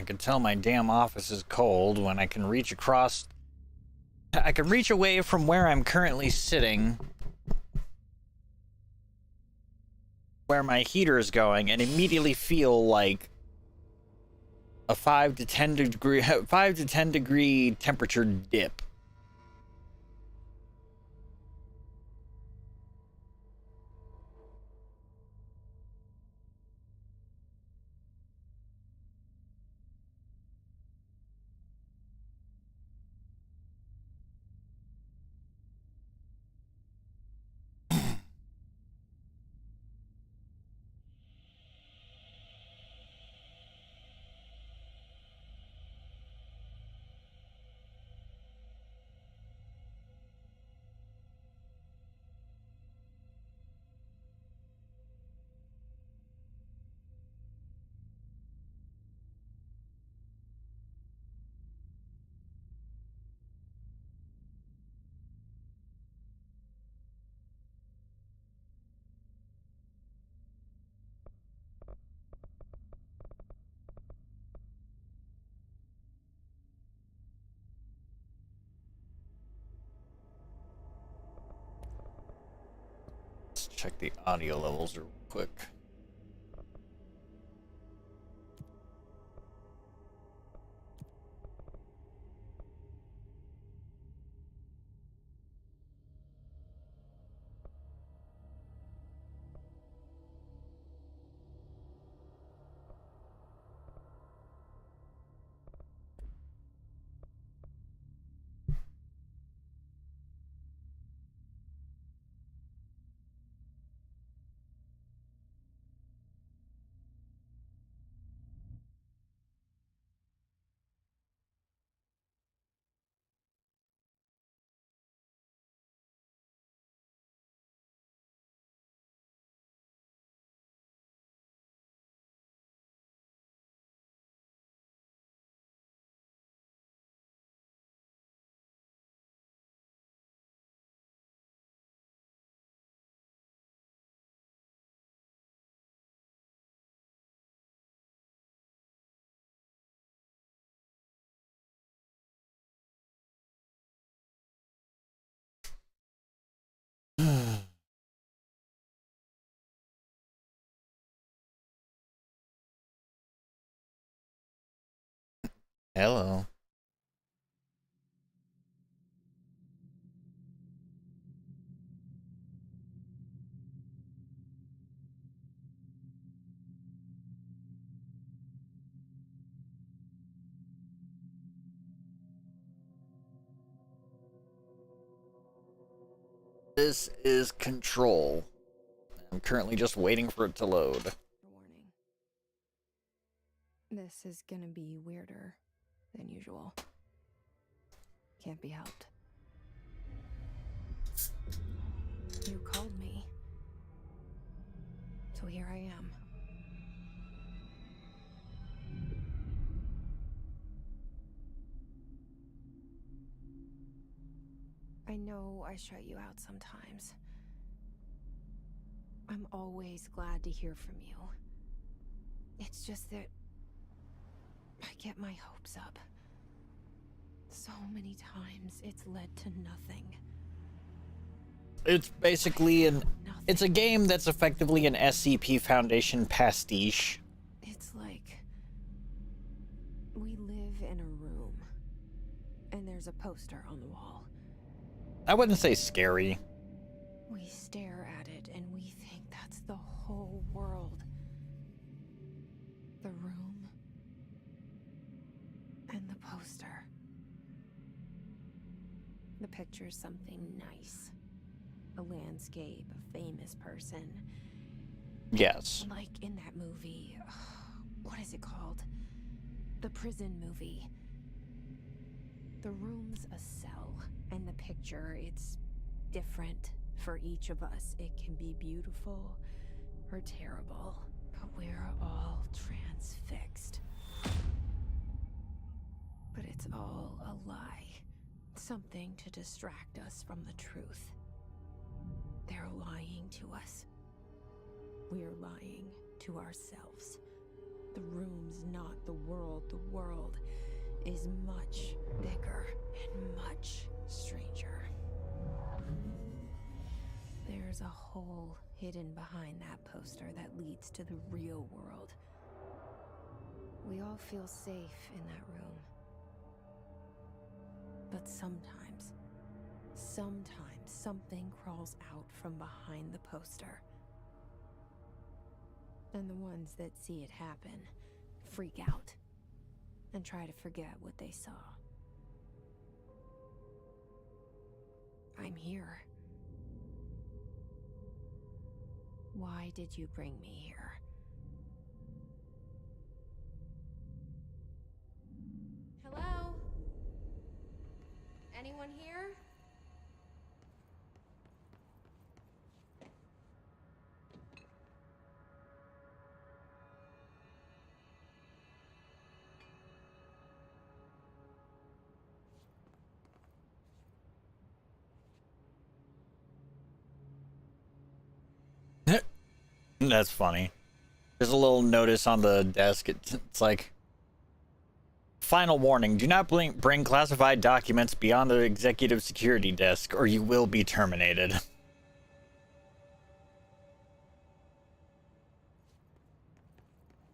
can tell my damn office is cold when I can reach across... I can reach away from where I'm currently sitting, where my heater is going, and immediately feel like a 5 to 10 degree temperature dip. Let's check the audio levels real quick. Hello. This is Control. I'm currently just waiting for it to load. Warning. This is gonna be weirder than usual. Can't be helped. You called me. So here I am. I know I shut you out sometimes. I'm always glad to hear from you. It's just that I get my hopes up. So many times it's led to nothing. It's basically it's a game that's effectively an SCP Foundation pastiche. It's like we live in a room and there's a poster on the wall. I wouldn't say scary. We stare at it and we think that's the whole world. The room and the poster. The picture's something nice. A landscape, a famous person. Yes. Like in that movie, what is it called? The prison movie. The room's a cell, and the picture, it's different for each of us. It can be beautiful or terrible, but we're all transfixed. But it's all a lie. Something to distract us from the truth. They're lying to us. We're lying to ourselves. The room's not the world. The world is much bigger and much stranger. There's a hole hidden behind that poster that leads to the real world. We all feel safe in that room. But sometimes something crawls out from behind the poster. And the ones that see it happen freak out and try to forget what they saw. I'm here. Why did you bring me here? Hello? Anyone here? That's funny. There's a little notice on the desk. It's like, final warning, do not bring classified documents beyond the executive security desk or you will be terminated.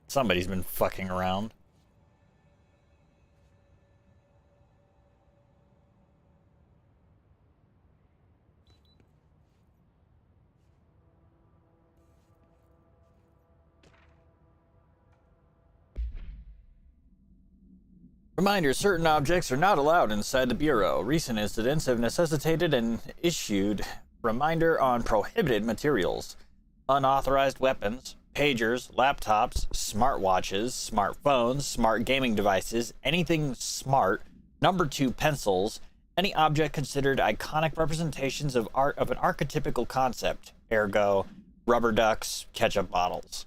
Somebody's been fucking around. Reminder, certain objects are not allowed inside the Bureau. Recent incidents have necessitated an issued reminder on prohibited materials. Unauthorized weapons, pagers, laptops, smartwatches, smartphones, smart gaming devices, anything smart, number 2 pencils, any object considered iconic representations of art of an archetypical concept, ergo, rubber ducks, ketchup bottles.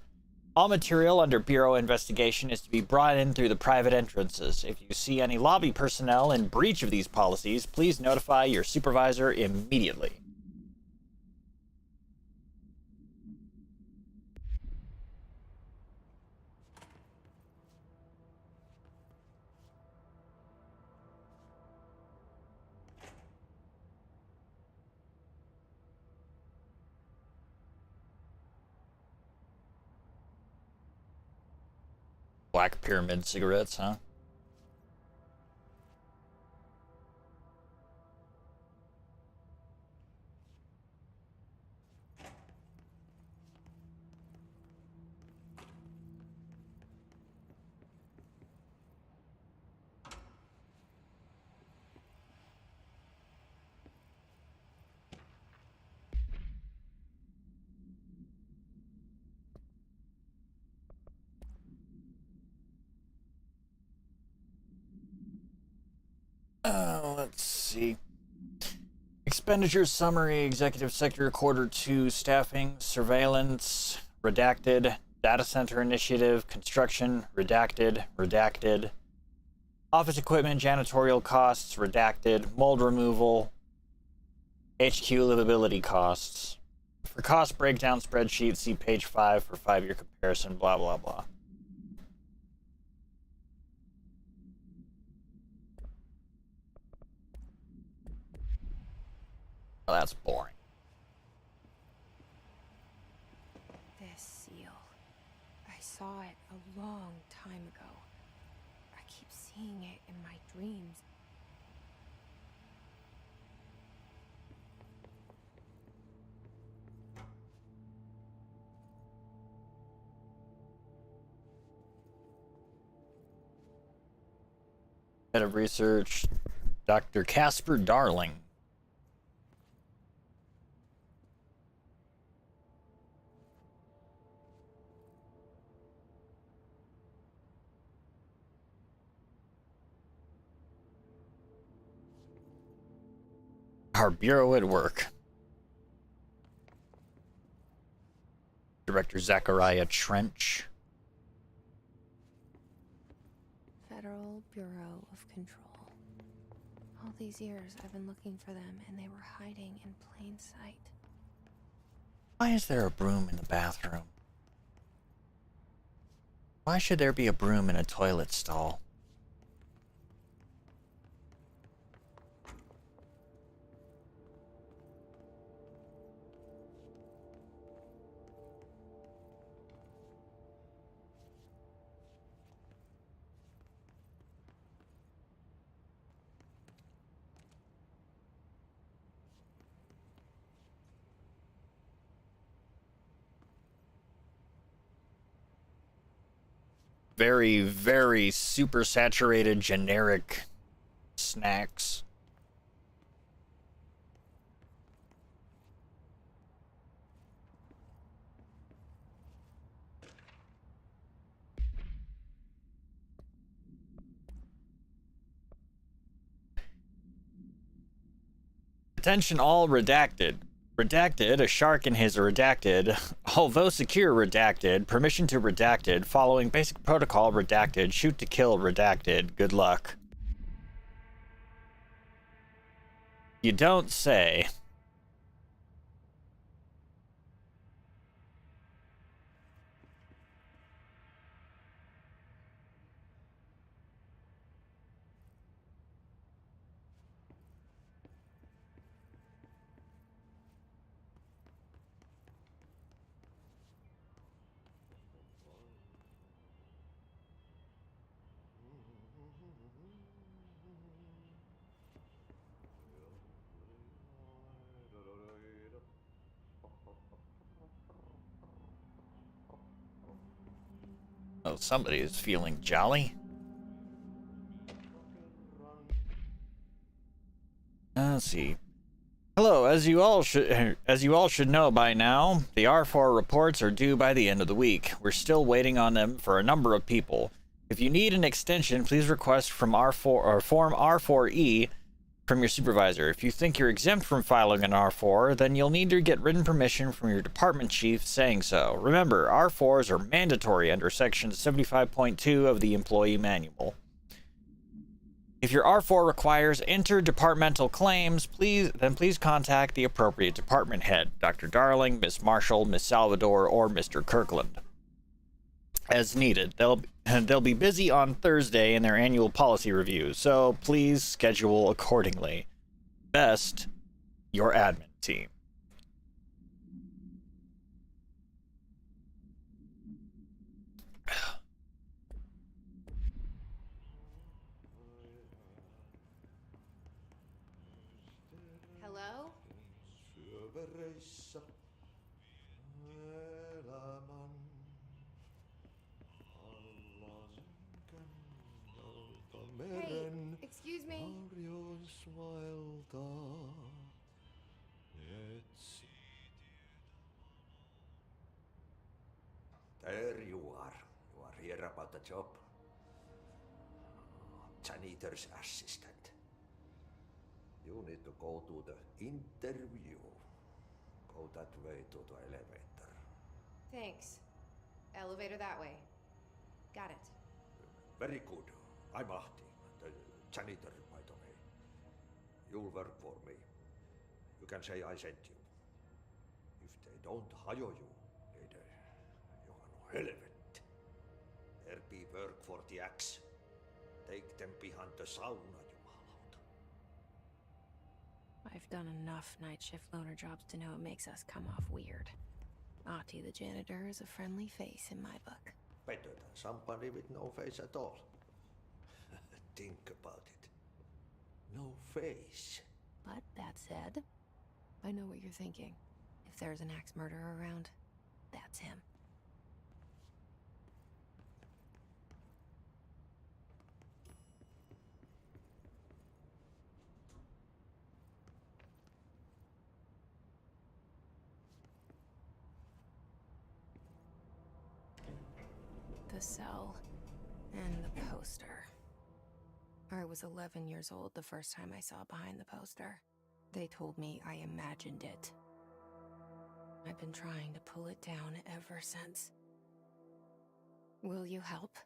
All material under Bureau investigation is to be brought in through the private entrances. If you see any lobby personnel in breach of these policies, please notify your supervisor immediately. Black Pyramid cigarettes, huh? Let's see. Expenditure summary, executive sector Q2 staffing, surveillance, redacted, data center initiative, construction, redacted, office equipment, janitorial costs, redacted, mold removal, HQ livability costs. For cost breakdown spreadsheet, see page 5 for 5-year comparison, blah, blah, blah. Oh, that's boring. This seal. I saw it a long time ago. I keep seeing it in my dreams. Head of research, Dr. Casper Darling. Our Bureau at work. Director Zachariah Trench. Federal Bureau of Control. All these years I've been looking for them and they were hiding in plain sight. Why is there a broom in the bathroom? Why should there be a broom in a toilet stall? Very, very super saturated generic snacks. Attention all redacted. Redacted, a shark in his redacted. Although secure redacted. Permission to redacted. Following basic protocol redacted. Shoot to kill redacted. Good luck. You don't say. Oh, somebody is feeling jolly. Let's see. Hello, as you all should know by now, the R4 reports are due by the end of the week. We're still waiting on them for a number of people. If you need an extension, please request from R4 or form R4E from your supervisor. If you think you're exempt from filing an R4, then you'll need to get written permission from your department chief saying so. Remember, R4s are mandatory under section 75.2 of the employee manual. If your R4 requires interdepartmental claims, please contact the appropriate department head, Dr. Darling, Miss Marshall, Miss Salvador, or Mr. Kirkland. As needed. They'll be busy on Thursday in their annual policy review, so please schedule accordingly. Best, your admin team. Hello? Hey, excuse me. There you are. You are here about the job. Janitor's assistant. You need to go to the interview. Go that way to the elevator. Thanks. Elevator that way. Got it. Very good. I'm Ahti, the janitor, by the way. You'll work for me. You can say I sent you. If they don't hire you, niin johan on helvet. There be work for the axe. Take them behind the sauna, jumalauta. I've done enough night shift loner jobs to know it makes us come off weird. Ahti the janitor is a friendly face in my book. Better than somebody with no face at all. Think about it. No face. But that said, I know what you're thinking. If there's an axe murderer around, that's him. The cell and the poster. I was 11 years old the first time I saw behind the poster. They told me I imagined it. I've been trying to pull it down ever since. Will you help?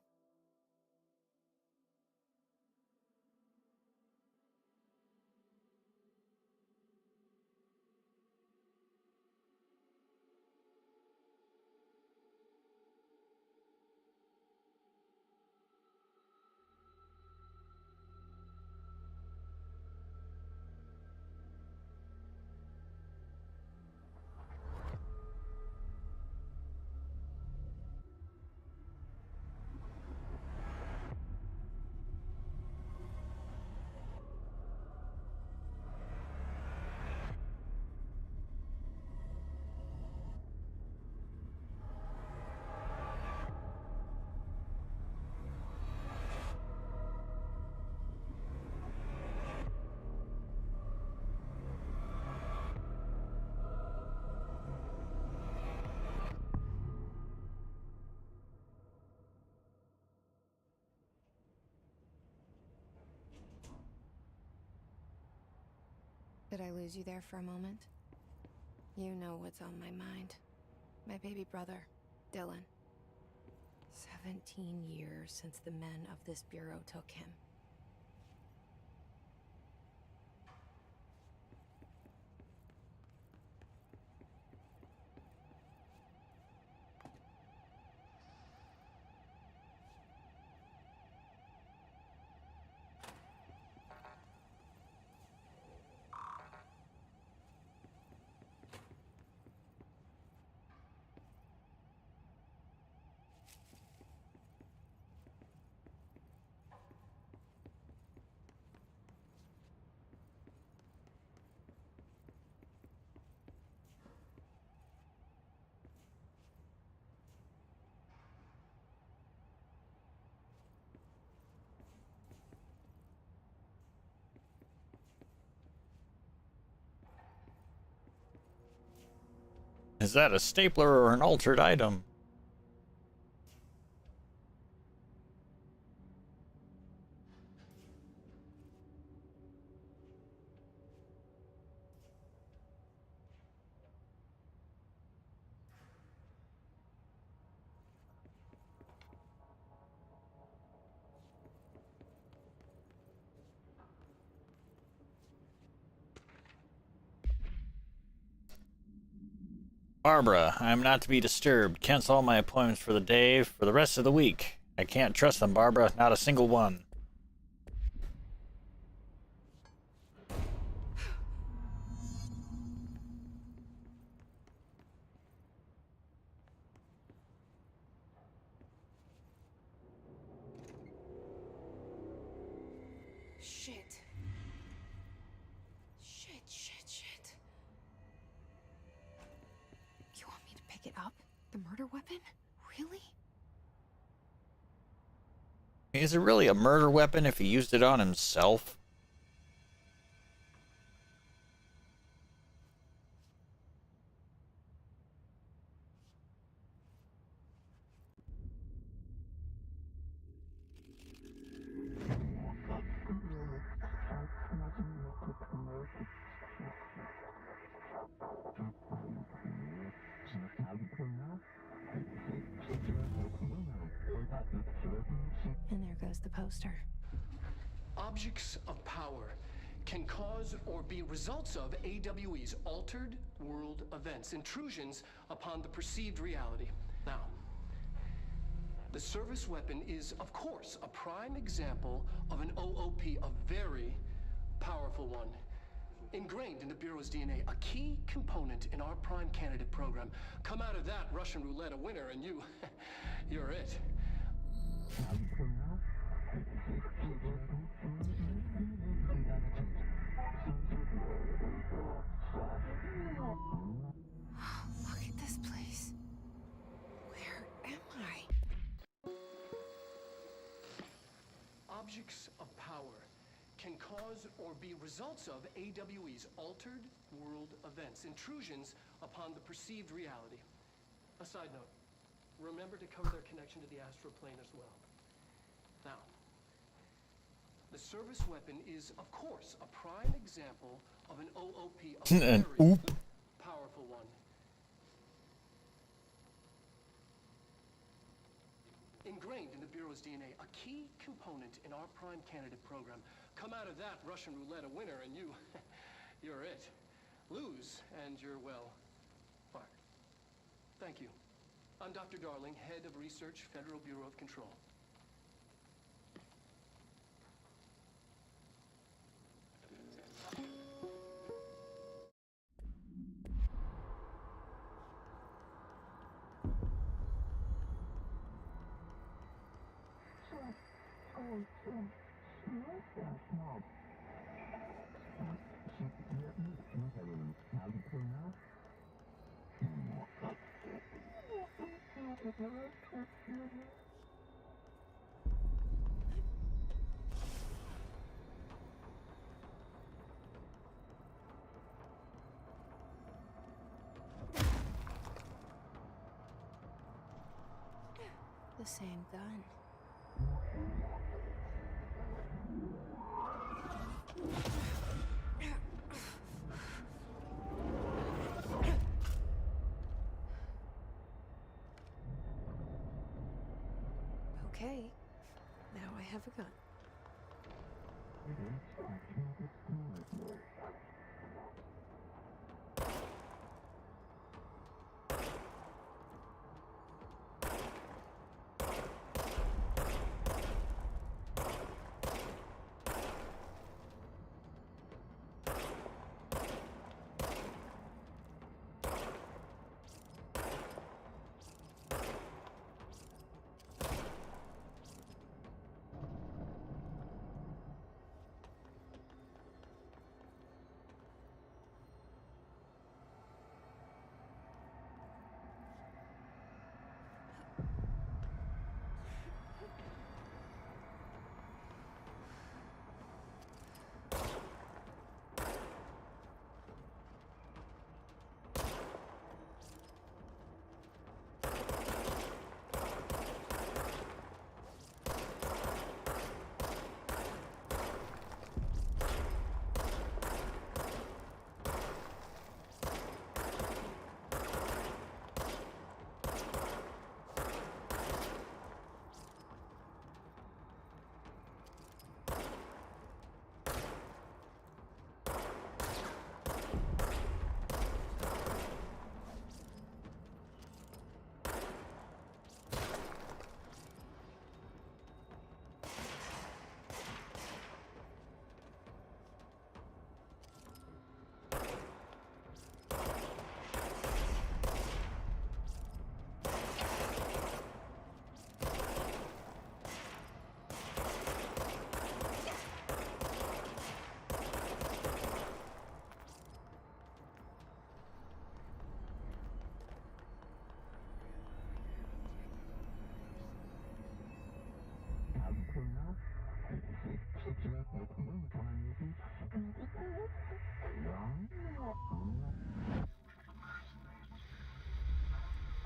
Did I lose you there for a moment? You know what's on my mind. My baby brother, Dylan. 17 years since the men of this bureau took him. Is that a stapler or an altered item? Barbara, I'm not to be disturbed. Cancel all my appointments for the day for the rest of the week. I can't trust them, Barbara. Not a single one. Shit. Shit. You want me to pick it up? The murder weapon? Really? Is it really a murder weapon if he used it on himself? And there goes the poster. Objects of power can cause or be results of AWE's altered world events, intrusions upon the perceived reality. Now, the service weapon is, of course, a prime example of an OOP, a very powerful one. Ingrained in the Bureau's DNA, a key component in our prime candidate program. Come out of that Russian roulette a winner and you're it. Look at this place. Where am I? Objects of power can cause or be results of AWE's altered world events, intrusions upon the perceived reality. A side note, remember to cover their connection to the astral plane as well. Now, the service weapon is, of course, a prime example of an OOP, a An very OOP. powerful one. Ingrained in the Bureau's DNA, a key component in our prime candidate program. Come out of that Russian roulette a winner and you're it. Lose and you're, well, fired. Thank you. I'm Dr. Darling, Head of Research, Federal Bureau of Control. The same gun. Okay, now I have a gun.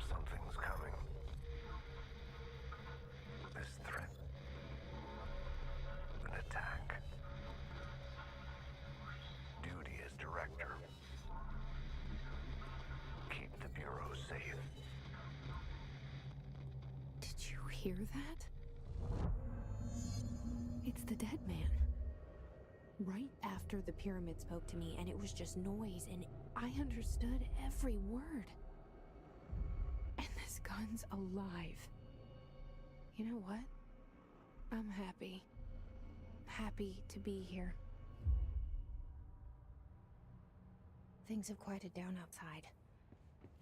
Something's coming. This threat. An attack. Duty as director. Keep the Bureau safe. Did you hear that? It's the dead man. Right after the pyramid spoke to me, and it was just noise, and I understood every word. And this gun's alive. You know what? I'm happy. Happy to be here. Things have quieted down outside.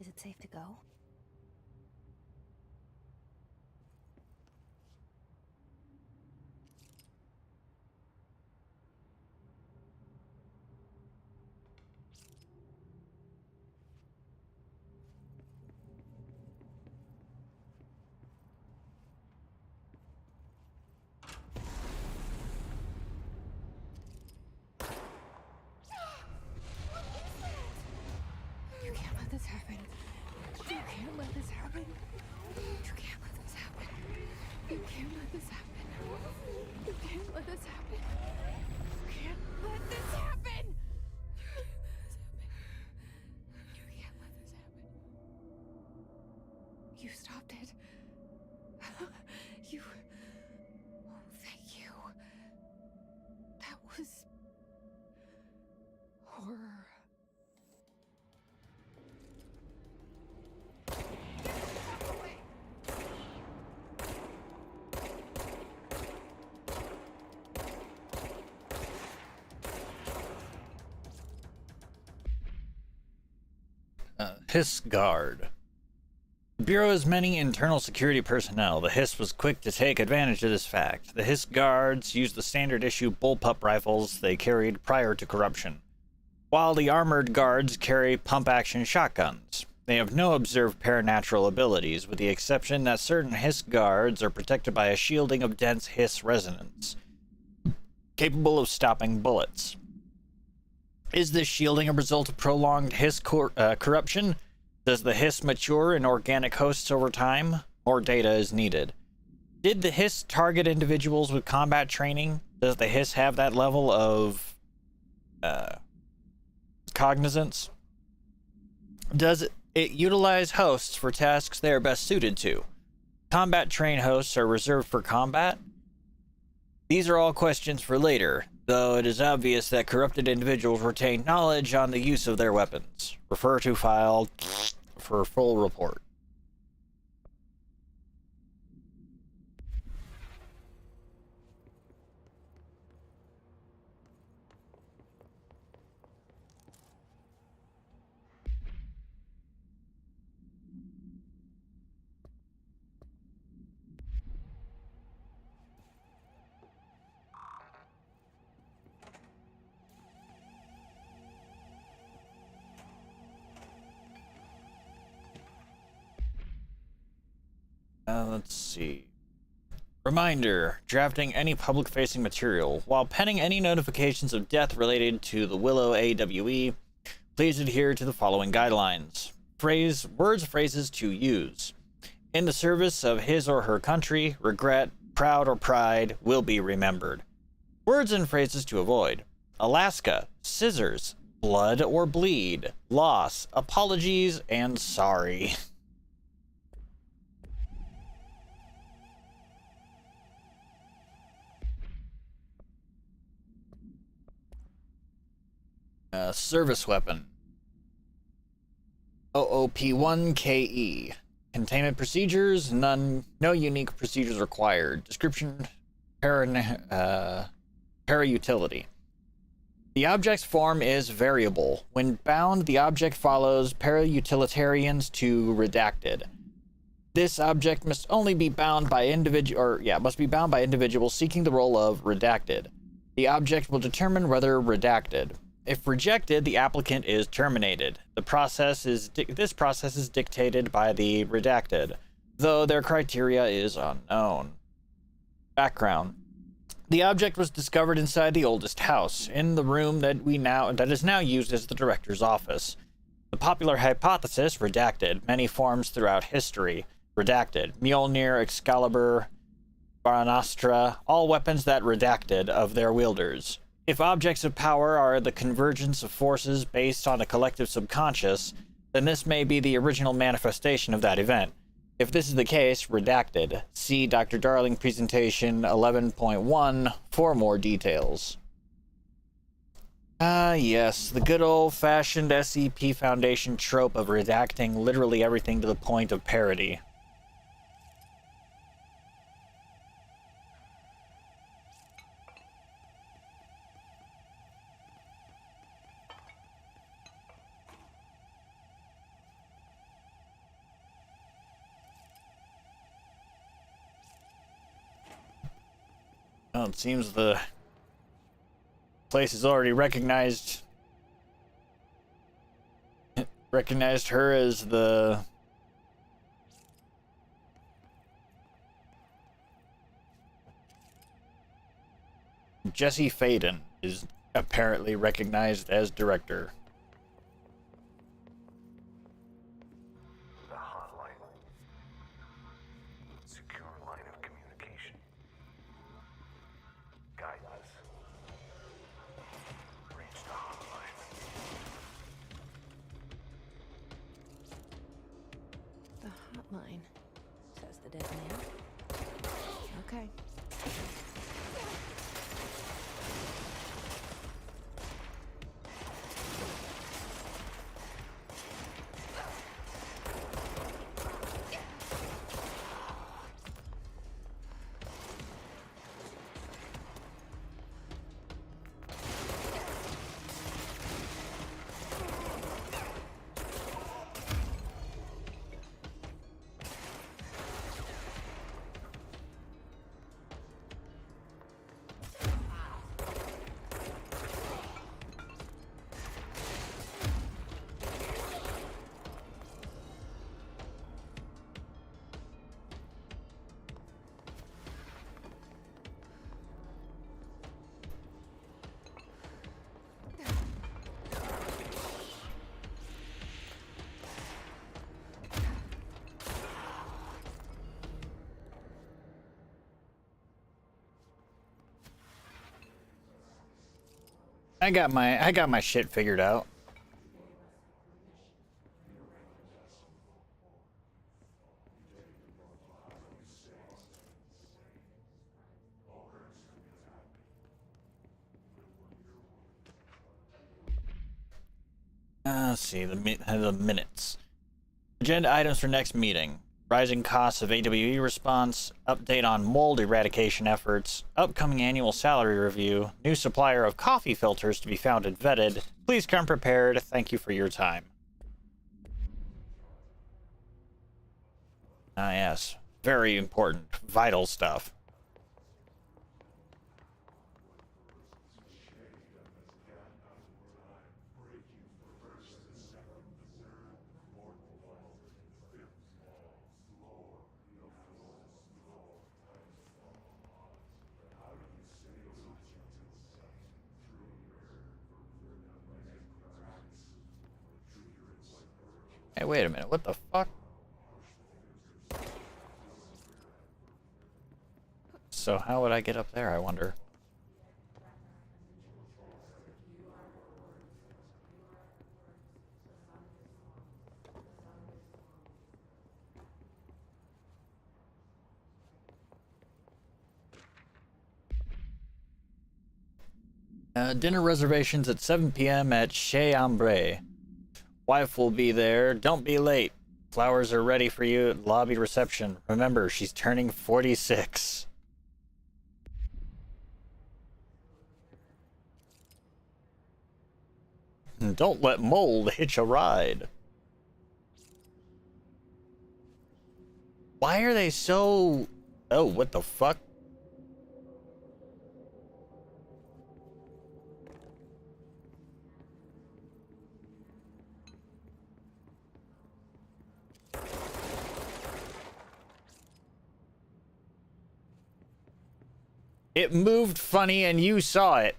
Is it safe to go? You can't let this happen. You can't let this happen. You can't let this happen. You can't let this happen. You can't let this happen. You can't let this happen. You can't let this happen. You stopped it. You. Oh, thank you. That was horror. Hiss Guard. The Bureau has many internal security personnel. The Hiss was quick to take advantage of this fact. The Hiss Guards used the standard issue bullpup rifles they carried prior to corruption, while the armored guards carry pump-action shotguns. They have no observed paranatural abilities, with the exception that certain Hiss Guards are protected by a shielding of dense Hiss resonance, capable of stopping bullets. Is this shielding a result of prolonged Hiss corruption? Does the Hiss mature in organic hosts over time? More data is needed. Did the Hiss target individuals with combat training? Does the Hiss have that level of cognizance? Does it utilize hosts for tasks they are best suited to? Combat train hosts are reserved for combat? These are all questions for later, though it is obvious that corrupted individuals retain knowledge on the use of their weapons. Refer to file for full report. Let's see. Reminder, drafting any public-facing material. While penning any notifications of death related to the Willow AWE, please adhere to the following guidelines. Words, phrases to use. In the service of his or her country, regret, proud, or pride will be remembered. Words and phrases to avoid. Alaska, scissors, blood or bleed, loss, apologies, and sorry. Service weapon. OOP-1KE. Containment procedures, no unique procedures required. Description, para-utility. The object's form is variable. When bound, the object follows para-utilitarians to redacted. This object must only be bound by individuals seeking the role of redacted. The object will determine whether redacted. If rejected, the applicant is terminated. This process is dictated by the redacted, though their criteria is unknown. Background. The object was discovered inside the oldest house, in the room that is now used as the director's office. The popular hypothesis, redacted, many forms throughout history. Redacted, Mjolnir, Excalibur, Baranastra, all weapons that redacted of their wielders. If objects of power are the convergence of forces based on a collective subconscious, then this may be the original manifestation of that event. If this is the case, redacted. See Dr. Darling presentation 11.1 for more details. Yes, the good old-fashioned SCP Foundation trope of redacting literally everything to the point of parody. Well, it seems the place has already recognized her as the Jesse Faden is apparently recognized as director. The hotline. Secure line of communication. Guide us. Reach the hotline. The hotline, says the dead man. Okay. I got my shit figured out. Let's see, the minutes. Agenda items for next meeting. Rising costs of AWE response, update on mold eradication efforts, upcoming annual salary review, new supplier of coffee filters to be found and vetted. Please come prepared. Thank you for your time. Ah, yes. Very important. Vital stuff. Hey, wait a minute. What the fuck? So how would I get up there, I wonder? Dinner reservations at 7 p.m. at Chez Ambre. Wife will be there. Don't be late. Flowers are ready for you at lobby reception. Remember, she's turning 46. Don't let mold hitch a ride. Why are they so... Oh, what the fuck? It moved funny and you saw it.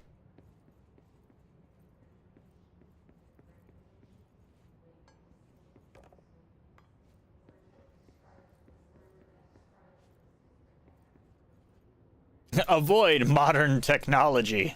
Avoid modern technology.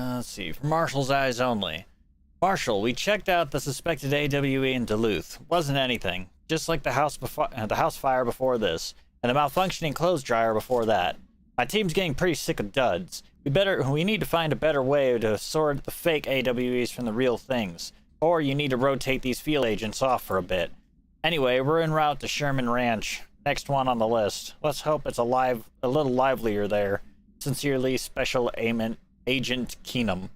Let's see, for Marshall's eyes only. Marshall, we checked out the suspected AWE in Duluth. Wasn't anything. Just like the house fire before this, and the malfunctioning clothes dryer before that. My team's getting pretty sick of duds. We need to find a better way to sort the fake AWEs from the real things. Or you need to rotate these field agents off for a bit. Anyway, we're en route to Sherman Ranch. Next one on the list. Let's hope it's a little livelier there. Sincerely, Special Agent Keenum.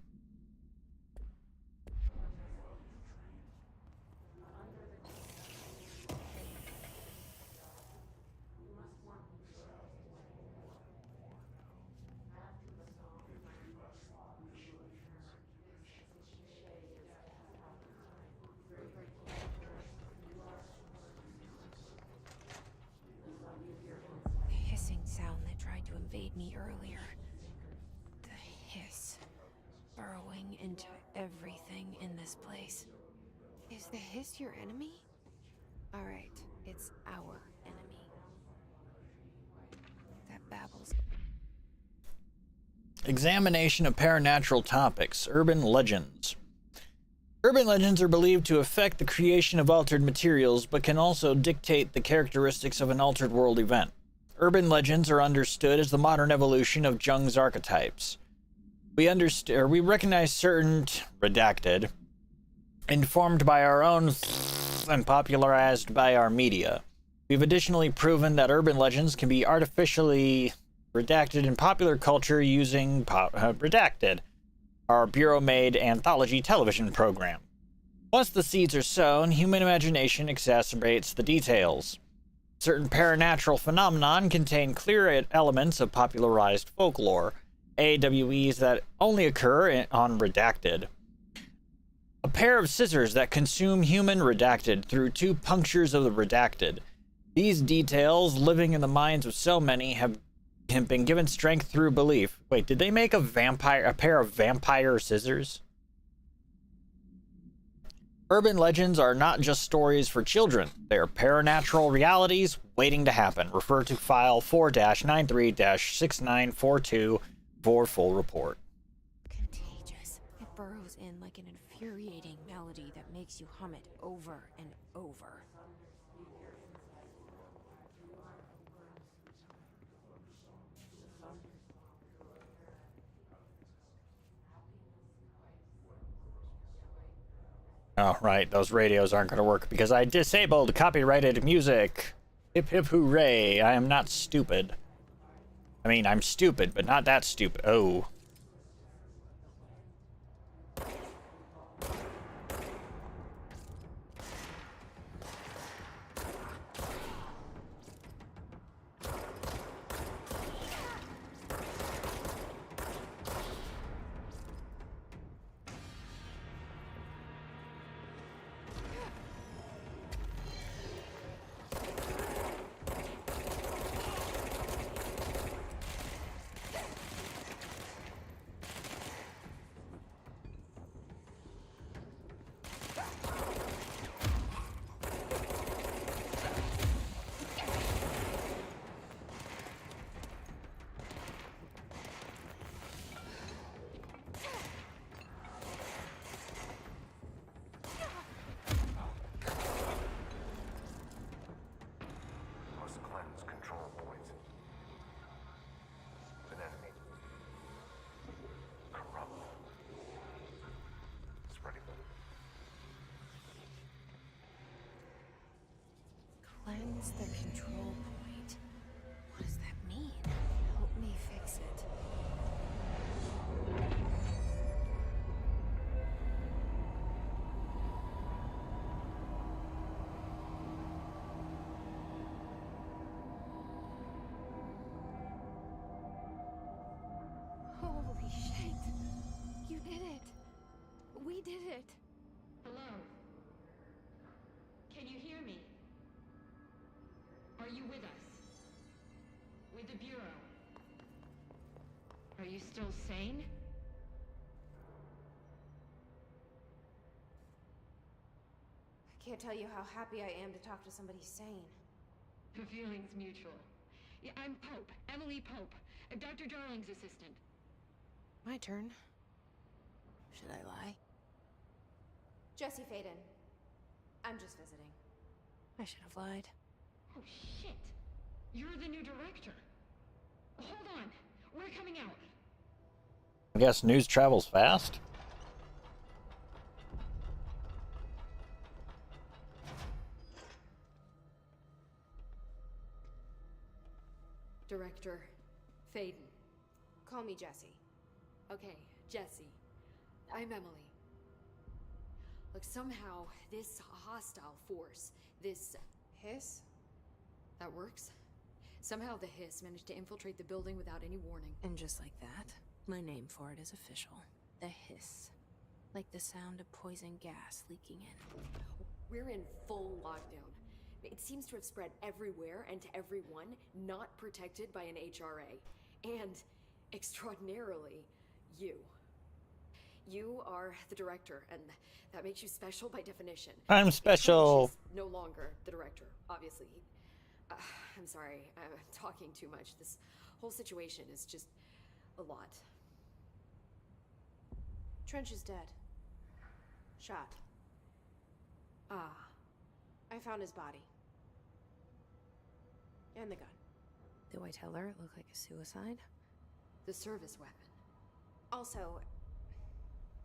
The hissing sound that tried to invade me earlier. The hiss. Burrowing into everything in this place. Is the hiss your enemy? Alright, it's our enemy. That babbles. Examination of paranatural topics. Urban legends. Urban legends are believed to affect the creation of altered materials, but can also dictate the characteristics of an altered world event. Urban legends are understood as the modern evolution of Jung's archetypes. We recognize certain redacted, informed by our own and popularized by our media. We've additionally proven that urban legends can be artificially redacted in popular culture using Redacted, our bureau-made anthology television program. Once the seeds are sown, human imagination exacerbates the details. Certain paranatural phenomenon contain clear elements of popularized folklore, AWEs that only occur on Redacted. A pair of scissors that consume human Redacted through 2 punctures of the Redacted. These details, living in the minds of so many, have been given strength through belief. Wait, did they make a pair of vampire scissors? Urban legends are not just stories for children. They are paranatural realities waiting to happen. Refer to file 4-93-6942 for full report. Contagious. It burrows in like an infuriating melody that makes you hum it over and over. Oh, right. Those radios aren't going to work because I disabled copyrighted music. Hip hip hooray. I am not stupid. I mean, I'm stupid, but not that stupid. Oh. Must cleanse control points. An enemy. Corrupt. Spreading them. Cleanse the control point. What does that mean? Help me fix it. Holy shit. You did it. We did it. Hello? Can you hear me? Are you with us? With the Bureau? Are you still sane? I can't tell you how happy I am to talk to somebody sane. The feeling's mutual. Yeah, I'm Pope, Emily Pope, Dr. Darling's assistant. My turn. Should I lie? Jesse Faden. I'm just visiting. I should have lied. Oh, shit. You're the new director. Hold on. We're coming out. I guess news travels fast. Director Faden. Call me Jesse. Okay, Jesse. I'm Emily. Look, somehow this hostile force, this Hiss? that works. Somehow the hiss managed to infiltrate the building without any warning. And just like that, my name for it is official. The hiss. Like the sound of poison gas leaking in. We're in full lockdown. It seems to have spread everywhere and to everyone not protected by an HRA. And, extraordinarily, you. You are the director, and that makes you special by definition. I'm special. She's no longer the director, obviously. I'm sorry, I'm talking too much. This whole situation is just a lot. Trench is dead. Shot. Ah, I found his body. And the gun. Do I tell her it looked like a suicide? the service weapon. Also,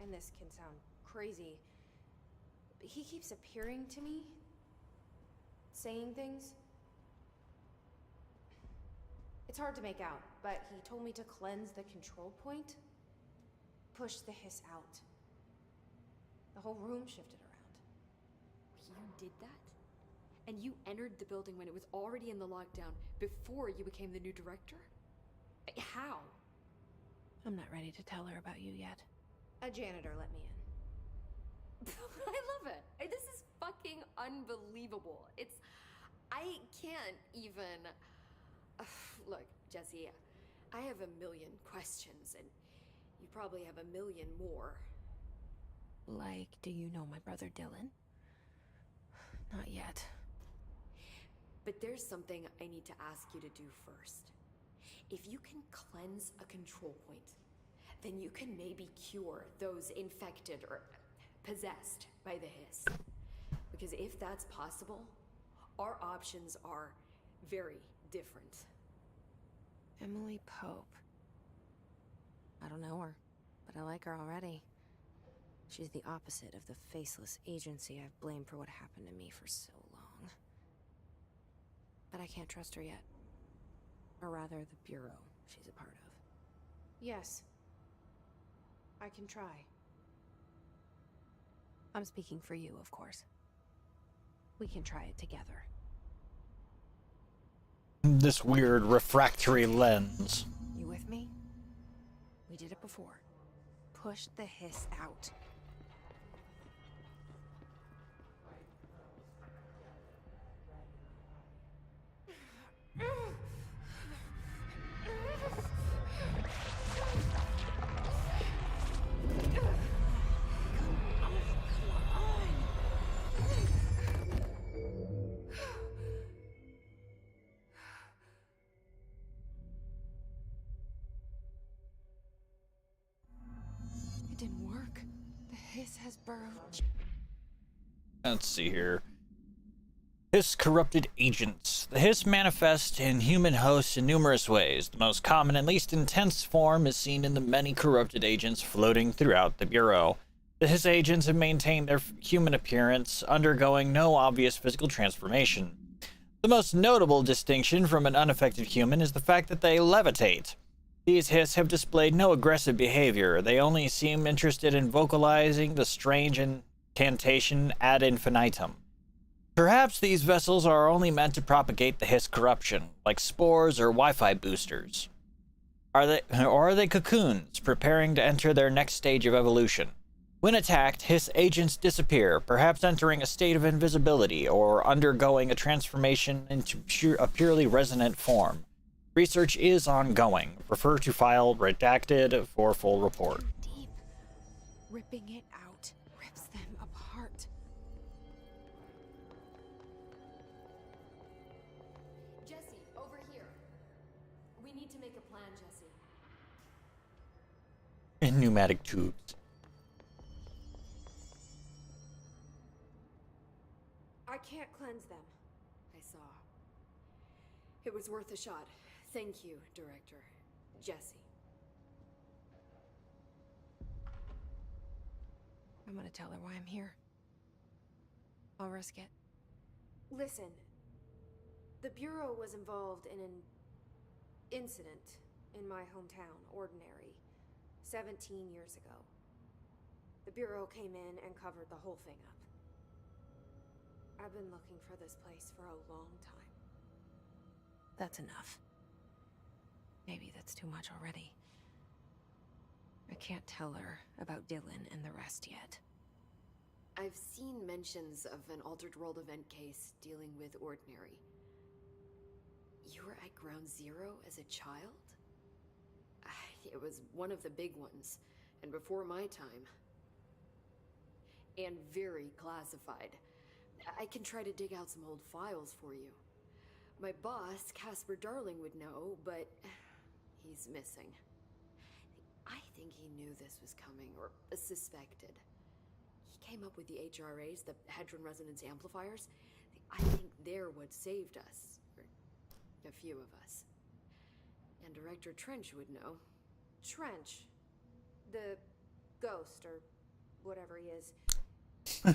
and this can sound crazy, but he keeps appearing to me, saying things. It's hard to make out, but he told me to cleanse the control point, push the hiss out. The whole room shifted around. You did that? And you entered the building when it was already in the lockdown, before you became the new director? How? I'm not ready to tell her about you yet. A janitor let me in. I love it. This is fucking unbelievable. I can't even... Look, Jesse, I have a million questions, and you probably have a million more. Like, do you know my brother Dylan? Not yet. But there's something I need to ask you to do first. If you can cleanse a control point, then you can maybe cure those infected or possessed by the hiss. Because if that's possible, our options are very different. Emily Pope. I don't know her, but I like her already. She's the opposite of the faceless agency I've blamed for what happened to me for so long. But I can't trust her yet. Or rather, the Bureau she's a part of. Yes. I can try. I'm speaking for you, of course. We can try it together. This weird refractory lens. You with me? We did it before. Push the hiss out. It didn't work. The hiss has burrowed. Let's see here. Hiss corrupted agents. The hiss manifests in human hosts in numerous ways. The most common and least intense form is seen in the many corrupted agents floating throughout the Bureau. The hiss agents have maintained their human appearance, undergoing no obvious physical transformation. The most notable distinction from an unaffected human is the fact that they levitate. These hiss have displayed no aggressive behavior. They only seem interested in vocalizing the strange incantation ad infinitum. Perhaps these vessels are only meant to propagate the hiss corruption, like spores or Wi-Fi boosters. Or are they cocoons, preparing to enter their next stage of evolution? When attacked, hiss agents disappear, perhaps entering a state of invisibility or undergoing a transformation into a purely resonant form. Research is ongoing. Refer to file redacted for full report. Deep. Ripping it out rips them apart. Jesse, over here. We need to make a plan, Jesse. In pneumatic tubes. I can't cleanse them. I saw. It was worth a shot. Thank you, Director. Jesse. I'm gonna tell her why I'm here. I'll risk it. Listen. The Bureau was involved in an incident in my hometown, Ordinary, 17 years ago. The Bureau came in and covered the whole thing up. I've been looking for this place for a long time. That's enough. Maybe that's too much already. I can't tell her about Dylan and the rest yet. I've seen mentions of an Altered World event case dealing with Ordinary. You were at Ground Zero as a child? It was one of the big ones, and before my time. And very classified. I can try to dig out some old files for you. My boss, Casper Darling, would know, but he's missing. I think he knew this was coming, or suspected. He came up with the HRAs, the Hadron Resonance Amplifiers. I think they're what saved us. Or a few of us. And Director Trench would know. Trench. The ghost, or whatever he is.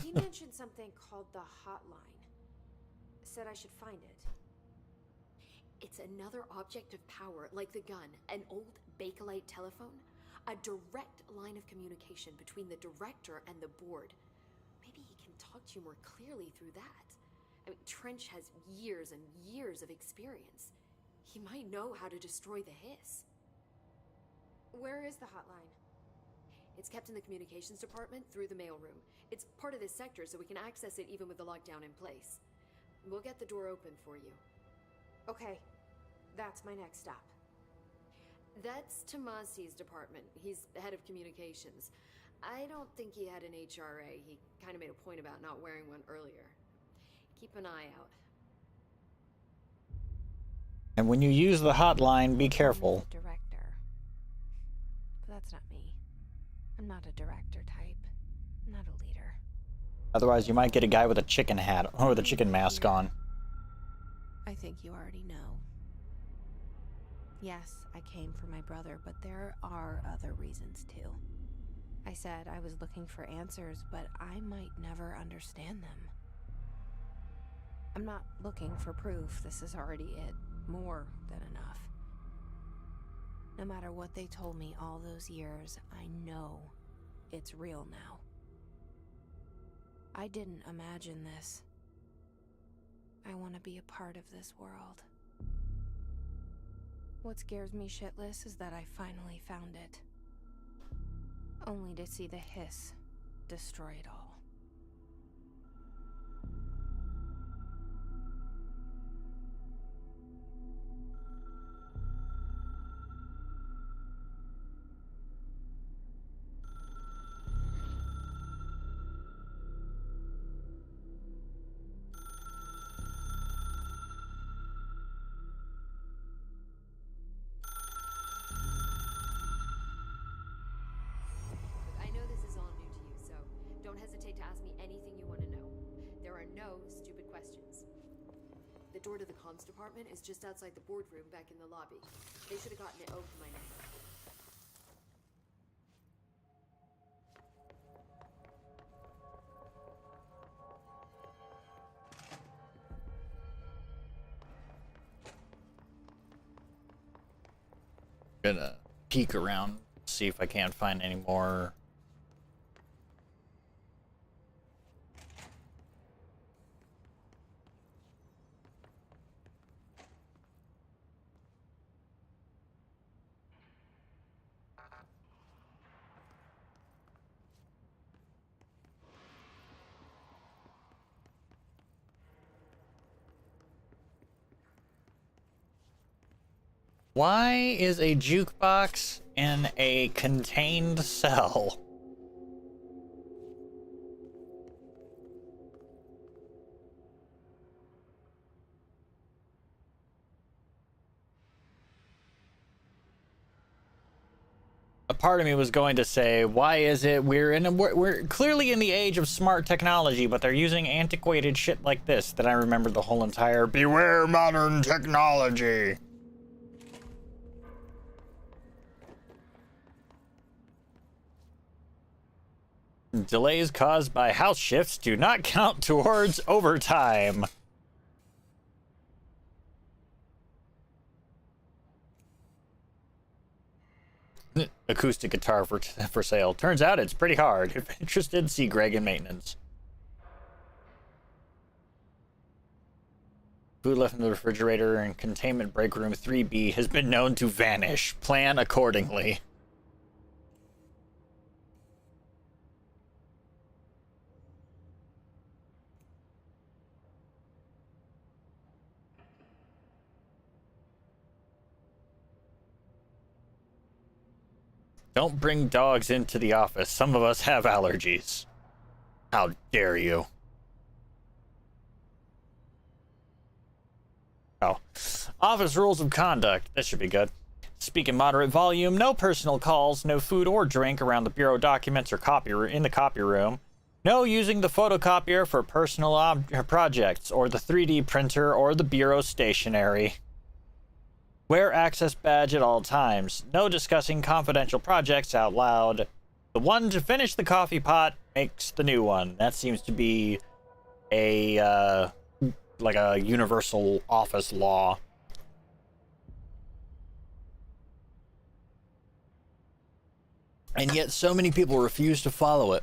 He mentioned something called the hotline. Said I should find it. It's another object of power, like the gun, an old Bakelite telephone. A direct line of communication between the director and the board. Maybe he can talk to you more clearly through that. I mean, Trench has years and years of experience. He might know how to destroy the hiss. Where is the hotline? It's kept in the communications department through the mailroom. It's part of this sector, so we can access it even with the lockdown in place. We'll get the door open for you. Okay, that's my next stop. That's Tomasi's department. He's the head of communications. I don't think he had an HRA. He kind of made a point about not wearing one earlier. Keep an eye out. And when you use the hotline, be careful. Director. But that's not me. I'm not a director type. I'm not a leader. Otherwise, you might get a guy with a chicken hat or with a chicken mask on. I think you already know. Yes, I came for my brother, but there are other reasons too. I said I was looking for answers, but I might never understand them. I'm not looking for proof. This is already it. More than enough. No matter what they told me all those years, I know it's real now. I didn't imagine this. I want to be a part of this world. What scares me shitless is that I finally found it. Only to see the hiss destroy it all. I know this is all new to you, so don't hesitate to ask me anything you want to know. There are no stupid questions. The door to the comms department is just outside the boardroom back in the lobby. They should have gotten it open by now. Gonna peek around, see if I can't find any more. Why is a jukebox in a contained cell? A part of me was going to say, why is it we're clearly in the age of smart technology, but they're using antiquated shit like this. Then I remembered the whole entire beware modern technology. Delays caused by house shifts do not count towards overtime. Acoustic guitar for sale. Turns out it's pretty hard. If interested, see Greg in maintenance. Food left in the refrigerator in containment break room 3B has been known to vanish. Plan accordingly. Don't bring dogs into the office. Some of us have allergies. How dare you? Oh. Office rules of conduct. This should be good. Speak in moderate volume. No personal calls. No food or drink around the bureau documents or in the copy room. No using the photocopier for personal projects or the 3D printer or the bureau stationery. Wear access badge at all times. No discussing confidential projects out loud. The one to finish the coffee pot makes the new one. That seems to be a, like a universal office law. And yet so many people refuse to follow it.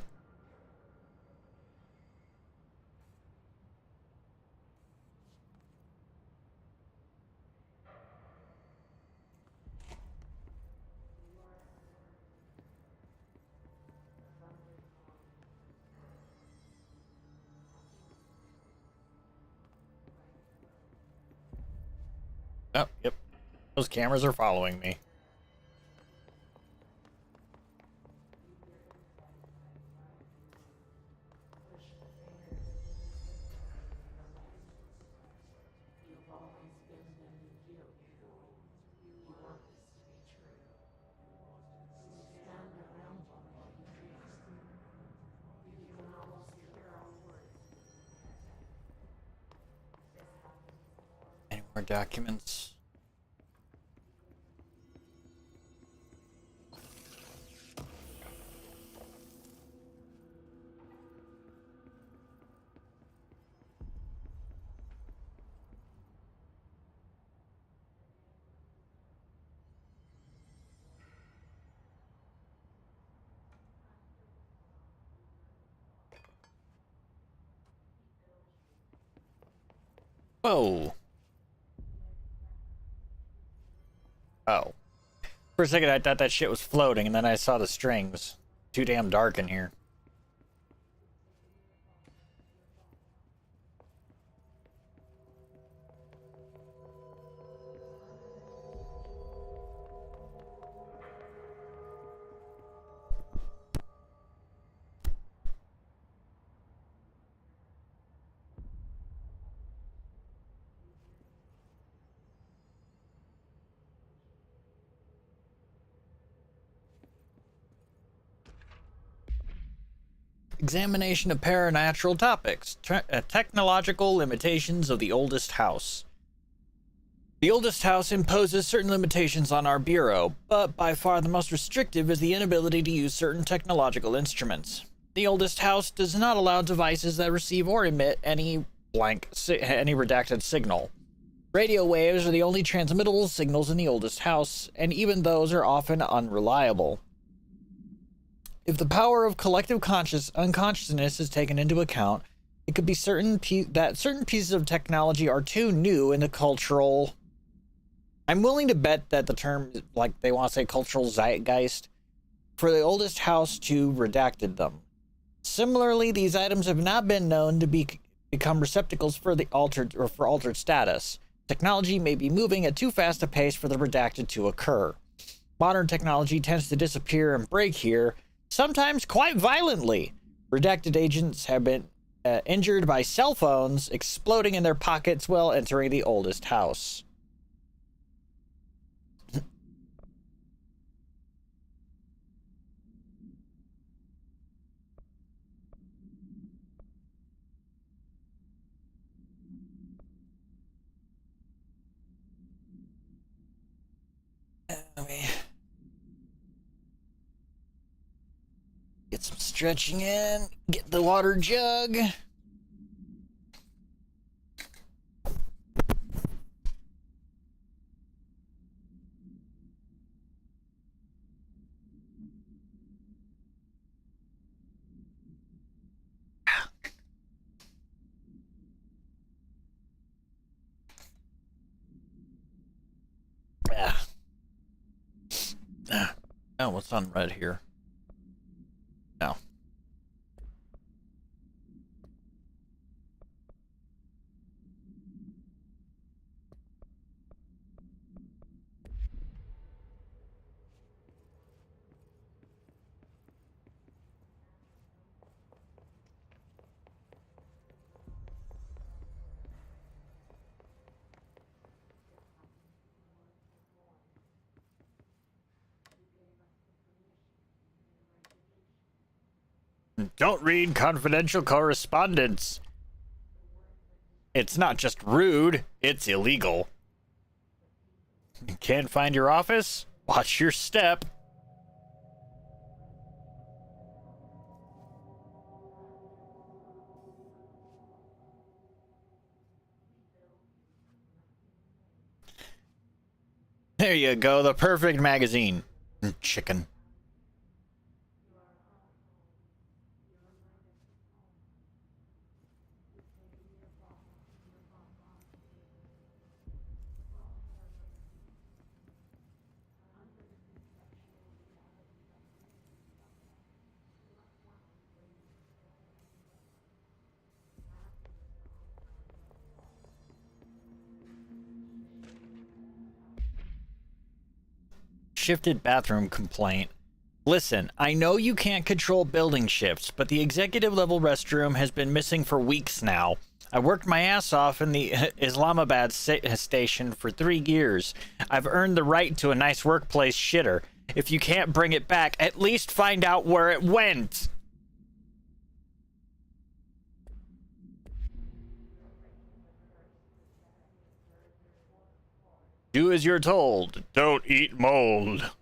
Oh, yep. Those cameras are following me. More documents. Whoa. Oh. For a second I thought that shit was floating, and then I saw the strings. Too damn dark in here. Examination of paranatural topics. Technological limitations of the oldest house. The oldest house imposes certain limitations on our bureau, but by far the most restrictive is the inability to use certain technological instruments. The oldest house does not allow devices that receive or emit any redacted signal. Radio waves are the only transmittable signals in the oldest house, and even those are often unreliable. If the power of collective unconsciousness is taken into account, it could be that certain pieces of technology are too new in the cultural... I'm willing to bet that the term, like they want to say cultural zeitgeist, for the oldest house to redacted them. Similarly, these items have not been known to become receptacles for the altered status. Technology may be moving at too fast a pace for the redacted to occur. Modern technology tends to disappear and break here, sometimes quite violently. Redacted agents have been injured by cell phones exploding in their pockets while entering the oldest house. Let me get some stretching in, get the water jug. Oh, what's on red here? No. Don't read confidential correspondence. It's not just rude, it's illegal. You can't find your office? Watch your step. There you go, the perfect magazine. Chicken. Shifted bathroom complaint. Listen, I know you can't control building shifts, but the executive level restroom has been missing for weeks now. I worked my ass off in the Islamabad station for 3 years. I've earned the right to a nice workplace shitter. If you can't bring it back, at least find out where it went. Do as you're told. Don't eat mold.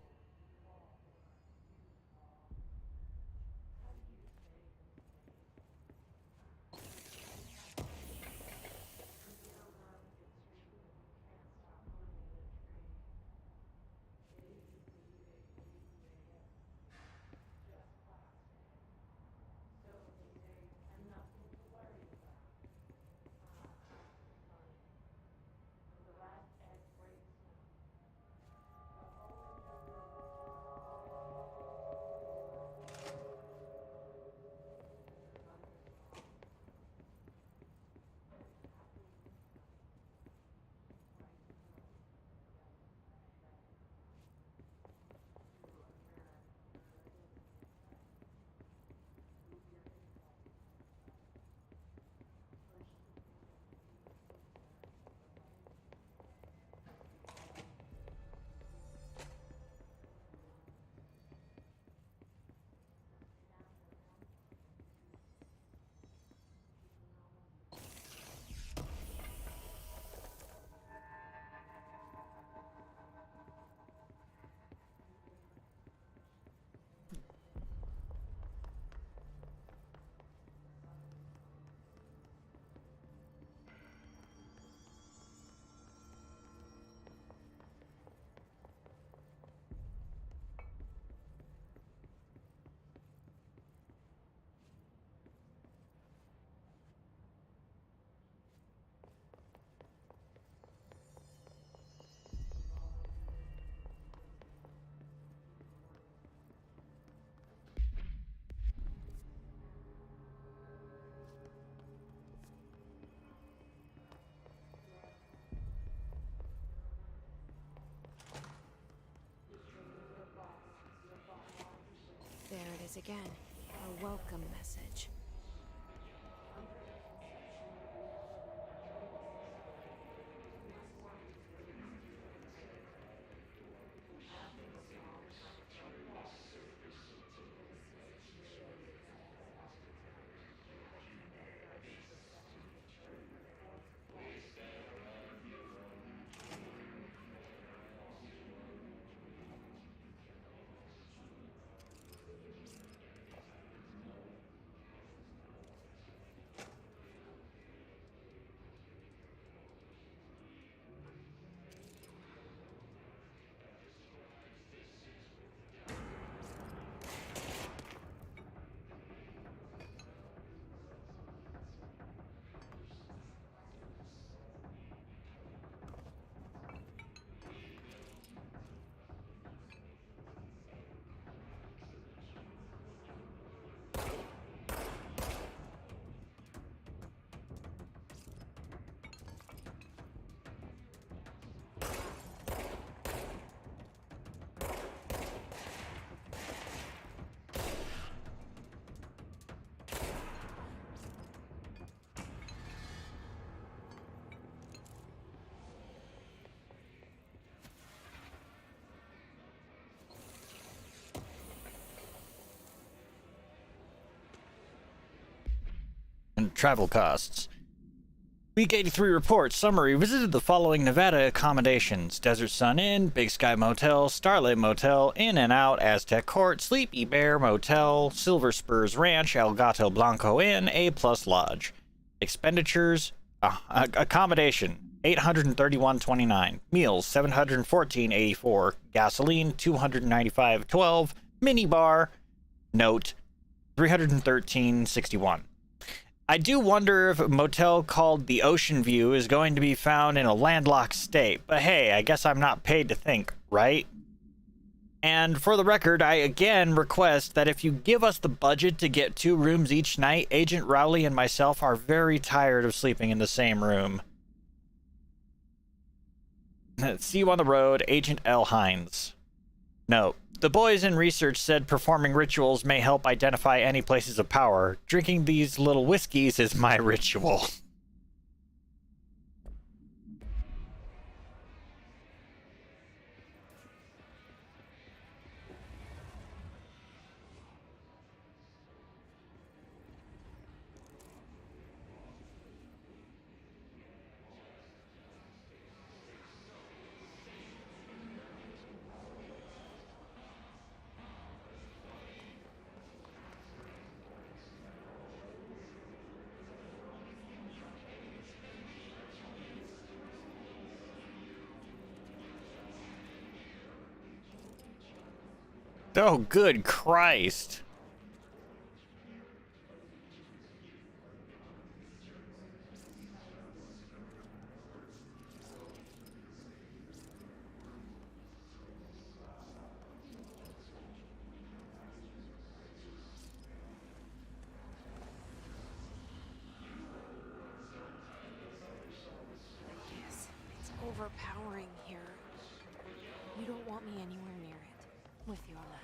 There it is again. A welcome message. And travel costs. Week 83 report summary. Visited the following Nevada accommodations: Desert Sun Inn, Big Sky Motel, Starlight Motel, In and Out, Aztec Court, Sleepy Bear Motel, Silver Spurs Ranch, El Gato Blanco Inn, A Plus Lodge. Expenditures: accommodation $831.29, meals $714.84, gasoline $295.12, minibar note $313.61. I do wonder if a motel called the Ocean View is going to be found in a landlocked state, but hey, I guess I'm not paid to think, right? And for the record, I again request that if you give us the budget to get 2 rooms each night, Agent Rowley and myself are very tired of sleeping in the same room. See you on the road, Agent L. Hines. No. The boys in research said performing rituals may help identify any places of power. Drinking these little whiskeys is my ritual. Oh, good Christ. Yes, it's overpowering here. You don't want me anywhere near it. With you on that.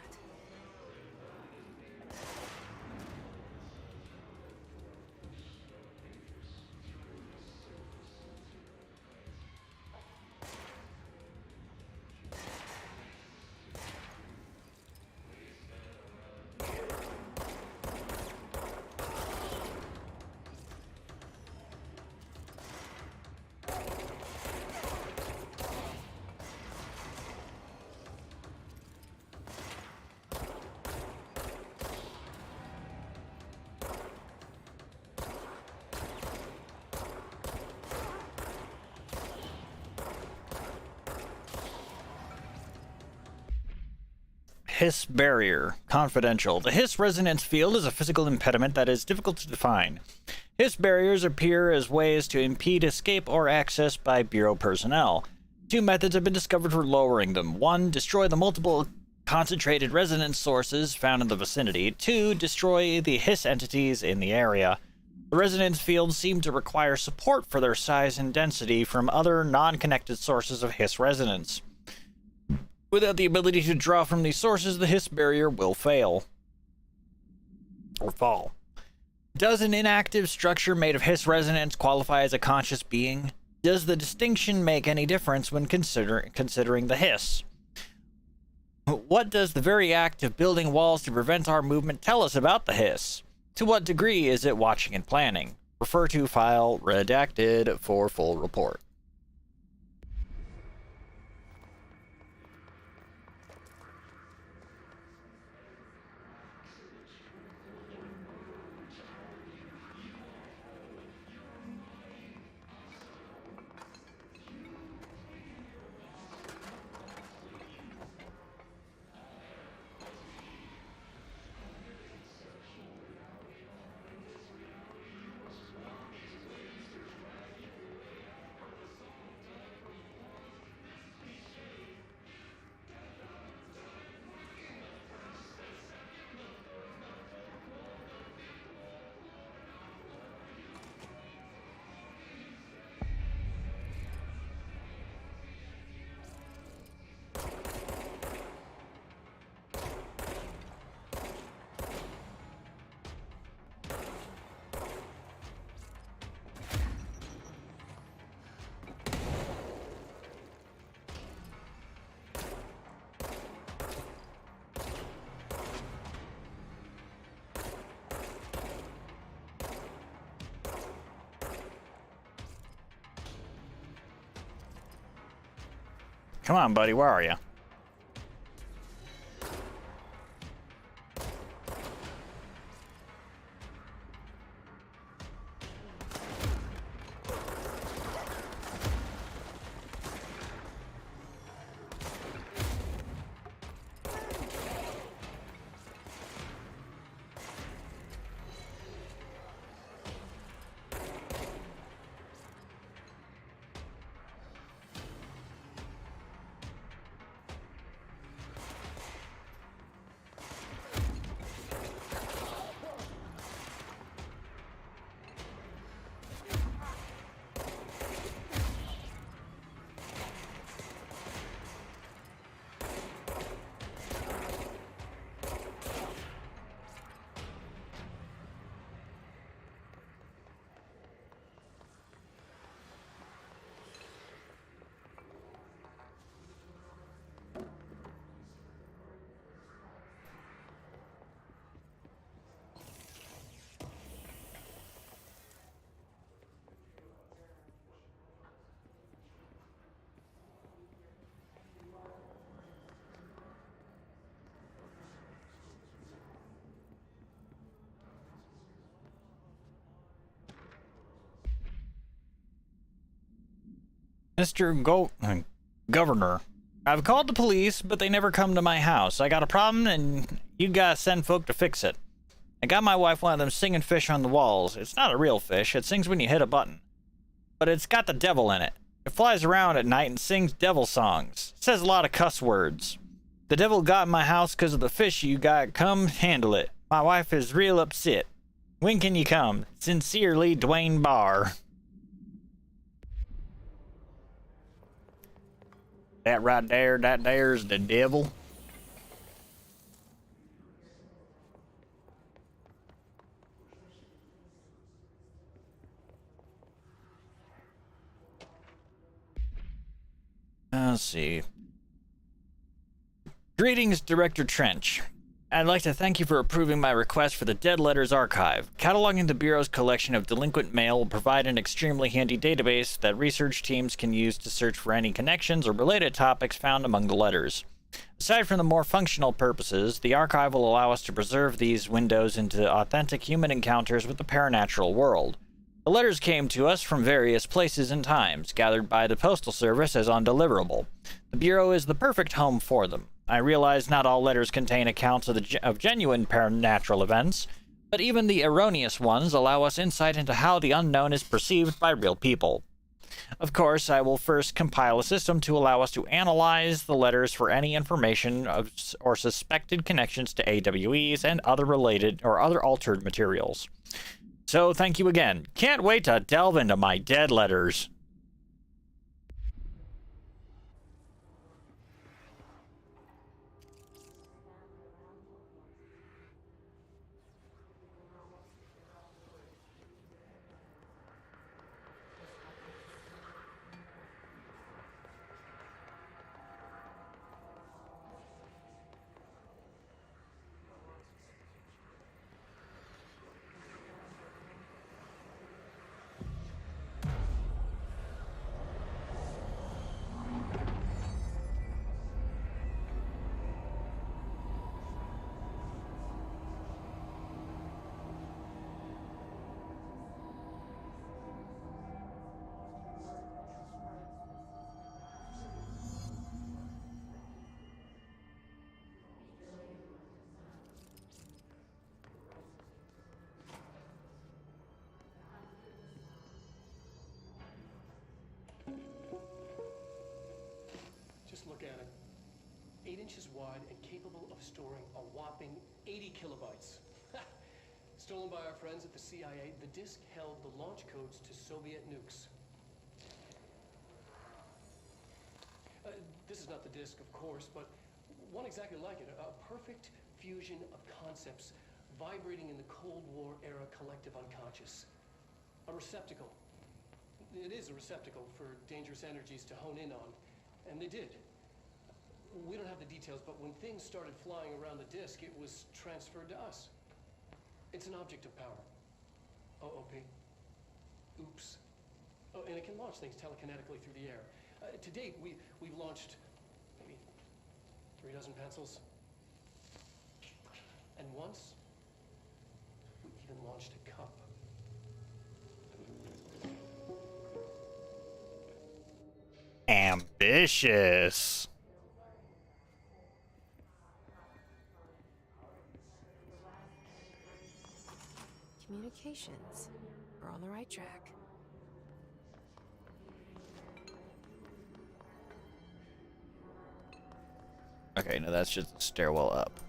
Hiss barrier. Confidential. The Hiss resonance field is a physical impediment that is difficult to define. Hiss barriers appear as ways to impede escape or access by Bureau personnel. Two methods have been discovered for lowering them. One, destroy the multiple concentrated resonance sources found in the vicinity. Two, destroy the Hiss entities in the area. The resonance fields seem to require support for their size and density from other non-connected sources of Hiss resonance. Without the ability to draw from these sources, the Hiss barrier will fail. Or fall. Does an inactive structure made of Hiss resonance qualify as a conscious being? Does the distinction make any difference when considering the Hiss? What does the very act of building walls to prevent our movement tell us about the Hiss? To what degree is it watching and planning? Refer to file redacted for full report. Come on, buddy, where are you? Mr. Governor, I've called the police, but they never come to my house. I got a problem, and you gotta send folk to fix it. I got my wife one of them singing fish on the walls. It's not a real fish. It sings when you hit a button. But it's got the devil in it. It flies around at night and sings devil songs. It says a lot of cuss words. The devil got in my house 'cause of the fish you got. Come handle it. My wife is real upset. When can you come? Sincerely, Dwayne Barr. That right there, that there's the devil. Let's see. Greetings, Director Trench. I'd like to thank you for approving my request for the Dead Letters Archive. Cataloging the Bureau's collection of delinquent mail will provide an extremely handy database that research teams can use to search for any connections or related topics found among the letters. Aside from the more functional purposes, the archive will allow us to preserve these windows into authentic human encounters with the paranatural world. The letters came to us from various places and times, gathered by the Postal Service as undeliverable. The Bureau is the perfect home for them. I realize not all letters contain accounts of genuine paranatural events, but even the erroneous ones allow us insight into how the unknown is perceived by real people. Of course, I will first compile a system to allow us to analyze the letters for any information or suspected connections to AWEs and other related or other altered materials. So thank you again. Can't wait to delve into my dead letters. Just look at it. 8 inches wide and capable of storing a whopping 80 kilobytes. Stolen by our friends at the CIA, the disk held the launch codes to Soviet nukes. This is not the disk, of course, but one exactly like it. A perfect fusion of concepts vibrating in the Cold War era collective unconscious. A receptacle. It is a receptacle for dangerous energies to hone in on. And they did. We don't have the details, but when things started flying around the disk, it was transferred to us. It's an object of power. OOP. Oops. Oh, and it can launch things telekinetically through the air. To date, we've launched maybe 3 dozen pencils. And once, we even launched a cup. Ambitious. Communications. We're on the right track. Okay, no, that's just the stairwell up.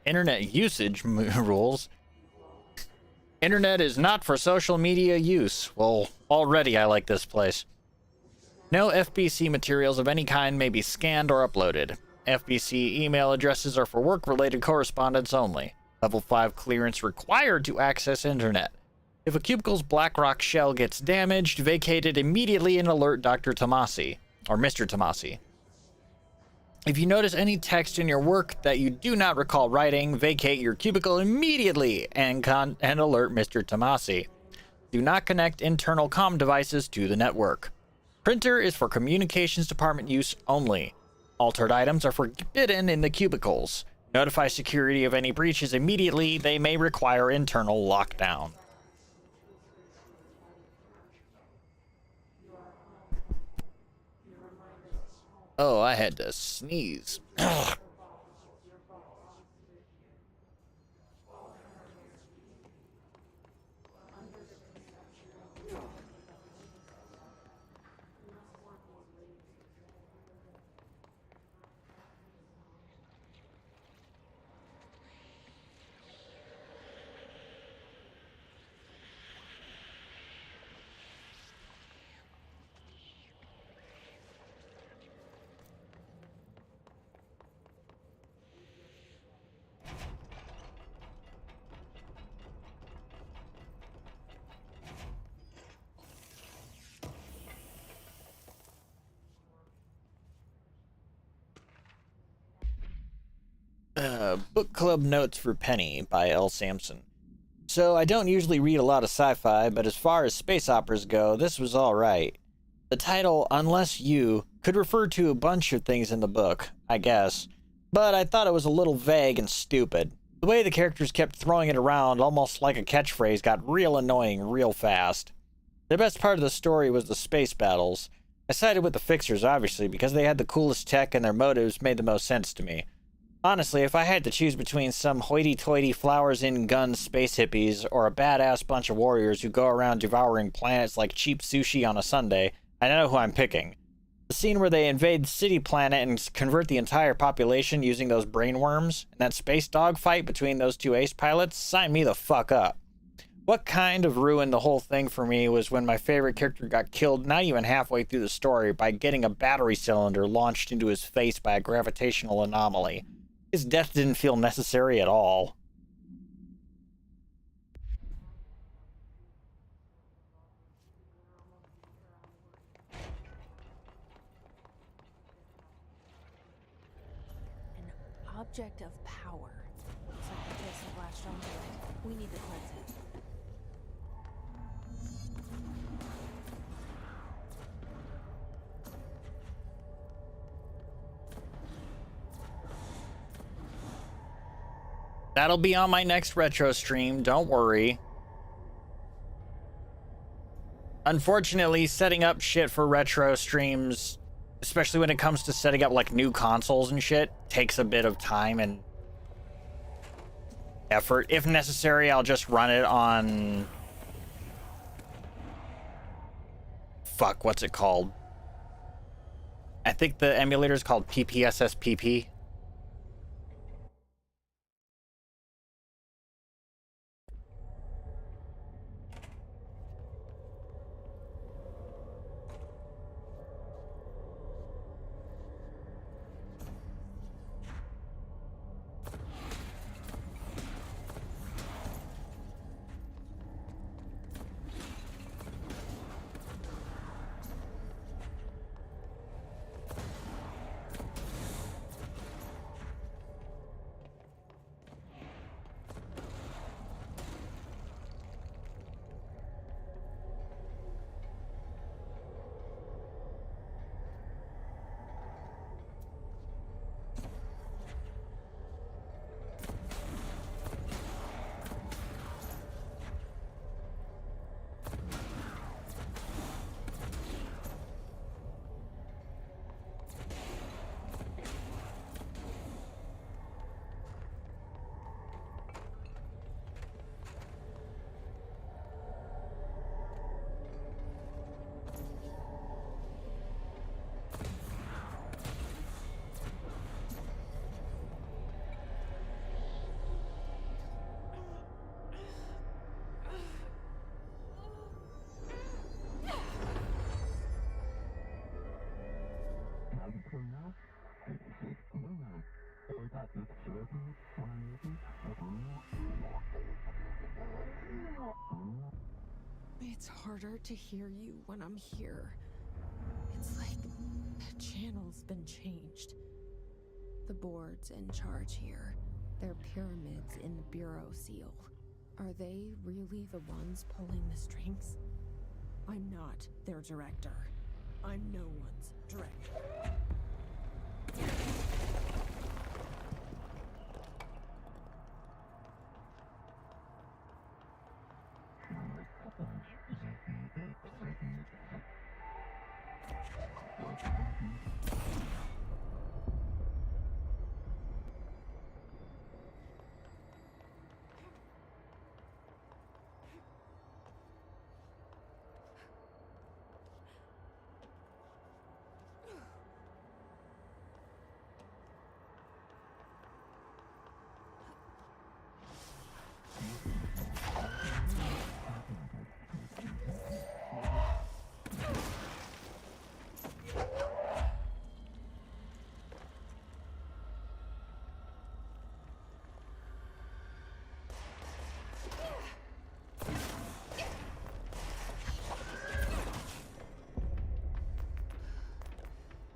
Internet usage rules. Internet is not for social media use. Well, already I like this place. No FBC materials of any kind may be scanned or uploaded. FBC email addresses are for work-related correspondence only. Level 5 clearance required to access internet. If a cubicle's BlackRock shell gets damaged, vacate it immediately and alert Dr. Tomasi, or Mr. Tomasi. If you notice any text in your work that you do not recall writing, vacate your cubicle immediately and alert Mr. Tomasi. Do not connect internal comm devices to the network. Printer is for communications department use only. Altered items are forbidden in the cubicles. Notify security of any breaches immediately. They may require internal lockdown. Oh, I had to sneeze. Book Club Notes for Penny by L. Sampson. So, I don't usually read a lot of sci-fi, but as far as space operas go, this was alright. The title, Unless You, could refer to a bunch of things in the book, I guess, but I thought it was a little vague and stupid. The way the characters kept throwing it around, almost like a catchphrase, got real annoying real fast. The best part of the story was the space battles. I sided with the Fixers, obviously, because they had the coolest tech and their motives made the most sense to me. Honestly, if I had to choose between some hoity-toity flowers-in-guns space hippies or a badass bunch of warriors who go around devouring planets like cheap sushi on a Sunday, I know who I'm picking. The scene where they invade City Planet and convert the entire population using those brainworms, and that space dogfight between those two ace pilots, sign me the fuck up. What kind of ruined the whole thing for me was when my favorite character got killed not even halfway through the story by getting a battery cylinder launched into his face by a gravitational anomaly. His death didn't feel necessary at all. An object of power. Looks like the place has latched onto it. We need to cleanse it. That'll be on my next retro stream, don't worry. Unfortunately, setting up shit for retro streams, especially when it comes to setting up like new consoles and shit, takes a bit of time and effort. If necessary, I'll just run it on... Fuck, what's it called? I think the emulator is called PPSSPP. It's harder to hear you when I'm here. It's like the channel's been changed. The board's in charge here. They're pyramids in the Bureau seal. Are they really the ones pulling the strings? I'm not their director. I'm no one's director.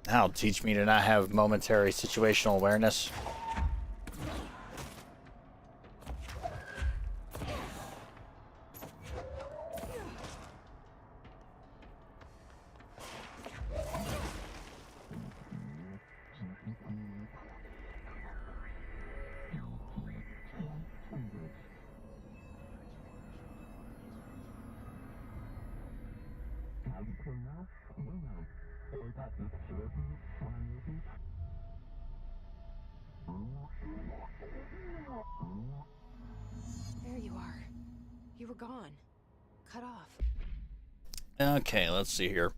That'll teach me to not have momentary situational awareness. There you are. You were gone. Cut off. Okay, let's see here.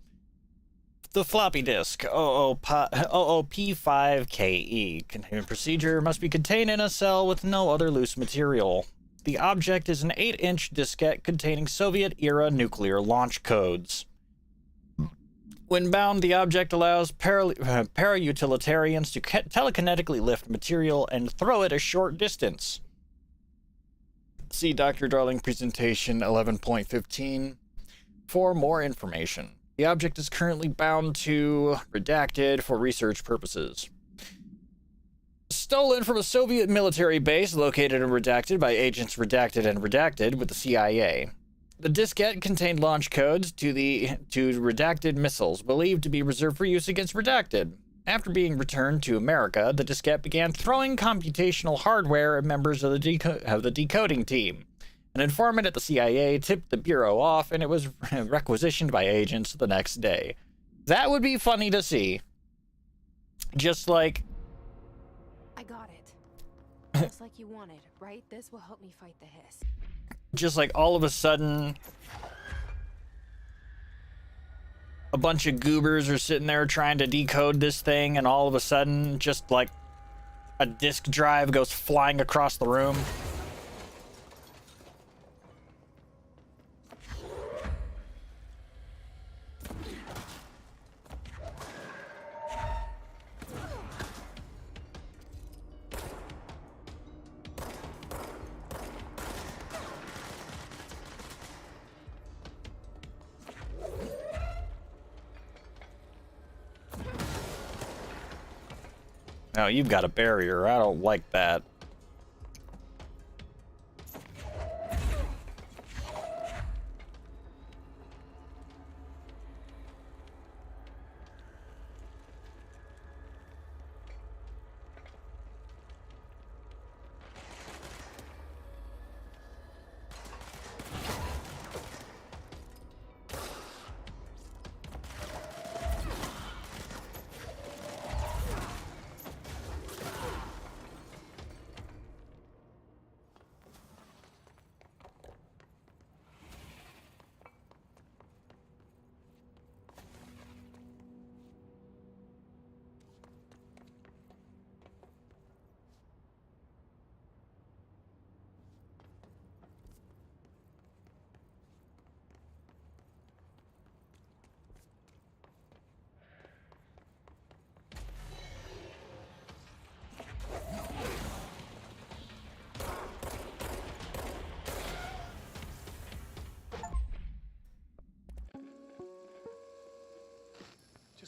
The floppy disk, OOP5KE, containment procedure must be contained in a cell with no other loose material. The object is an 8-inch diskette containing Soviet-era nuclear launch codes. When bound, the object allows para-utilitarians to telekinetically lift material and throw it a short distance. See Dr. Darling presentation 11.15 for more information. The object is currently bound to Redacted for research purposes. Stolen from a Soviet military base located in Redacted by agents Redacted and Redacted with the CIA. The diskette contained launch codes to Redacted missiles, believed to be reserved for use against Redacted. After being returned to America, the diskette began throwing computational hardware at members of the decoding team. An informant at the CIA tipped the Bureau off, and it was requisitioned by agents the next day. That would be funny to see. Just like... I got it. Just like you wanted, right? This will help me fight the hiss. Just like all of a sudden, a bunch of goobers are sitting there trying to decode this thing, and all of a sudden, just like a disk drive goes flying across the room. No, you've got a barrier. I don't like that.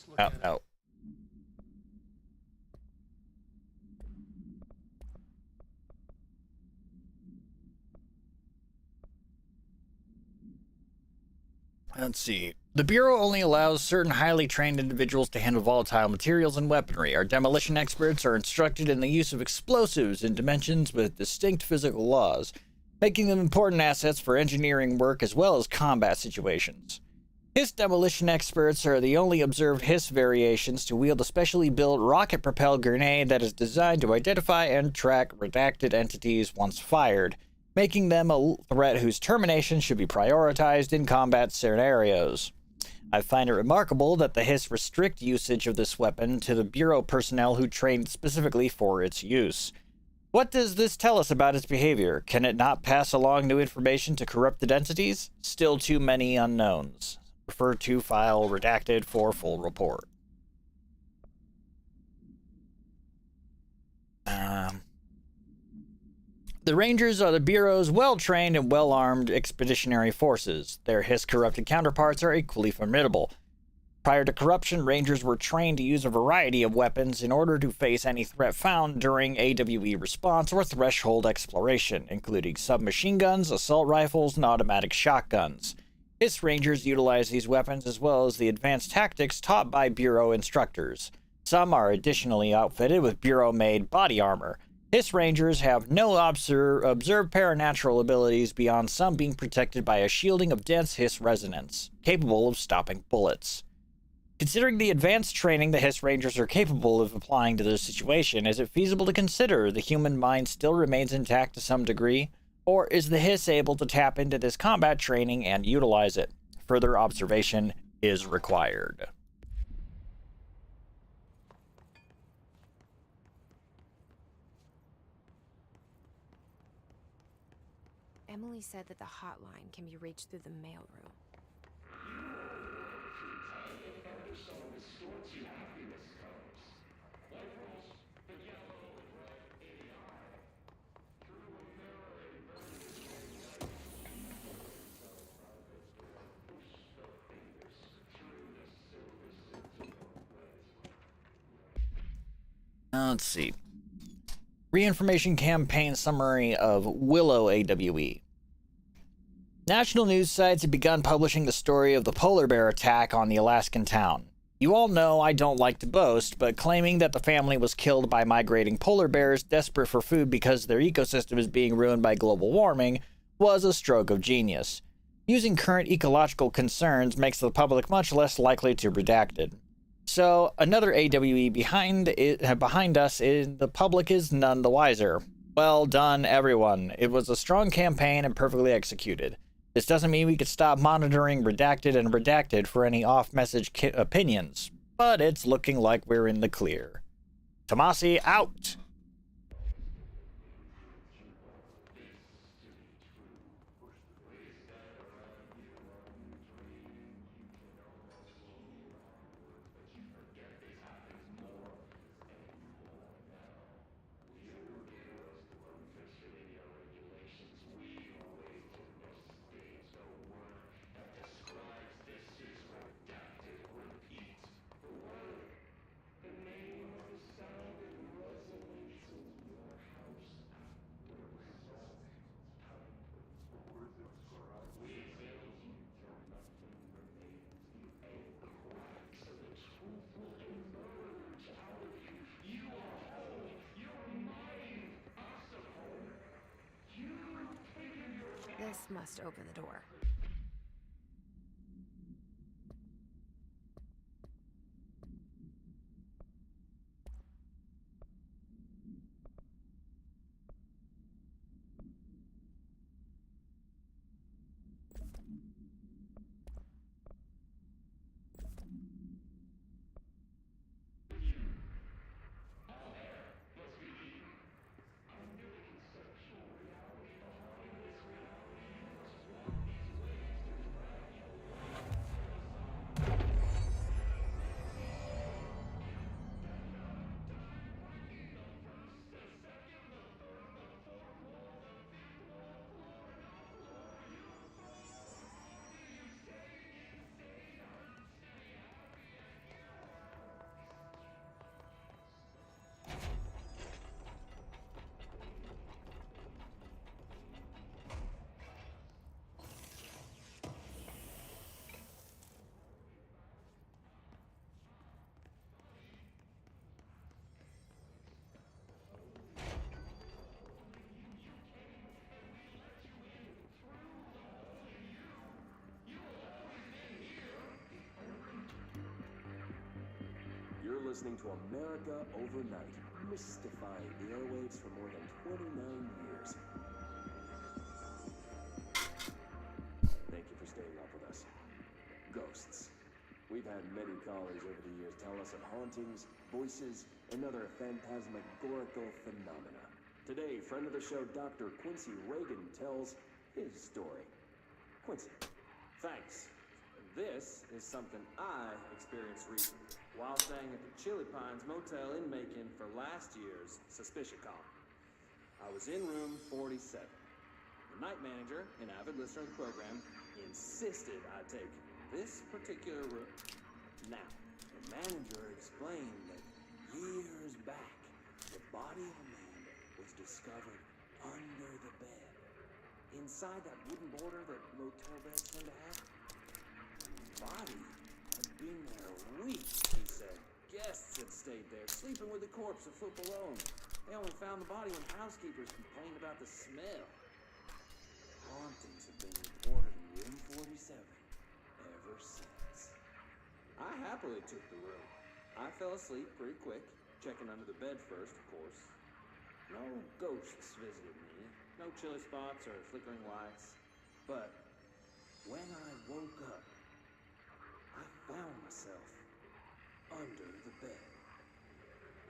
look Oh, at it. no. Let's see. The Bureau only allows certain highly trained individuals to handle volatile materials and weaponry. Our demolition experts are instructed in the use of explosives in dimensions with distinct physical laws, making them important assets for engineering work as well as combat situations. Hiss demolition experts are the only observed Hiss variations to wield a specially built rocket-propelled grenade that is designed to identify and track redacted entities once fired, making them a threat whose termination should be prioritized in combat scenarios. I find it remarkable that the Hiss restrict usage of this weapon to the Bureau personnel who trained specifically for its use. What does this tell us about its behavior? Can it not pass along new information to corrupted entities? Still too many unknowns. Refer to file redacted for full report. The Rangers are the Bureau's well-trained and well-armed expeditionary forces. Their Hiss-corrupted counterparts are equally formidable. Prior to corruption, Rangers were trained to use a variety of weapons in order to face any threat found during AWE response or threshold exploration, including submachine guns, assault rifles, and automatic shotguns. Hiss Rangers utilize these weapons as well as the advanced tactics taught by Bureau instructors. Some are additionally outfitted with Bureau-made body armor. Hiss Rangers have no observed paranatural abilities beyond some being protected by a shielding of dense Hiss resonance, capable of stopping bullets. Considering the advanced training the Hiss Rangers are capable of applying to this situation, is it feasible to consider the human mind still remains intact to some degree? Or is the Hiss able to tap into this combat training and utilize it? Further observation is required. Emily said that the hotline can be reached through the mailroom. Let's see. Reinformation campaign summary of Willow AWE. National news sites have begun publishing the story of the polar bear attack on the Alaskan town. You all know I don't like to boast, but claiming that the family was killed by migrating polar bears desperate for food because their ecosystem is being ruined by global warming was a stroke of genius. Using current ecological concerns makes the public much less likely to redact it. So, another AWE behind us, the public is none the wiser. Well done, everyone. It was a strong campaign and perfectly executed. This doesn't mean we could stop monitoring redacted and redacted for any off-message opinions, but it's looking like we're in the clear. Tomasi out! This must open the door. listening to America Overnight, mystifying the airwaves for more than 29 years. Thank you for staying up with us. Ghosts. We've had many callers over the years tell us of hauntings, voices, and other phantasmagorical phenomena. Today, friend of the show, Dr. Quincy Reagan tells his story. Quincy, thanks. This is something I experienced recently while staying at the Chili Pines Motel in Macon for last year's Suspicion Con. I was in room 47. The night manager, an avid listener of the program, insisted I take this particular room. Now, the manager explained that years back, the body of a man was discovered under the bed. Inside that wooden border that motel beds tend to have. The body had been there weeks, he said. Guests had stayed there, sleeping with the corpse a foot below them. They only found the body when housekeepers complained about the smell. Hauntings have been reported in room 47 ever since. I happily took the room. I fell asleep pretty quick, checking under the bed first, of course. No ghosts visited me, no chilly spots or flickering lights. But when I woke up, I found myself under the bed.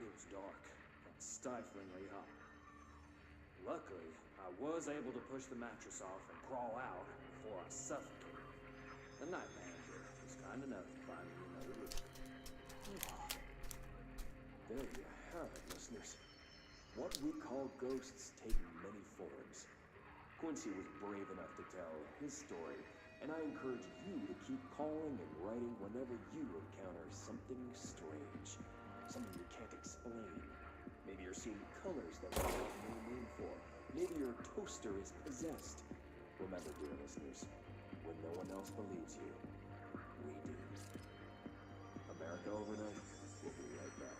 It was dark and stiflingly hot. Luckily, I was able to push the mattress off and crawl out before I suffocated. The night manager was kind enough to find me another room. There you have it, listeners. What we call ghosts take many forms. Quincy was brave enough to tell his story, and I encourage you to keep calling and writing whenever you encounter something strange, something you can't explain. Maybe you're seeing colors that you have no name for. Maybe your toaster is possessed. Remember, dear listeners, when no one else believes you, we do. America Overnight will be right back.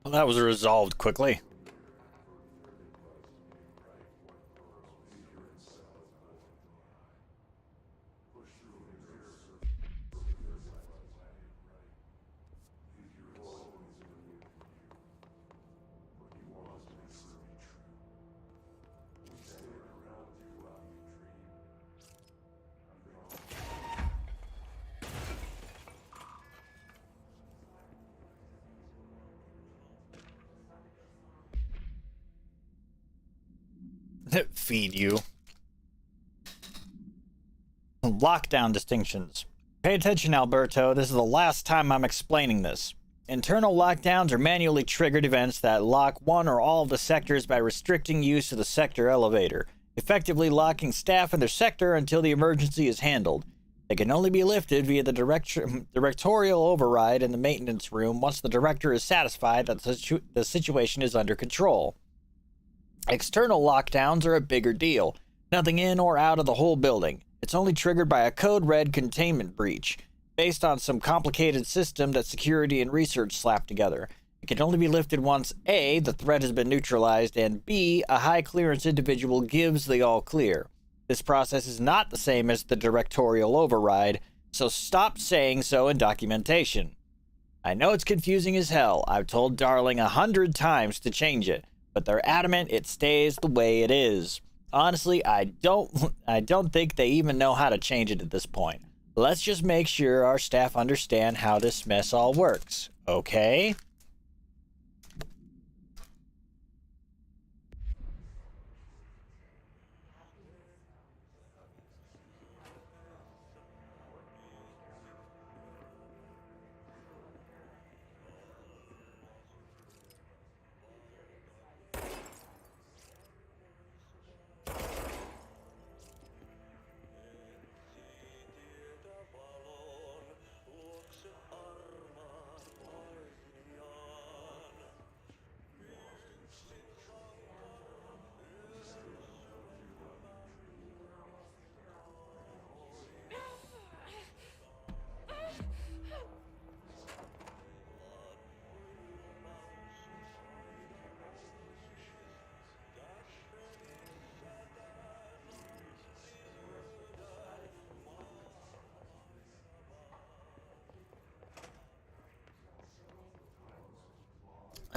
Well, that was resolved quickly. Feed you. Lockdown distinctions. Pay attention, Alberto. This is the last time I'm explaining this. Internal lockdowns are manually triggered events that lock one or all of the sectors by restricting use of the sector elevator, effectively locking staff in their sector until the emergency is handled. They can only be lifted via the directorial override in the maintenance room once the director is satisfied that the situation is under control. External lockdowns are a bigger deal. Nothing in or out of the whole building. It's only triggered by a code red containment breach, based on some complicated system that security and research slapped together. It can only be lifted once A, the threat has been neutralized, and B, a high clearance individual gives the all clear. This process is not the same as the directorial override, so stop saying so in documentation. I know it's confusing as hell. I've told Darling 100 times to change it, but they're adamant it stays the way it is. Honestly, I don't think they even know how to change it at this point. Let's just make sure our staff understand how this mess all works, okay?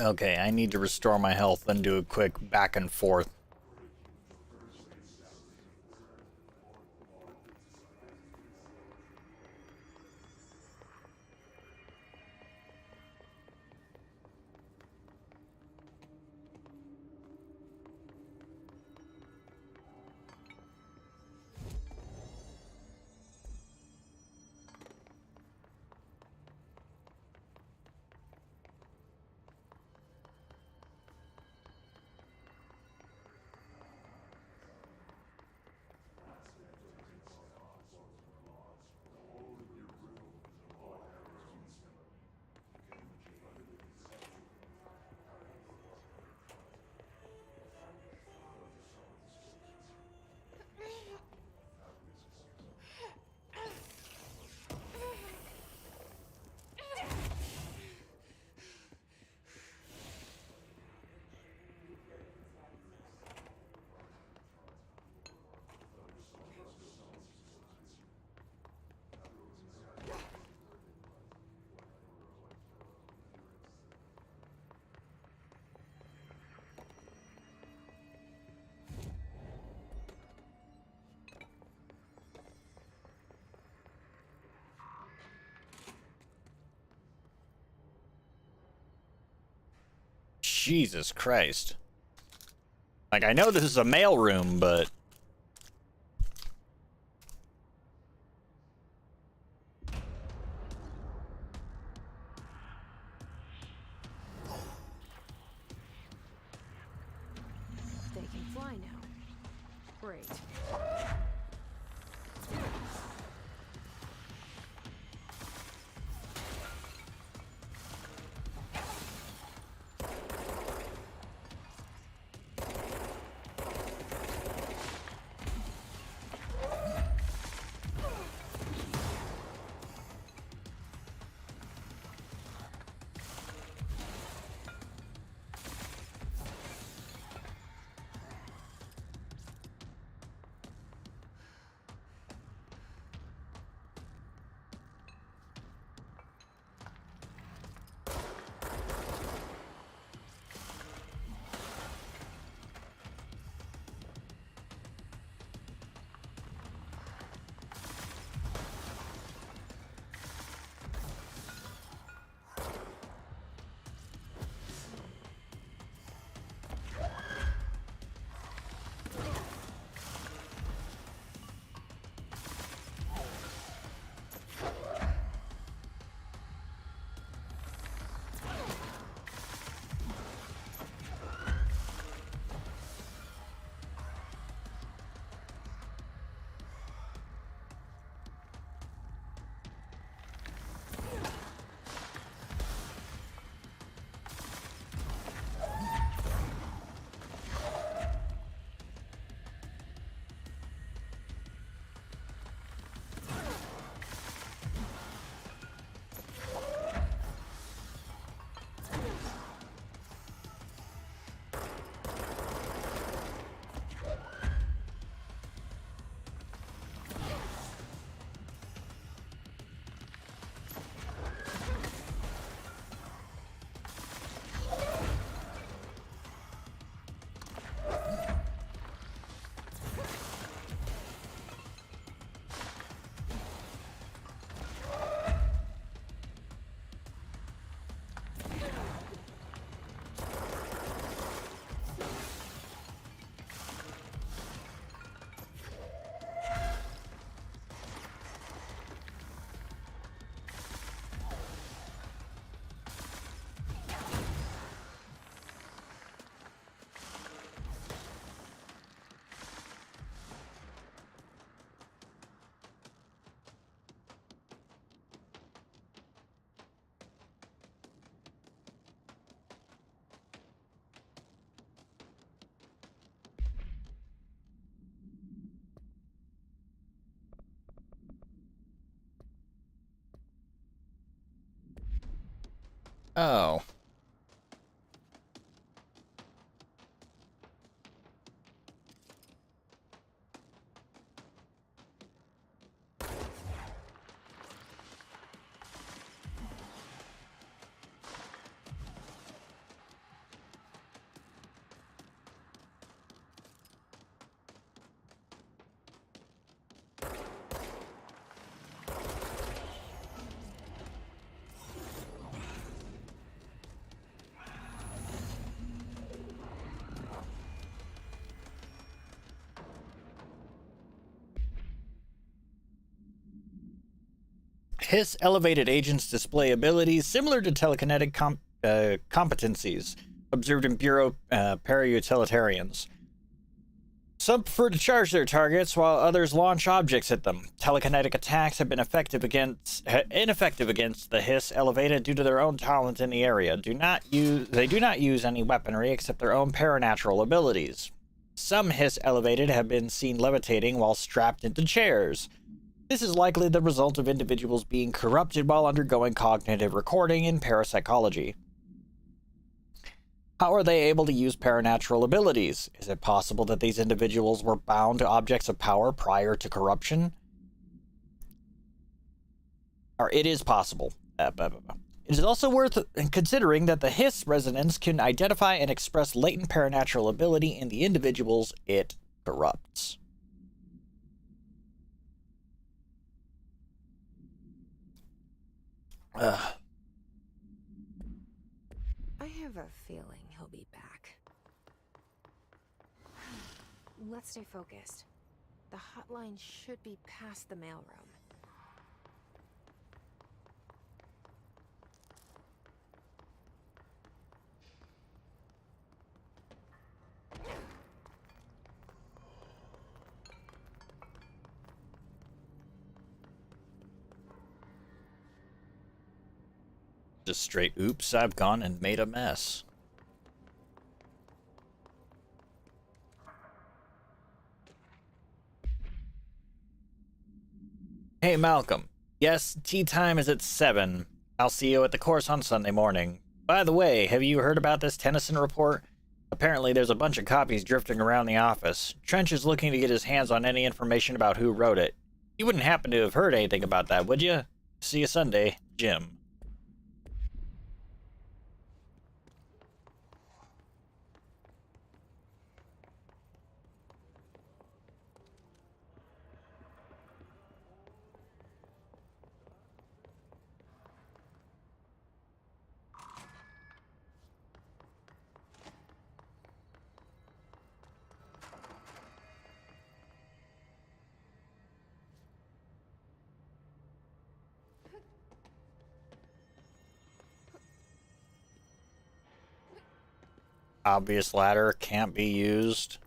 Okay, I need to restore my health and do a quick back and forth. Jesus Christ. Like, I know this is a mail room, but... They can fly now. Great. Oh. Hiss elevated agents display abilities similar to telekinetic competencies observed in Bureau para-utilitarians. Some prefer to charge their targets, while others launch objects at them. Telekinetic attacks have been ineffective against the Hiss elevated due to their own talent in the area. They do not use any weaponry except their own paranatural abilities. Some Hiss elevated have been seen levitating while strapped into chairs. This is likely the result of individuals being corrupted while undergoing cognitive recording in parapsychology. How are they able to use paranatural abilities? Is it possible that these individuals were bound to objects of power prior to corruption? Or it is possible. It is also worth considering that the Hiss resonance can identify and express latent paranatural ability in the individuals it corrupts. I have a feeling he'll be back. Let's stay focused. The hotline should be past the mailroom. Just straight, oops, I've gone and made a mess. Hey, Malcolm. Yes, tea time is at 7. I'll see you at the course on Sunday morning. By the way, have you heard about this Tennyson report? Apparently there's a bunch of copies drifting around the office. Trench is looking to get his hands on any information about who wrote it. You wouldn't happen to have heard anything about that, would you? See you Sunday, Jim. Obvious ladder can't be used.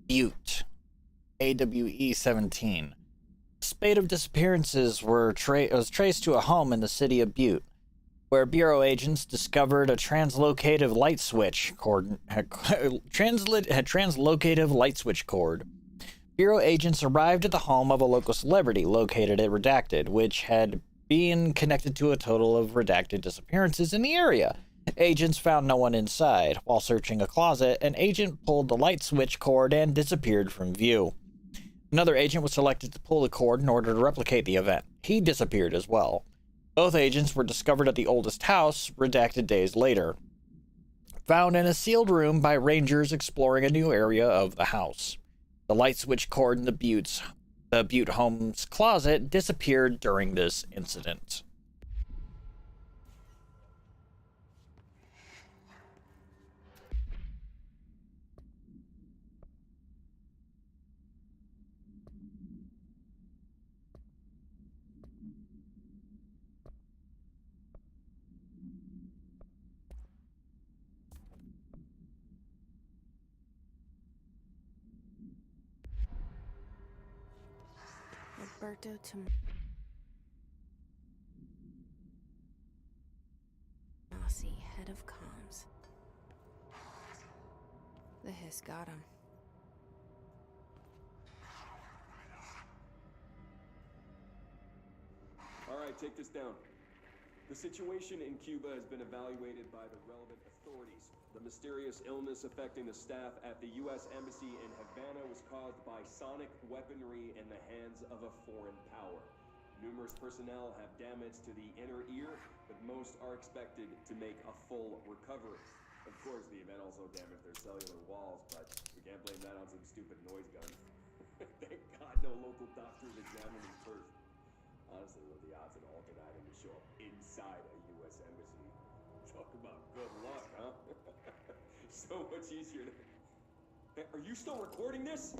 Butte. AWE 17. Spate of disappearances was traced to a home in the city of Butte, where Bureau agents discovered a translocative light switch cord. Translocative light switch cord. Bureau agents arrived at the home of a local celebrity located at Redacted, which had been connected to a total of redacted disappearances in the area. Agents found no one inside. While searching a closet, an agent pulled the light switch cord and disappeared from view. Another agent was selected to pull the cord in order to replicate the event. He disappeared as well. Both agents were discovered at the oldest house, redacted days later. Found in a sealed room by rangers exploring a new area of the house. The light switch cord in the Butte home's closet disappeared during this incident. Roberto Tomasi, head of comms. The Hiss got him. Alright, take this down. The situation in Cuba has been evaluated by the relevant authorities. The mysterious illness affecting the staff at the U.S. Embassy in Havana was caused by sonic weaponry in the hands of a foreign power. Numerous personnel have damage to the inner ear, but most are expected to make a full recovery. Of course, the event also damaged their cellular walls, but we can't blame that on some stupid noise gun. Thank God no local doctors examined him first. Honestly, what are the odds an altered item would show up inside a U.S. embassy? Talk about good luck, huh? So much easier to... Hey, are you still recording this?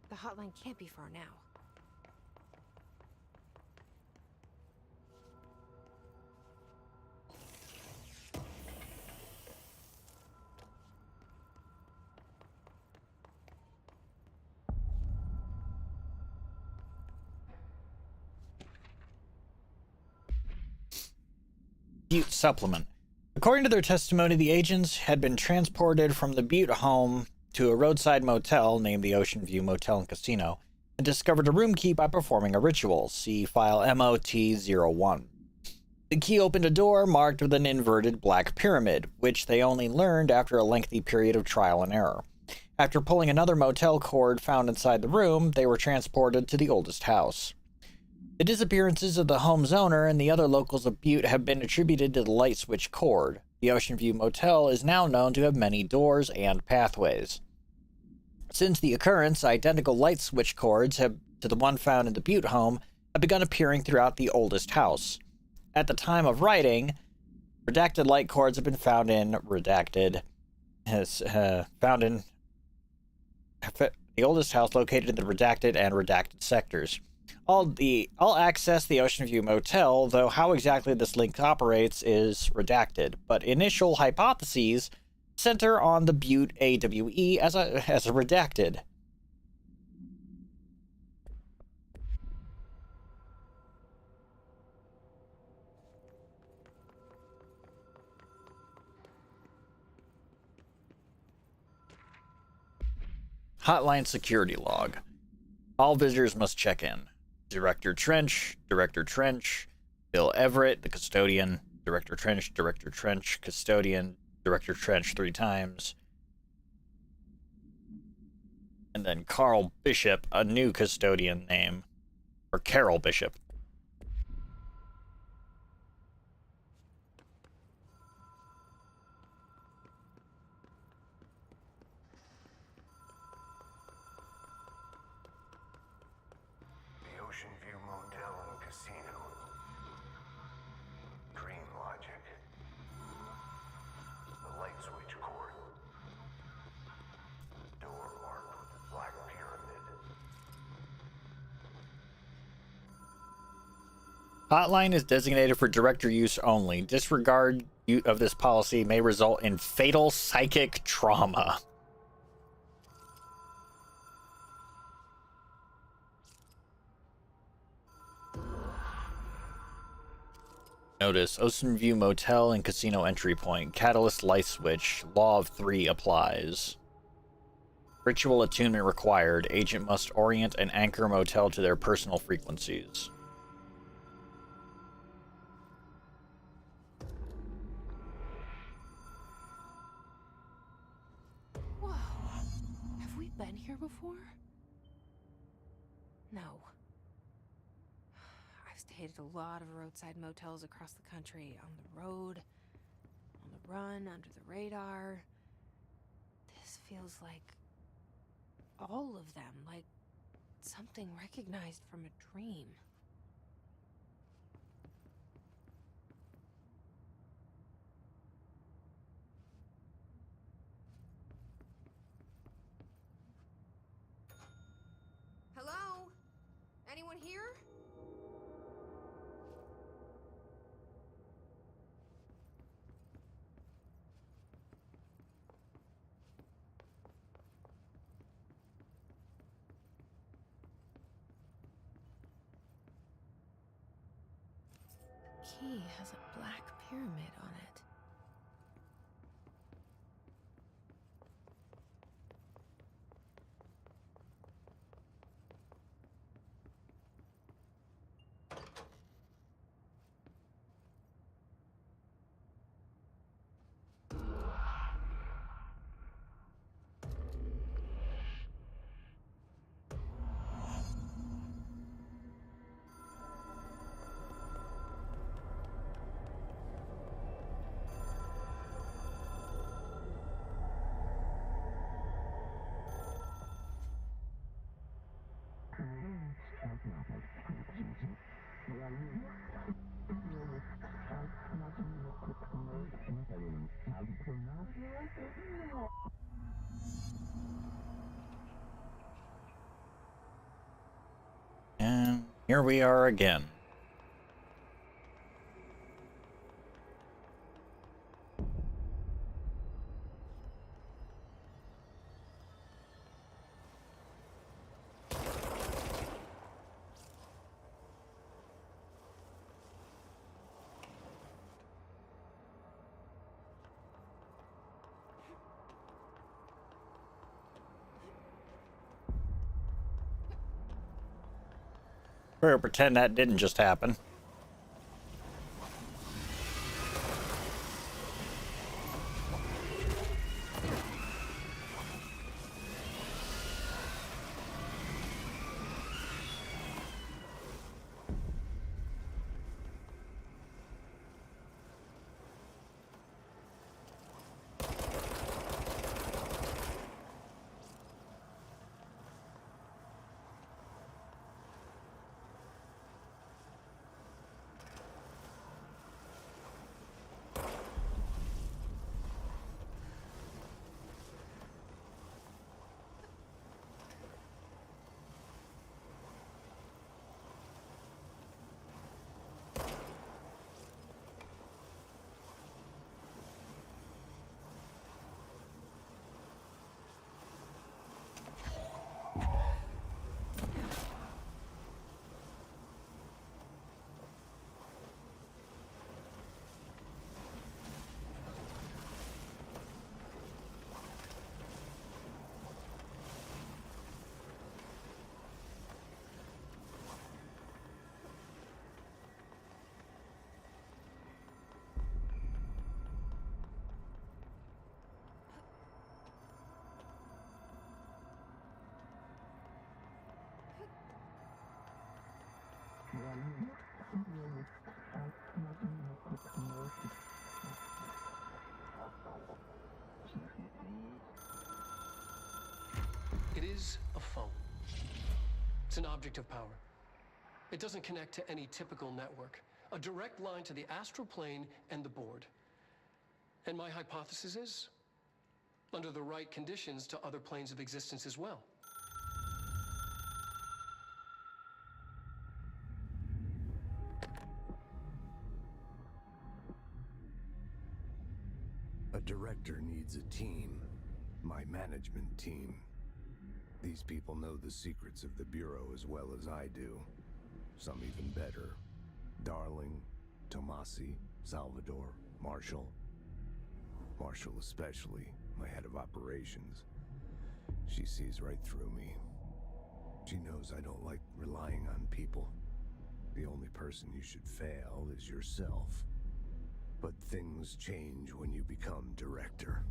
The hotline can't be far now. Butte supplement. According to their testimony, the agents had been transported from the Butte home to a roadside motel named the Ocean View Motel and Casino and discovered a room key by performing a ritual. See file MOT-01. The key opened a door marked with an inverted black pyramid, which they only learned after a lengthy period of trial and error. After pulling another motel cord found inside the room, they were transported to the oldest house. The disappearances of the home's owner and the other locals of Butte have been attributed to the light switch cord. The Ocean View Motel is now known to have many doors and pathways. Since the occurrence, identical light switch cords to the one found in the Butte home have begun appearing throughout the oldest house. At the time of writing, redacted light cords have been found in the oldest house located in the redacted and redacted sectors. All access the Ocean View Motel, though how exactly this link operates is redacted, but initial hypotheses center on the Butte AWE as a redacted. Hotline security log. All visitors must check in. Director Trench, Bill Everett, the custodian, Director Trench, custodian, Director Trench 3 times. And then Carl Bishop, a new custodian name. Or Carol Bishop. The Ocean View Motel and Casino. Dream logic. The light switch cord. Door marked with the black pyramid. Hotline is designated for director use only. Disregard of this policy may result in fatal psychic trauma. Notice, Ocean View Motel and Casino entry point. Catalyst light switch. Law of 3 applies. Ritual attunement required. Agent must orient and anchor motel to their personal frequencies. Whoa. Have we been here before? No. I've stayed at a lot of roadside motels across the country, on the road, on the run, under the radar. This feels like all of them, like something recognized from a dream. Hello? Anyone here? key has a black pyramid on it. And here we are again. We're gonna pretend that didn't just happen. It is a phone. It's an object of power. It doesn't connect to any typical network. A direct line to the astral plane and the board. And my hypothesis is, under the right conditions, to other planes of existence as well. A director needs a team. My management team. These people know the secrets of the Bureau as well as I do. Some even better. Darling, Tomasi, Salvador, Marshall. Marshall especially, my head of operations. She sees right through me. She knows I don't like relying on people. The only person you should fail is yourself. But things change when you become director.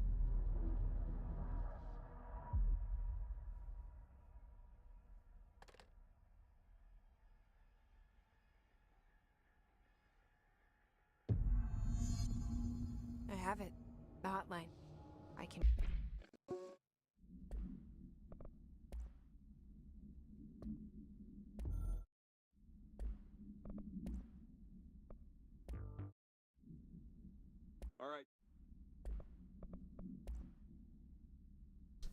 I have it. The hotline. I can... All right.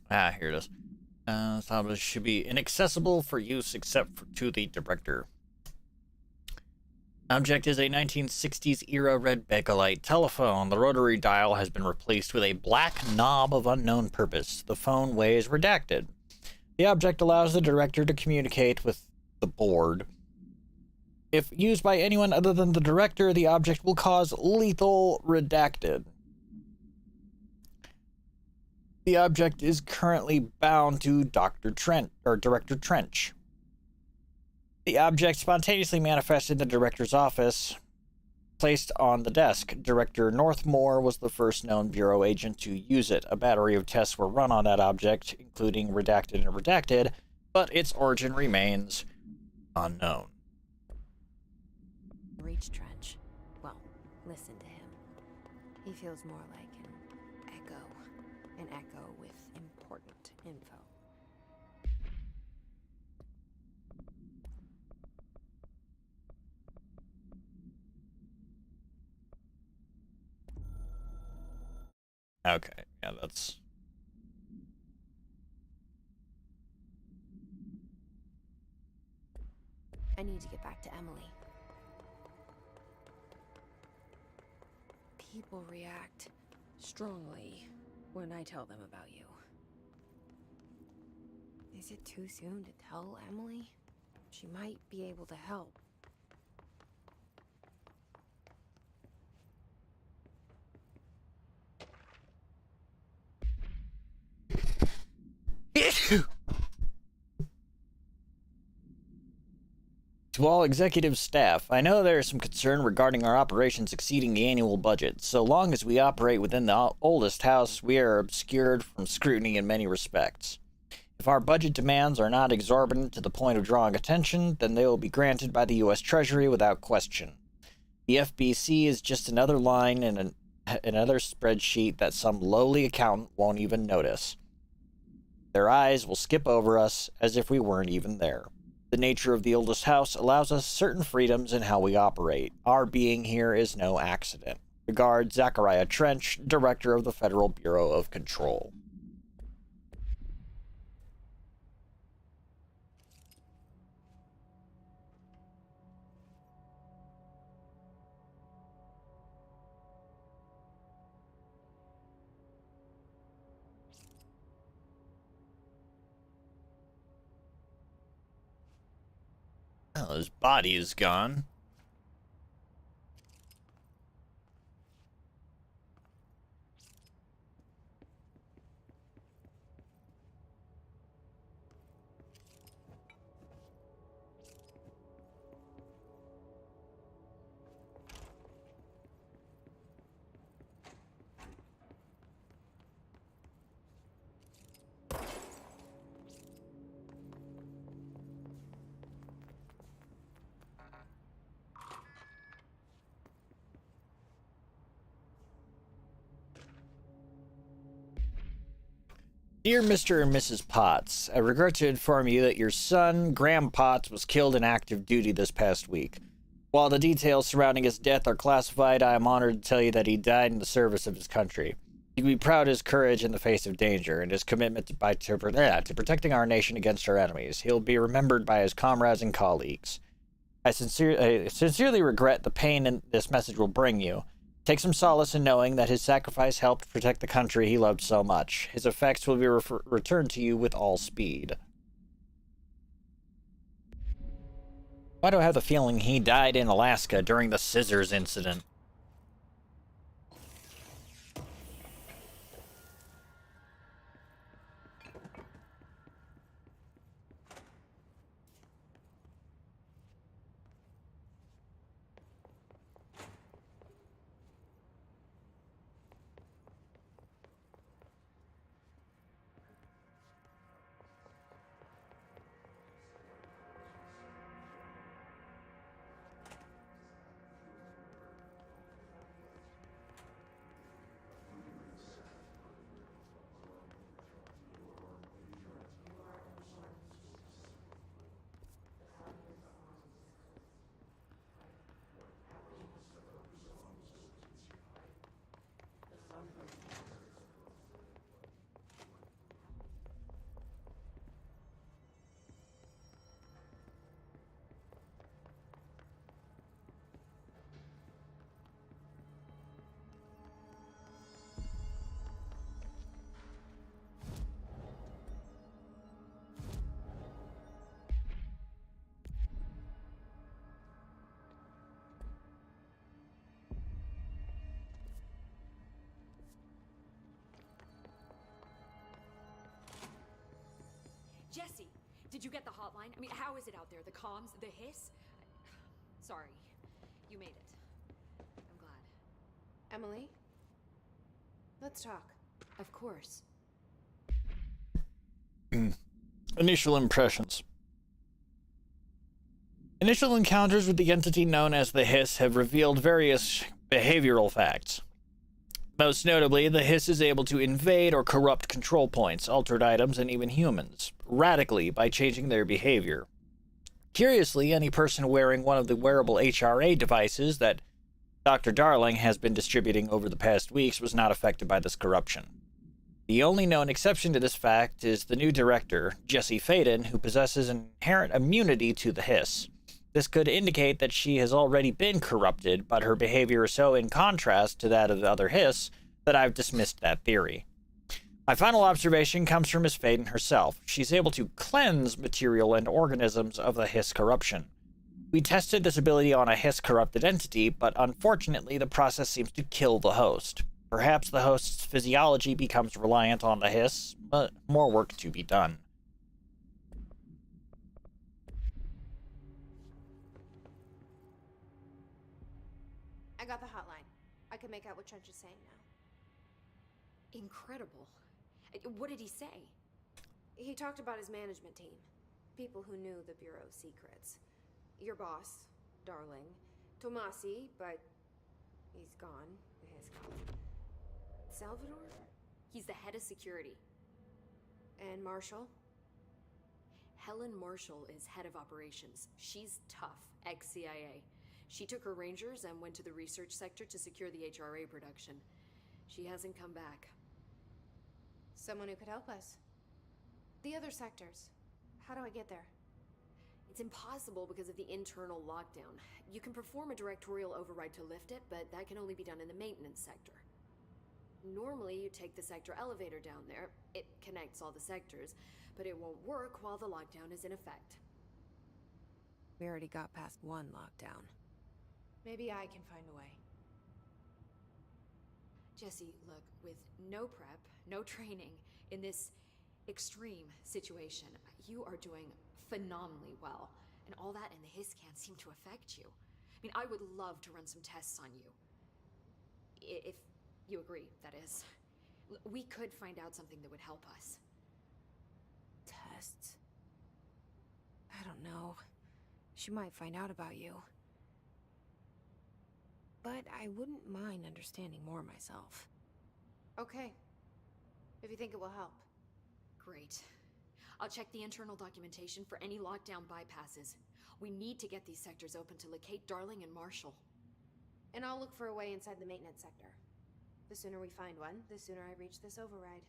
Ah, here it is. So it should be inaccessible for use except to the director. Object is a 1960s era red bakelite telephone. The rotary dial has been replaced with a black knob of unknown purpose. The phone weighs redacted. The object allows the director to communicate with the board. If used by anyone other than the director, the object will cause lethal redacted. The object is currently bound to Dr. Trent, or Director Trench. The object spontaneously manifested in the director's office, placed on the desk. Director Northmore was the first known Bureau agent to use it. A battery of tests were run on that object, including redacted and redacted, but its origin remains unknown. Reach Trench. Well, listen to him. He feels more like an echo with important info. Okay, yeah, that's... I need to get back to Emily. People react strongly when I tell them about you. Is it too soon to tell Emily? She might be able to help. To all executive staff, I know there is some concern regarding our operations exceeding the annual budget. So long as we operate within the oldest house, we are obscured from scrutiny in many respects. If our budget demands are not exorbitant to the point of drawing attention, then they will be granted by the U.S. Treasury without question. The FBC is just another line in another spreadsheet that some lowly accountant won't even notice. Their eyes will skip over us as if we weren't even there. The nature of the oldest house allows us certain freedoms in how we operate. Our being here is no accident. Regards, Zachariah Trench, Director of the Federal Bureau of Control. Well, his body is gone. Dear Mr. and Mrs. Potts, I regret to inform you that your son, Graham Potts, was killed in active duty this past week. While the details surrounding his death are classified, I am honored to tell you that he died in the service of his country. You can be proud of his courage in the face of danger and his commitment to protecting our nation against our enemies. He'll be remembered by his comrades and colleagues. I sincerely regret the pain this message will bring you. Take some solace in knowing that his sacrifice helped protect the country he loved so much. His effects will be returned to you with all speed. Why do I have the feeling he died in Alaska during the scissors incident? Jesse, did you get the hotline? I mean, how is it out there? The comms, the hiss? Sorry, you made it. I'm glad. Emily? Let's talk. Of course. Initial impressions. Initial encounters with the entity known as the Hiss have revealed various behavioral facts. Most notably, the Hiss is able to invade or corrupt control points, altered items, and even humans, radically by changing their behavior. Curiously, any person wearing one of the wearable HRA devices that Dr. Darling has been distributing over the past weeks was not affected by this corruption. The only known exception to this fact is the new director, Jesse Faden, who possesses an inherent immunity to the Hiss. This could indicate that she has already been corrupted, but her behavior is so in contrast to that of the other Hiss that I've dismissed that theory. My final observation comes from Miss Faden herself. She's able to cleanse material and organisms of the Hiss corruption. We tested this ability on a Hiss-corrupted entity, but unfortunately the process seems to kill the host. Perhaps the host's physiology becomes reliant on the Hiss, but more work to be done. I got the hotline. I can make out what Trench is saying now. Incredible. What did he say? He talked about his management team. People who knew the Bureau's secrets. Your boss, Darling. Tomasi, but he's gone. His gone. Salvador? He's the head of security. And Marshall? Helen Marshall is head of operations. She's tough, ex-CIA. She took her rangers and went to the research sector to secure the HRA production. She hasn't come back. Someone who could help us. The other sectors. How do I get there? It's impossible because of the internal lockdown. You can perform a directorial override to lift it, but that can only be done in the maintenance sector. Normally, you take the sector elevator down there. It connects all the sectors, but it won't work while the lockdown is in effect. We already got past one lockdown. Maybe I can find a way. Jesse, look, with no prep, no training, in this extreme situation, you are doing phenomenally well. And all that and the Hiss can't seem to affect you. I mean, I would love to run some tests on you. If you agree, that is. We could find out something that would help us. Tests? I don't know. She might find out about you. But I wouldn't mind understanding more myself. Okay. If you think it will help. Great. I'll check the internal documentation for any lockdown bypasses. We need to get these sectors open to locate Darling and Marshall. And I'll look for a way inside the maintenance sector. The sooner we find one, the sooner I reach this override.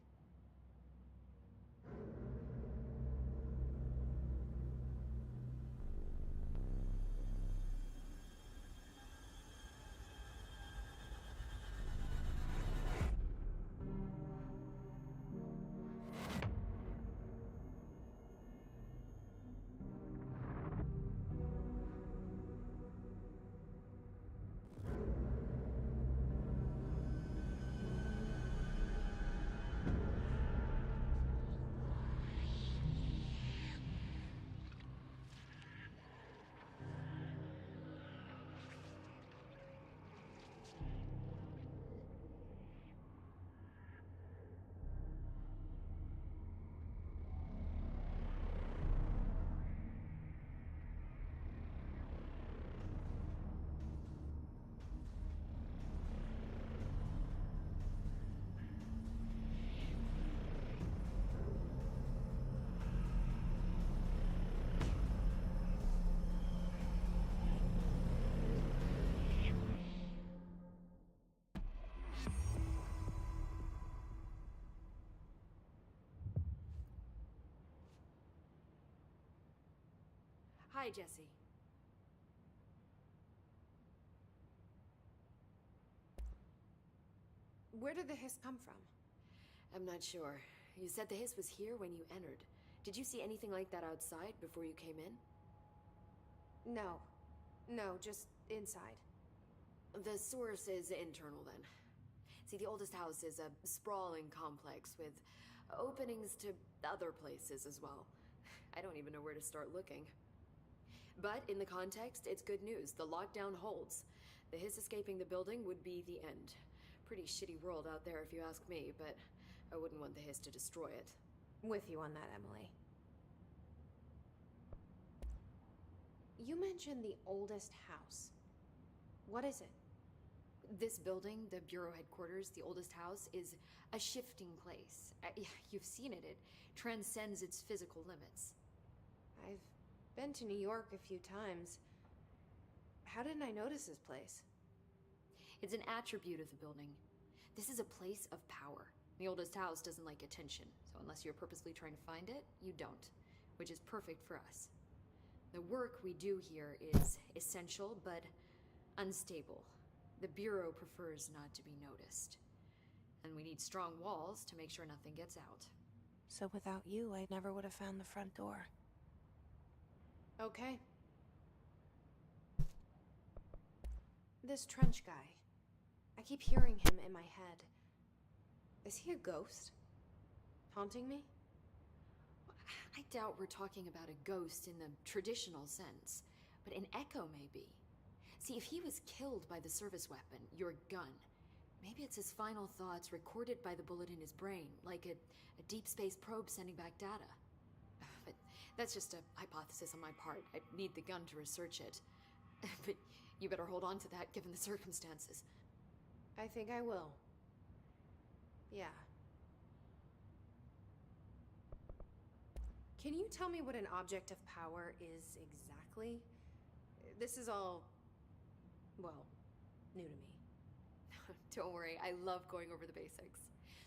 Hi, Jesse. Where did the Hiss come from? I'm not sure. You said the Hiss was here when you entered. Did you see anything like that outside before you came in? No. No, just inside. The source is internal, then. See, the oldest house is a sprawling complex with openings to other places as well. I don't even know where to start looking. But in the context, it's good news. The lockdown holds. The hiss escaping the building would be the end. Pretty shitty world out there if you ask me, but I wouldn't want the hiss to destroy it. With you on that, Emily. You mentioned the oldest house. What is it? This building, the Bureau headquarters, the oldest house, is a shifting place. You've seen it. It transcends its physical limits. I've been to New York a few times. How didn't I notice this place? It's an attribute of the building. This is a place of power. The oldest house doesn't like attention, so unless you're purposely trying to find it, you don't, which is perfect for us. The work we do here is essential, but unstable. The Bureau prefers not to be noticed. And we need strong walls to make sure nothing gets out. So without you, I never would have found the front door. Okay. This Trench guy. I keep hearing him in my head. Is he a ghost? Haunting me? I doubt we're talking about a ghost in the traditional sense, but an echo maybe. See, if he was killed by the service weapon, your gun, maybe it's his final thoughts recorded by the bullet in his brain, like a deep space probe sending back data. But that's just a hypothesis on my part. I need the gun to research it. But you better hold on to that given the circumstances. I think I will. Yeah. Can you tell me what an object of power is exactly? This is all, well, new to me. Don't worry, I love going over the basics.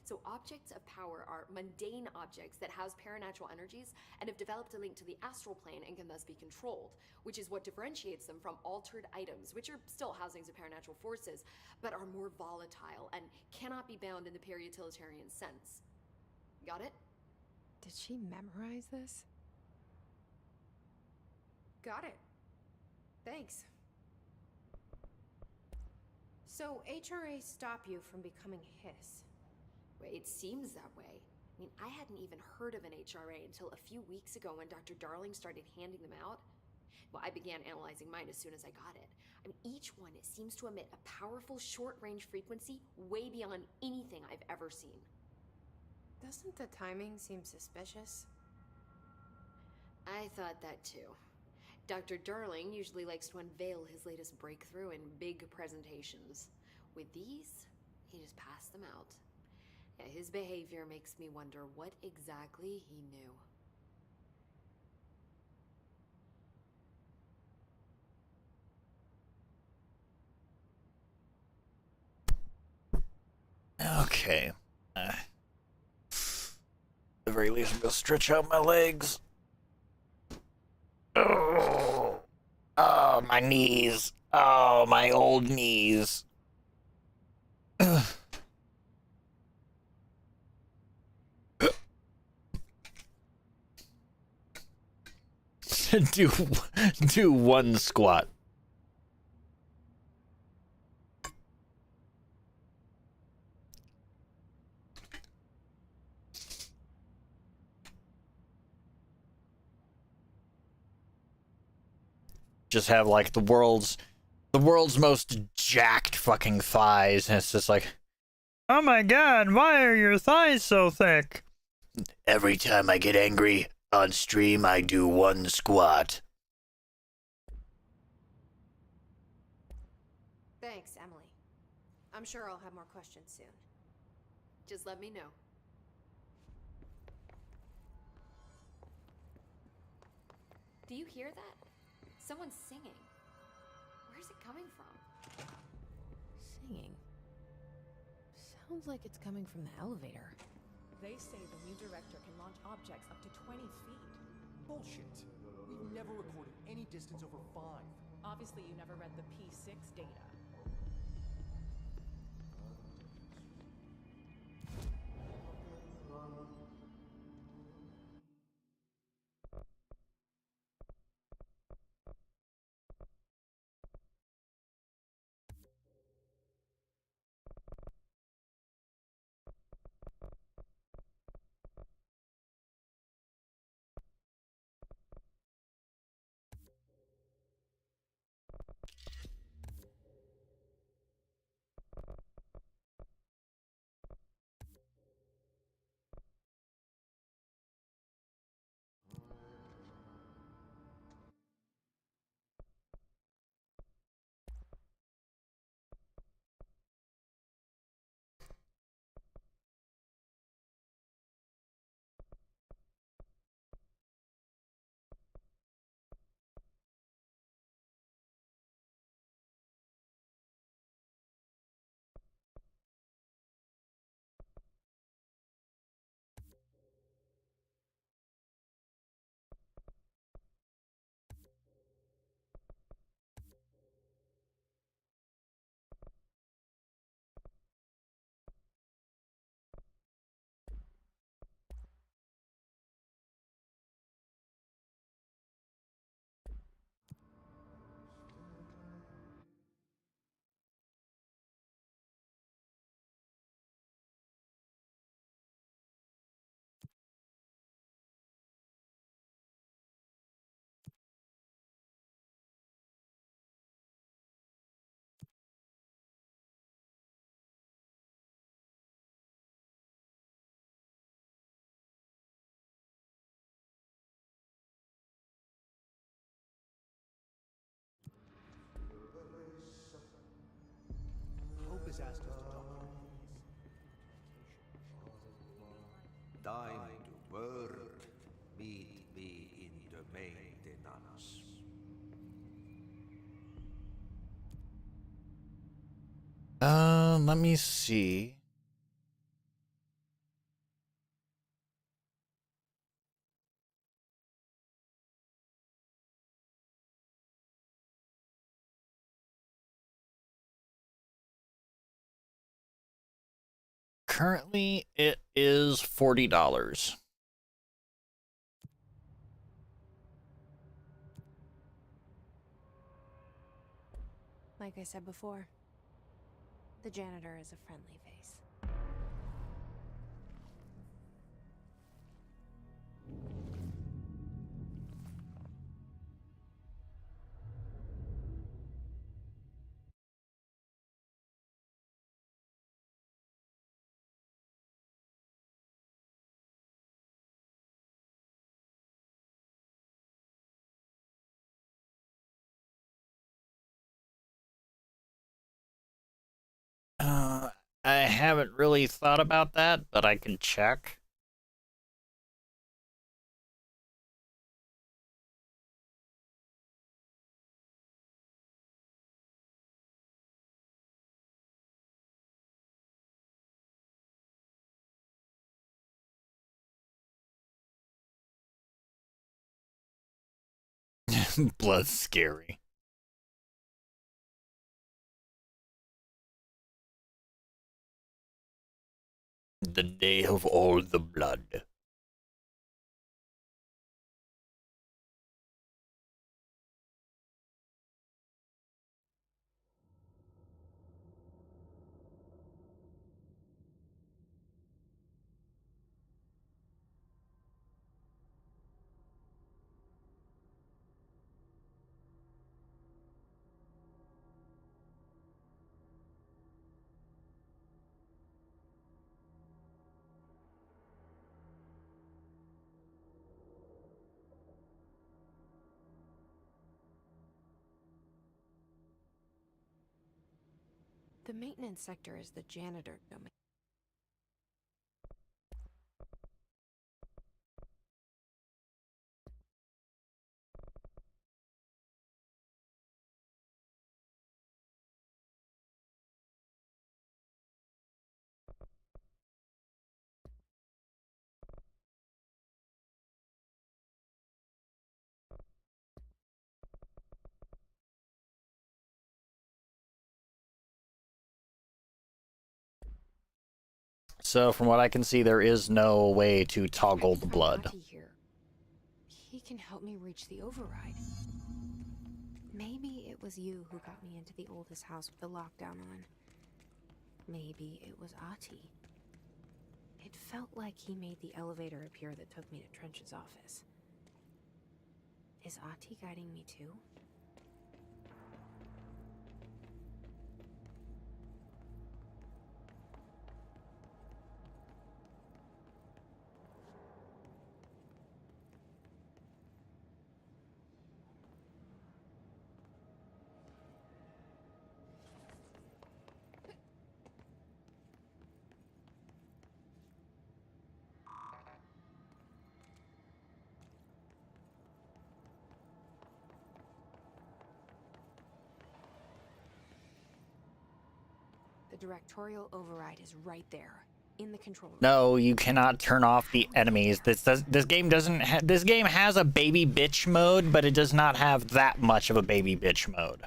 So objects of power are mundane objects that house paranatural energies and have developed a link to the astral plane and can thus be controlled, which is what differentiates them from altered items, which are still housings of paranatural forces, but are more volatile and cannot be bound in the peri-utilitarian sense. Got it? Did she memorize this? Got it. Thanks. So HRA stop you from becoming Hiss? It seems that way. I mean, I hadn't even heard of an HRA until a few weeks ago when Dr. Darling started handing them out. Well, I began analyzing mine as soon as I got it. I mean, each one seems to emit a powerful short-range frequency way beyond anything I've ever seen. Doesn't the timing seem suspicious? I thought that too. Dr. Darling usually likes to unveil his latest breakthrough in big presentations. With these, he just passed them out. Yeah, his behavior makes me wonder what exactly he knew. Okay. At the very least, I'm gonna stretch out my legs. Oh, my knees. Oh, my old knees. do one squat. Just have like the world's most jacked fucking thighs, and it's just like, oh my god, why are your thighs so thick? Every time I get angry on stream, I do one squat. Thanks, Emily. I'm sure I'll have more questions soon. Just let me know. Do you hear that? Someone's singing. Where's it coming from? Singing? Sounds like it's coming from the elevator. They say the new director can launch objects up to 20 feet. Bullshit. We've never recorded any distance over 5. Obviously, you never read the P6 data. Time to work. Meet me in the maintenance. Let me see. Currently, it is $40. Like I said before, the janitor is a friendly face. I haven't really thought about that, but I can check. Blood's scary. The day of all the blood. The maintenance sector is the janitor domain. So, from what I can see, there is no way to toggle the blood. Here. He can help me reach the override. Maybe it was you who got me into the oldest house with the lockdown on. Maybe it was Ahti. It felt like he made the elevator appear that took me to Trench's office. Is Ahti guiding me too? The directorial override is right there, in the control room. No, you cannot turn off the enemies. This game doesn't. This game has a baby bitch mode, but it does not have that much of a baby bitch mode.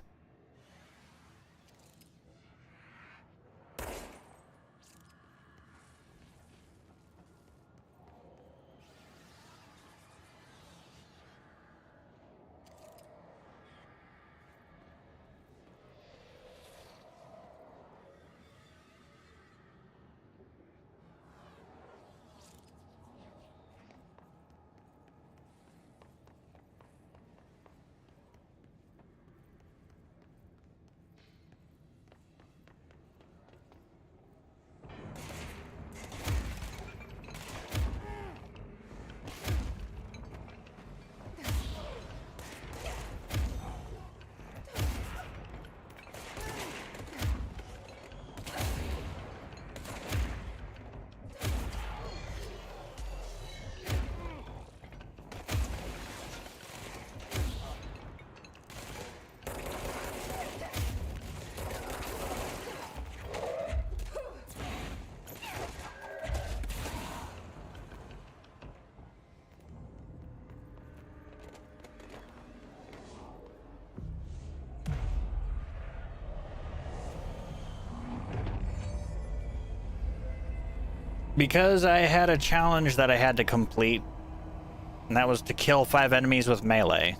Because I had a challenge that I had to complete, and that was to kill 5 enemies with melee.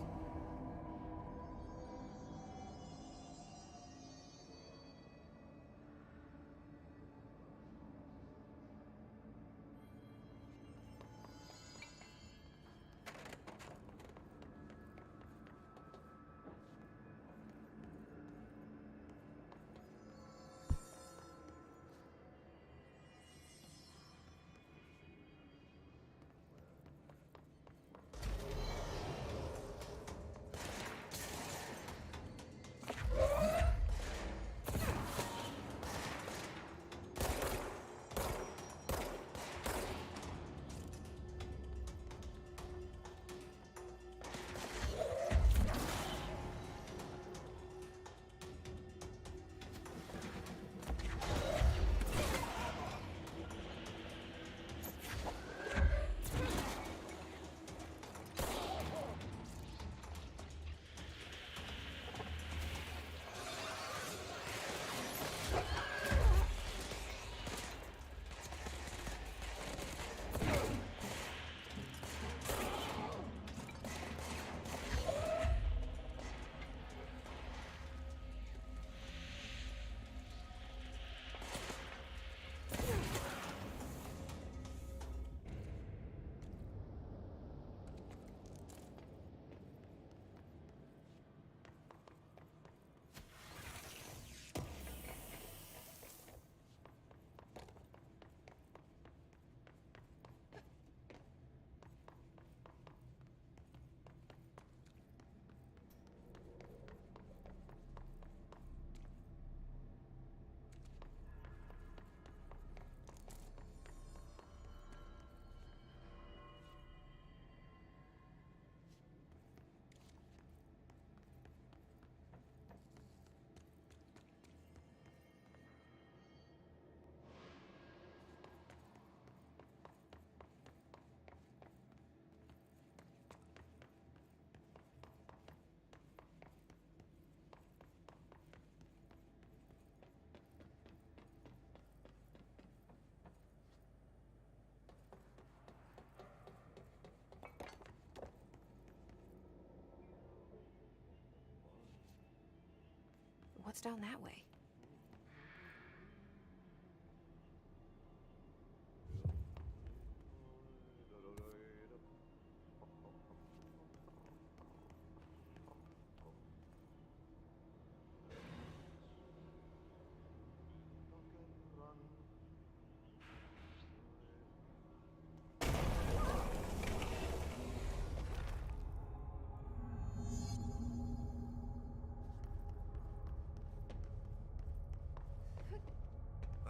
What's down that way?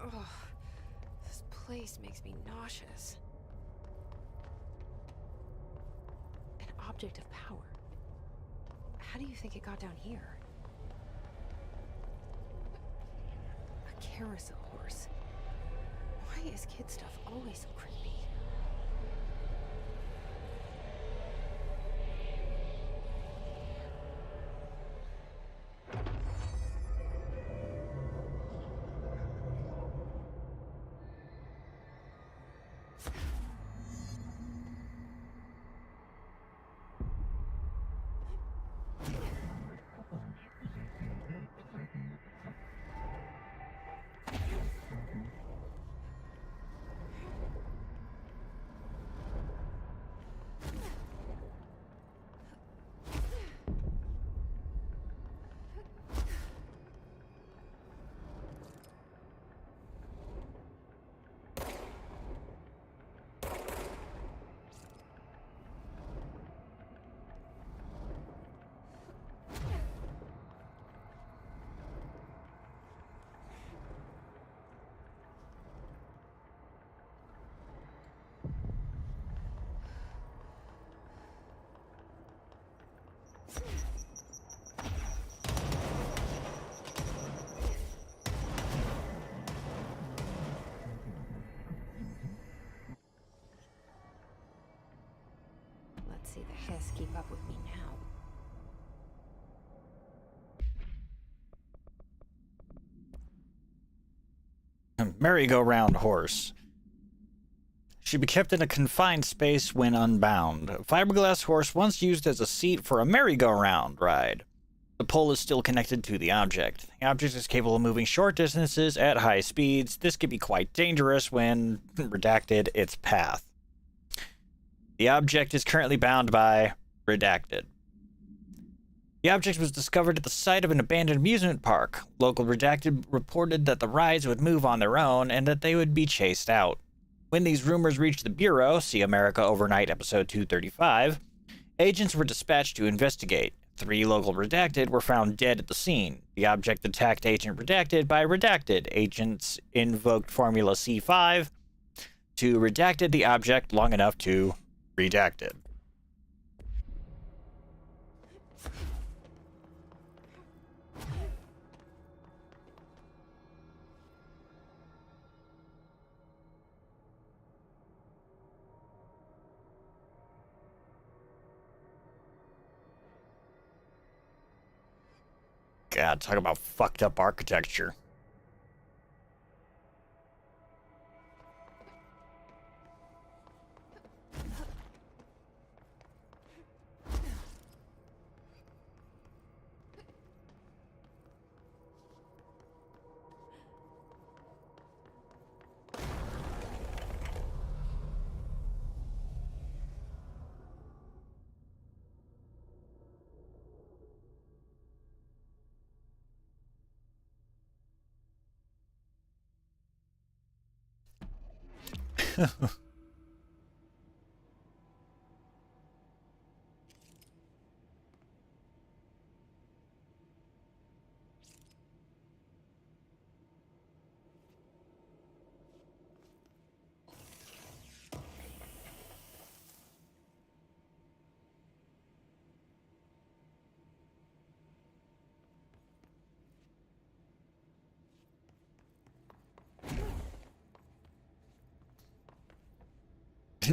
Ugh, this place makes me nauseous. An object of power. How do you think it got down here? A carousel horse. Why is kid stuff always so creepy? Let's see the hiss keep up with me now. Merry-go-round horse. should be kept in a confined space when unbound. A fiberglass horse once used as a seat for a merry-go-round ride. The pole is still connected to the object. The object is capable of moving short distances at high speeds. This can be quite dangerous when redacted its path. The object is currently bound by redacted. The object was discovered at the site of an abandoned amusement park. Local redacted reported that the rides would move on their own and that they would be chased out. When these rumors reached the Bureau, see America Overnight episode 235, agents were dispatched to investigate. 3 local redacted were found dead at the scene. The object attacked Agent Redacted by redacted. Agents invoked Formula C5 to redacted the object long enough to redact it. God, talk about fucked up architecture.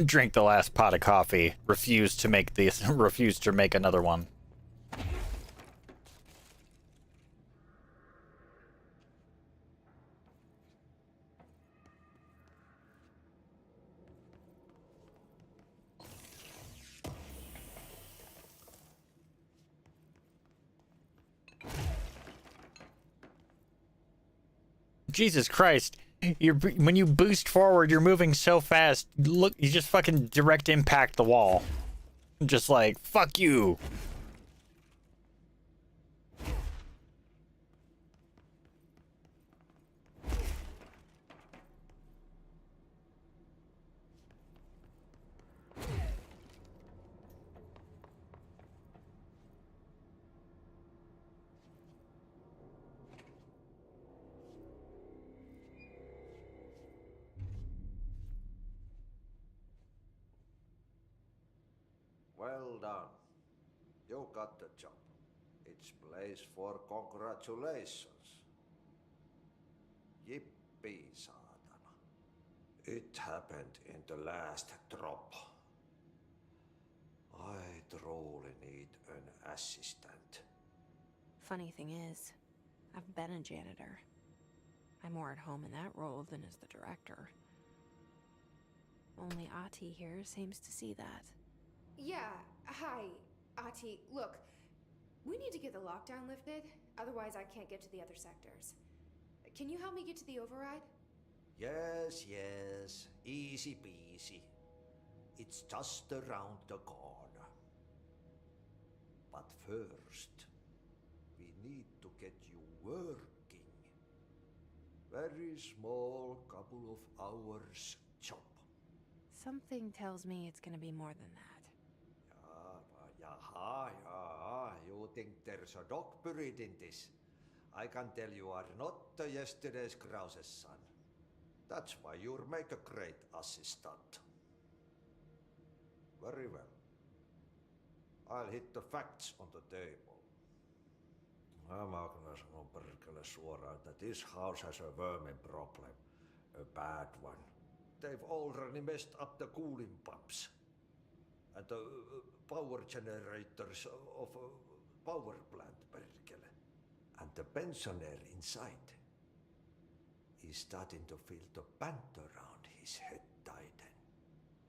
Drank the last pot of coffee. Refused to make another one. Jesus Christ. When you boost forward, you're moving so fast. Look, you just fucking direct impact the wall. Just like, fuck you. Well done. You got the job. It's place for congratulations. Yippee, saatana. It happened in the last drop. I truly need an assistant. Funny thing is, I've been a janitor. I'm more at home in that role than as the director. Only Ati here seems to see that. Yeah, hi, Ati. Look, we need to get the lockdown lifted, otherwise I can't get to the other sectors. Can you help me get to the override? Yes, easy peasy. It's just around the corner. But first, we need to get you working. Very small, couple of hours job. Something tells me it's gonna be more than that. Yeah. You think there's a dog buried in this? I can tell you are not yesterday's Krause's son. That's why you'll make a great assistant. Very well. I'll hit the facts on the table. Mä kyllä sanon perkele suoraan, that this house has a vermin problem. A bad one. They've already messed up the cooling pumps. And the power generators of a power plant, perkele. And the pensioner inside is starting to feel the band around his head tighten.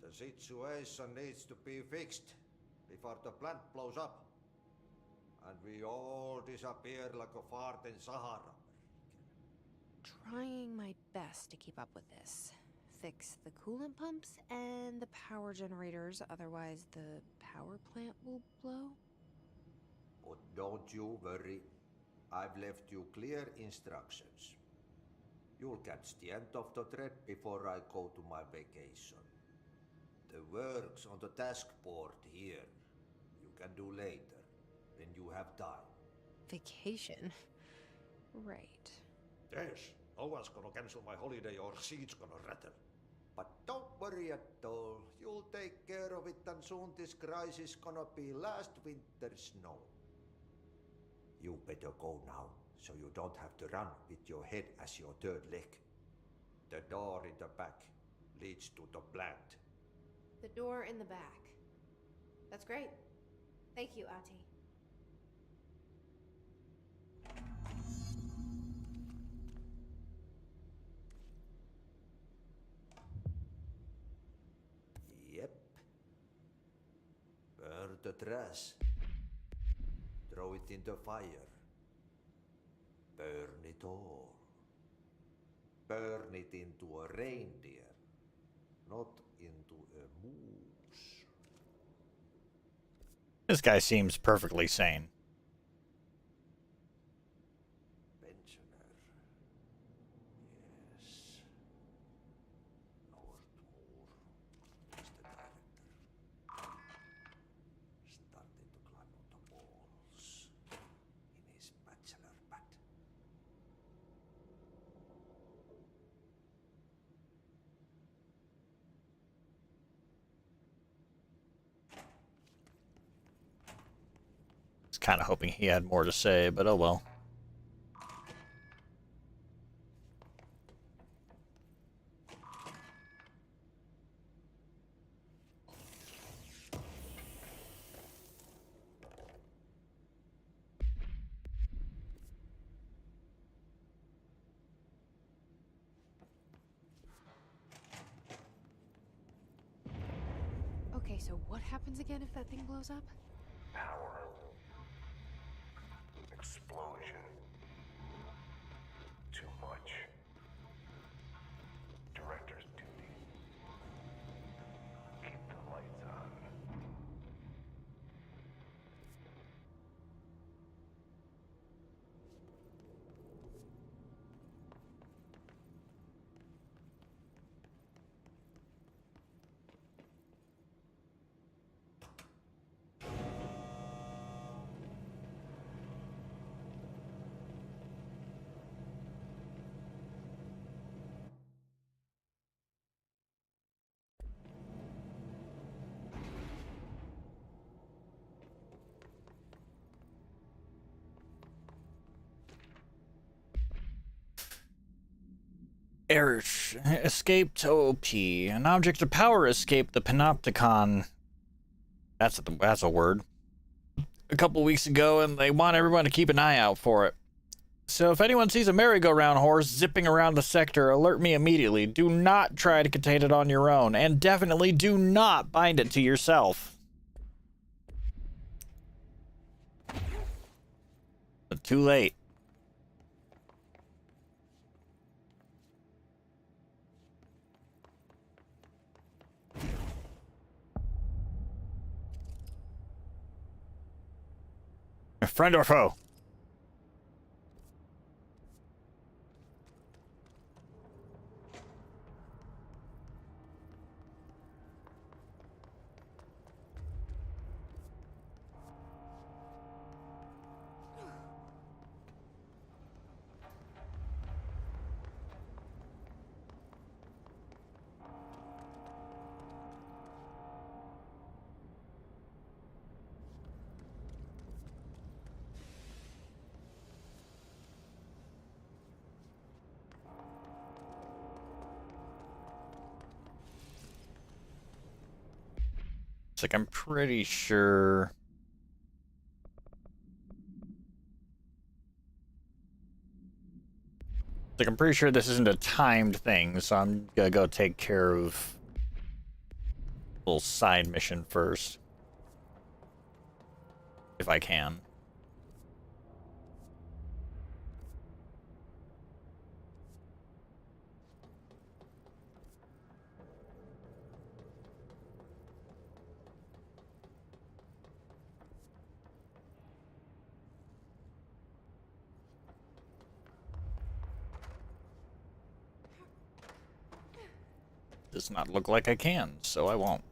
The situation needs to be fixed before the plant blows up. And we all disappear like a fart in Sahara. Trying my best to keep up with this. Fix the coolant pumps and the power generators, otherwise the power plant will blow. But don't you worry. I've left you clear instructions. You'll catch the end of the thread before I go to my vacation. The work's on the task board here. You can do later, when you have time. Vacation? Right. Yes, no one's gonna cancel my holiday or seat's gonna rattle. But don't worry at all. You'll take care of it and soon this crisis gonna be last winter's snow. You better go now, so you don't have to run with your head as your third leg. The door in the back leads to the plant. The door in the back. That's great. Thank you, Ati. Yep. Burn the trash. Throw it in the fire. Burn it all. Burn it into a reindeer, not into a moose. This guy seems perfectly sane. Pensioner. Yes. Northmoor is the director. Starting to climb on the walls in his bachelor pad. Kind of hoping he had more to say, but oh well. Okay, so what happens again if that thing blows up? Power. Explosion. Too much. Director's duty. Keep the lights on. Error. Escaped OP. An object of power escaped the Panopticon. That's a word. A couple weeks ago, and they want everyone to keep an eye out for it. So if anyone sees a merry-go-round horse zipping around the sector, alert me immediately. Do not try to contain it on your own, and definitely do not bind it to yourself. But too late. Friend or foe? It's like I'm pretty sure. Like I'm pretty sure this isn't a timed thing, so I'm gonna go take care of little side mission first. If I can. Does not look like I can, so I won't.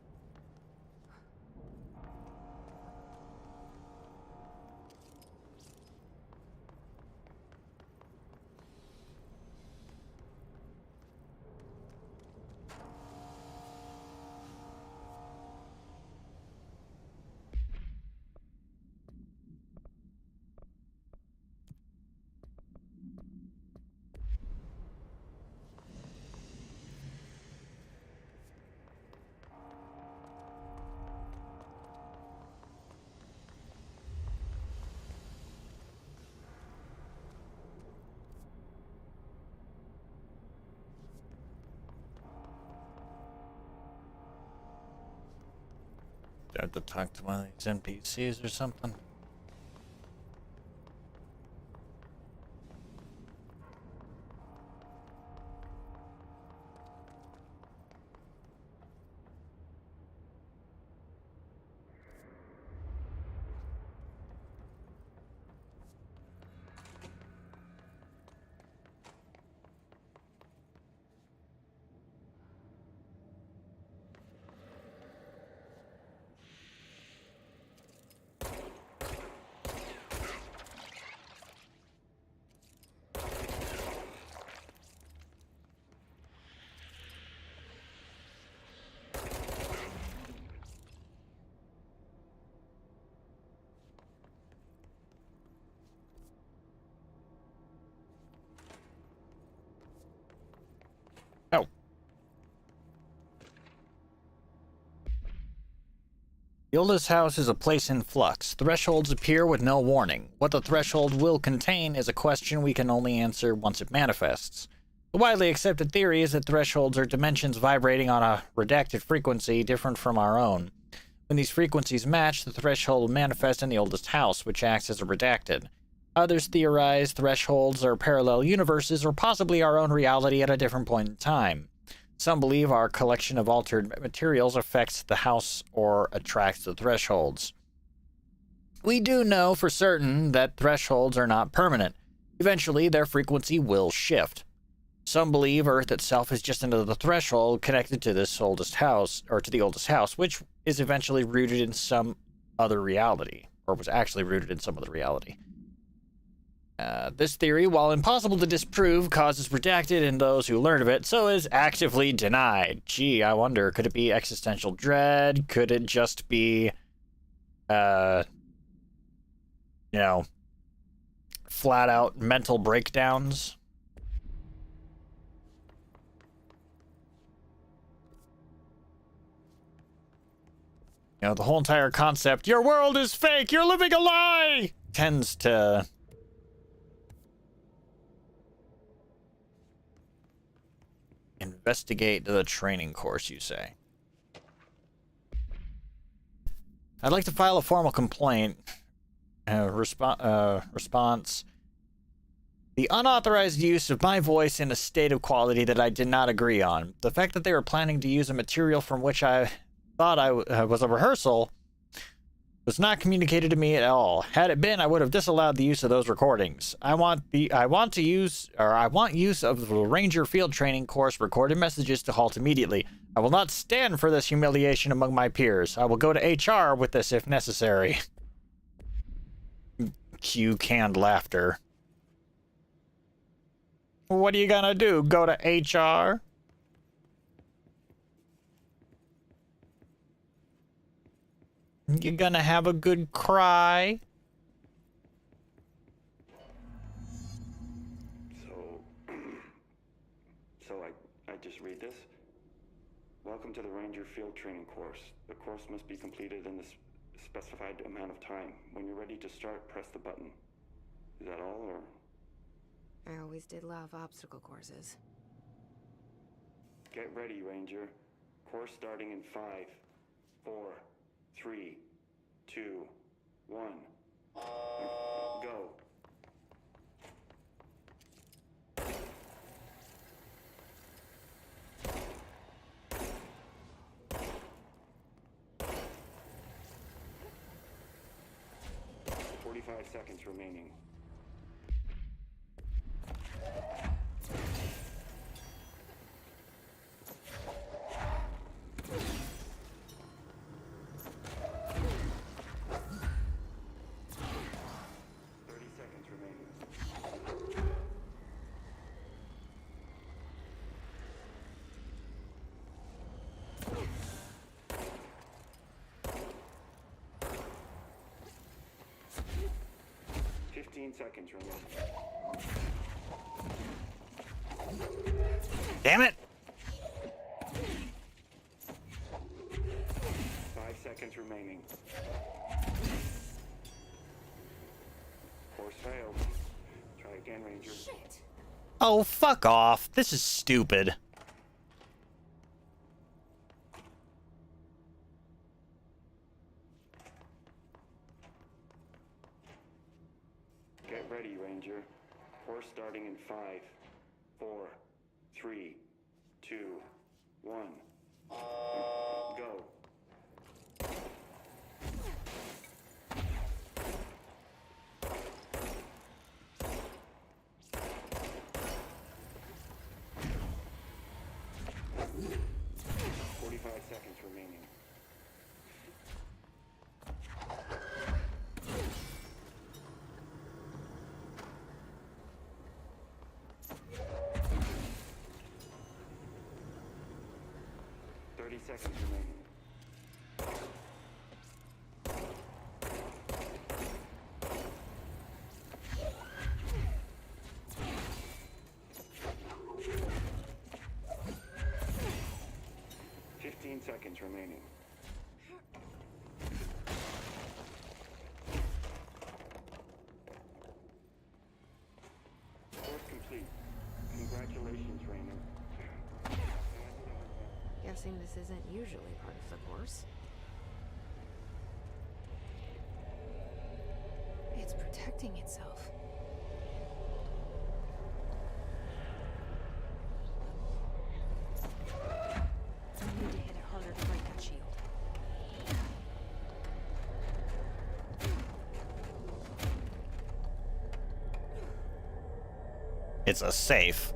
Do I have to talk to one of these NPCs or something? Oh. The oldest house is a place in flux. Thresholds appear with no warning. What the threshold will contain is a question we can only answer once it manifests. The widely accepted theory is that thresholds are dimensions vibrating on a redacted frequency different from our own. When these frequencies match, the threshold will manifest in the oldest house, which acts as a redacted. Others theorize thresholds are parallel universes or possibly our own reality at a different point in time. Some believe our collection of altered materials affects the house or attracts the thresholds. We do know for certain that thresholds are not permanent. Eventually, their frequency will shift. Some believe Earth itself is just another threshold connected to this oldest house, or to the oldest house, which is eventually rooted in some other reality, or was actually rooted in some other reality. This theory, while impossible to disprove, causes redacted in those who learn of it, so is actively denied. Gee, I wonder, could it be existential dread? Could it just be, flat out mental breakdowns? The whole entire concept, your world is fake, you're living a lie, tends to investigate the training course, you say. I'd like to file a formal complaint. Response. The unauthorized use of my voice in a state of quality that I did not agree on. The fact that they were planning to use a material from which I thought was a rehearsal was not communicated to me at all. Had it been, I would have disallowed the use of those recordings. I want use of the Ranger Field Training course recorded messages to halt immediately. I will not stand for this humiliation among my peers. I will go to HR with this if necessary. Cue canned laughter. What are you gonna do? Go to HR? You're gonna have a good cry? So I just read this. Welcome to the Ranger Field Training course. The course must be completed in the specified amount of time. When you're ready to start, press the button. Is that all, or? I always did love obstacle courses. Get ready, Ranger. Course starting in 5, 4, 3, 2, 1. Go. Seconds remaining. Seconds remaining. Damn it! 5 seconds remaining. Course failed. Try again, Ranger. Shit. Oh, fuck off. This is stupid. Get ready, Ranger. Course starting in 5, 4, 3, 2, 1. Go. Seconds remaining. Seconds remaining. Seconds remaining. Course complete. Congratulations, Rainer. Guessing this isn't usually part of the course. It's protecting itself. I need to hit it harder to break that shield. It's a safe.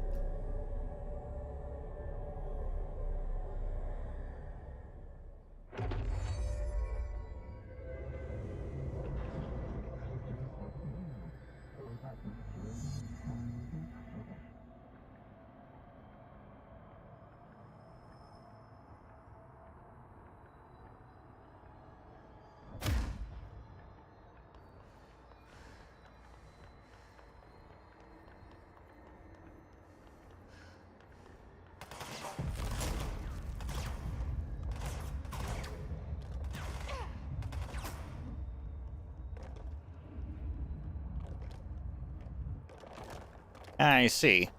I see.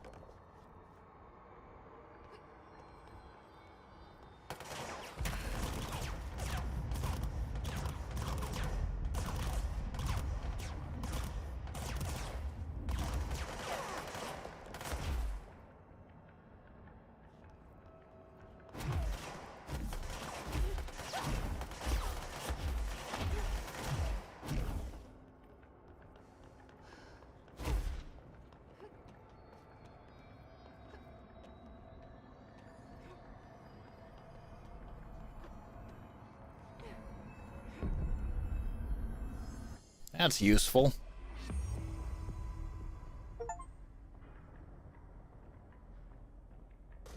That's useful. Good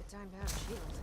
time to have a shield.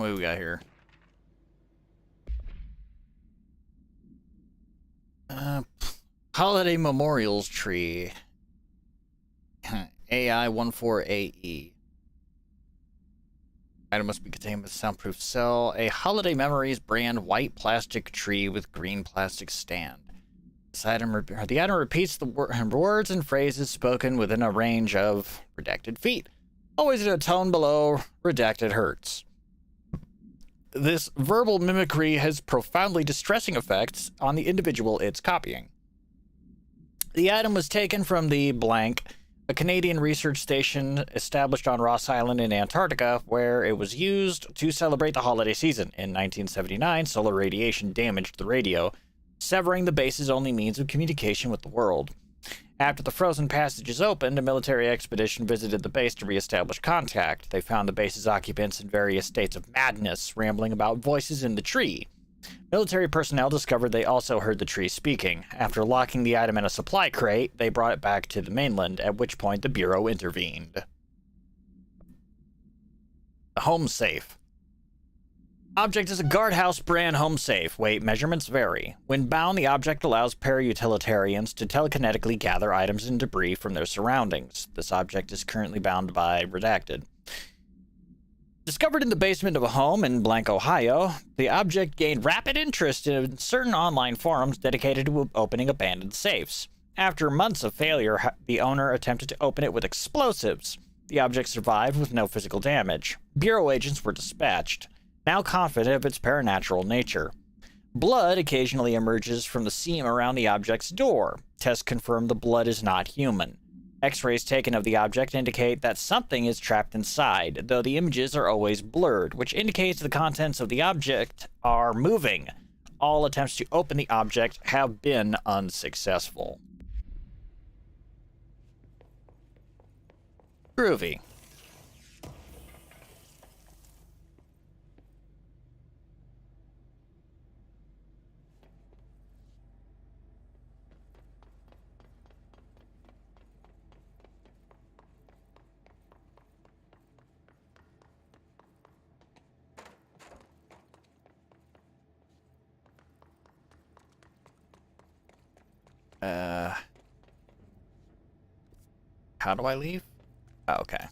What do we got here? Holiday Memorials Tree. AI14AE. Item must be contained with a soundproof cell. A Holiday Memories brand white plastic tree with green plastic stand. The item repeats the words and phrases spoken within a range of redacted feet, always in a tone below redacted hertz. This verbal mimicry has profoundly distressing effects on the individual it's copying. The item was taken from the blank, a Canadian research station established on Ross Island in Antarctica, where it was used to celebrate the holiday season. In 1979, solar radiation damaged the radio, severing the base's only means of communication with the world. After the frozen passages opened, a military expedition visited the base to reestablish contact. They found the base's occupants in various states of madness, rambling about voices in the tree. Military personnel discovered they also heard the tree speaking. After locking the item in a supply crate, they brought it back to the mainland, at which point the Bureau intervened. The home safe. Object is a guardhouse brand home safe. Weight measurements vary. When bound, the object allows para-utilitarians to telekinetically gather items and debris from their surroundings. This object is currently bound by redacted. Discovered in the basement of a home in Blank, Ohio, the object gained rapid interest in certain online forums dedicated to opening abandoned safes. After months of failure, the owner attempted to open it with explosives. The object survived with no physical damage. Bureau agents were dispatched, now confident of its paranatural nature. Blood occasionally emerges from the seam around the object's door. Tests confirm the blood is not human. X-rays taken of the object indicate that something is trapped inside, though the images are always blurred, which indicates the contents of the object are moving. All attempts to open the object have been unsuccessful. Groovy. How do I leave? Oh, okay.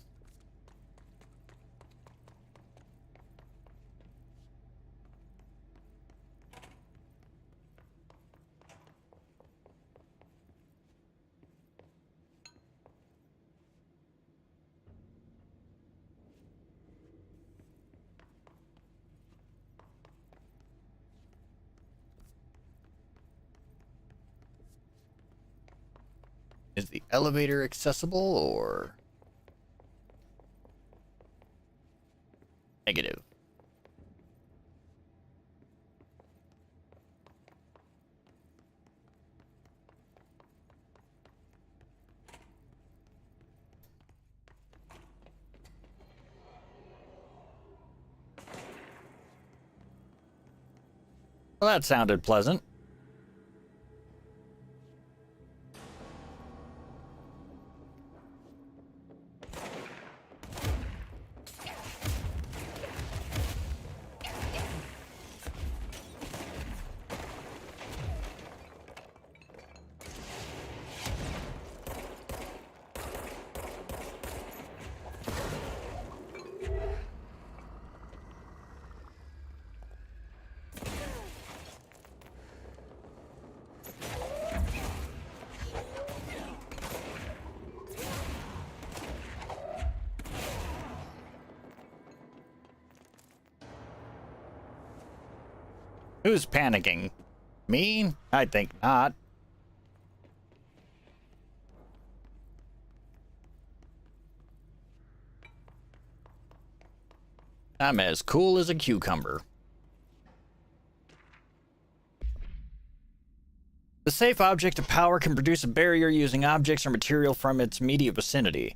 Is the elevator accessible or negative? Well, that sounded pleasant. Who's panicking? Me? I think not. I'm as cool as a cucumber. The safe object of power can produce a barrier using objects or material from its immediate vicinity.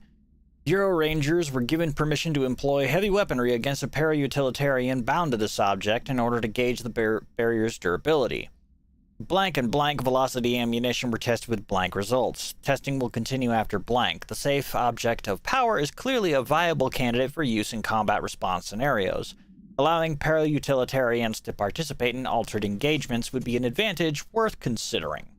Bureau Rangers were given permission to employ heavy weaponry against a para-utilitarian bound to this object in order to gauge the barrier's durability. Blank and blank velocity ammunition were tested with blank results. Testing will continue after blank. The safe object of power is clearly a viable candidate for use in combat response scenarios. Allowing para-utilitarians to participate in altered engagements would be an advantage worth considering.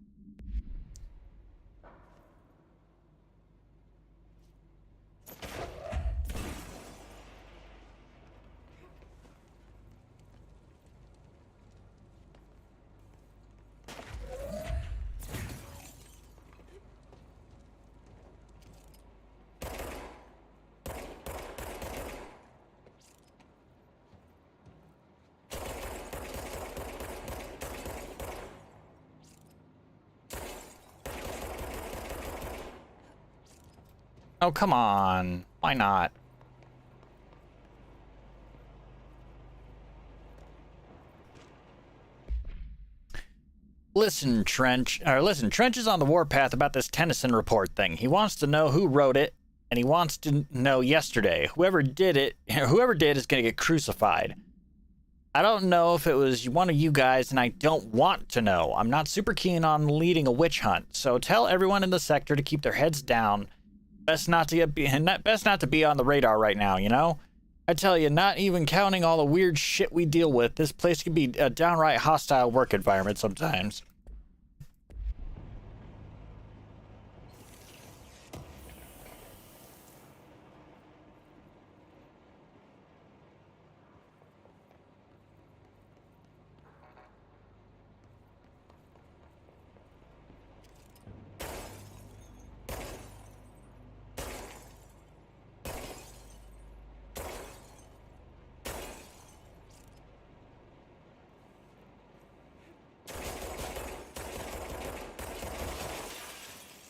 Oh, come on. Why not? Listen, Trench is on the warpath about this Tennyson report thing. He wants to know who wrote it, and he wants to know yesterday. Whoever did is gonna get crucified. I don't know if it was one of you guys, and I don't want to know. I'm not super keen on leading a witch hunt, so tell everyone in the sector to keep their heads down. Best not to be on the radar right now, you know? I tell you, not even counting all the weird shit we deal with, this place can be a downright hostile work environment sometimes.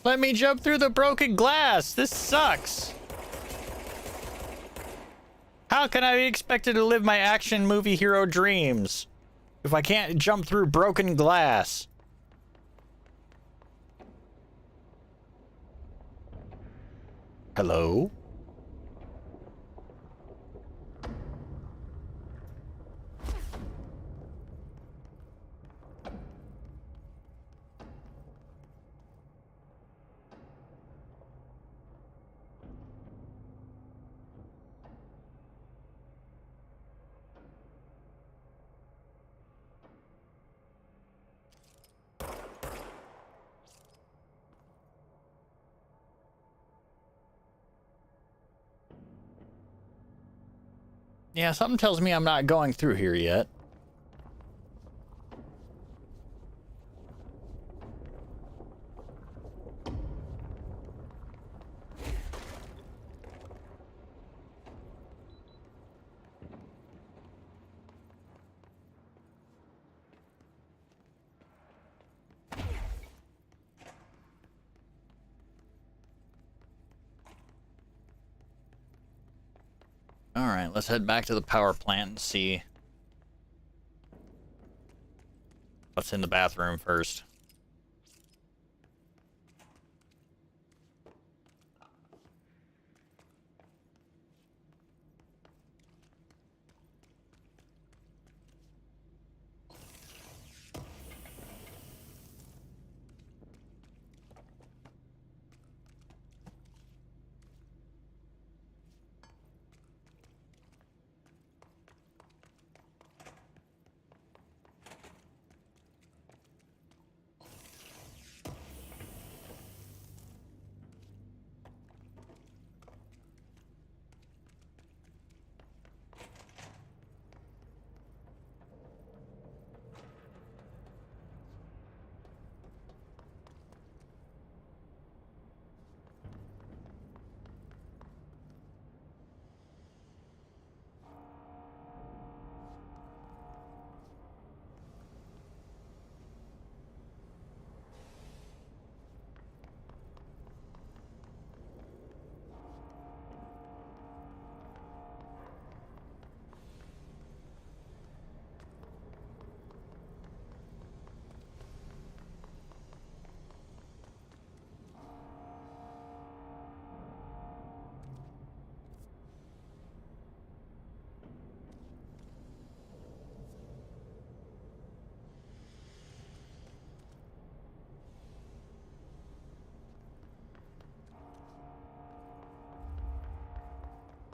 Let me jump through the broken glass. This sucks. How can I be expected to live my action movie hero dreams if I can't jump through broken glass? Hello? Yeah, something tells me I'm not going through here yet. Alright, let's head back to the power plant and see what's in the bathroom first.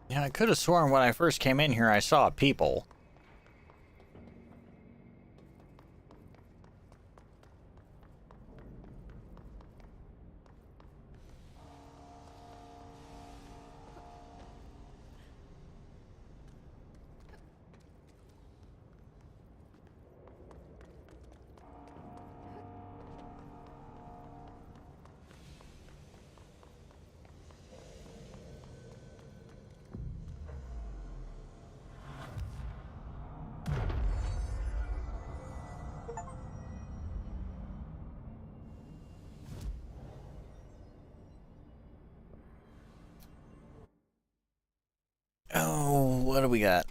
Yeah, I could have sworn when I first came in here I saw people. what do we got?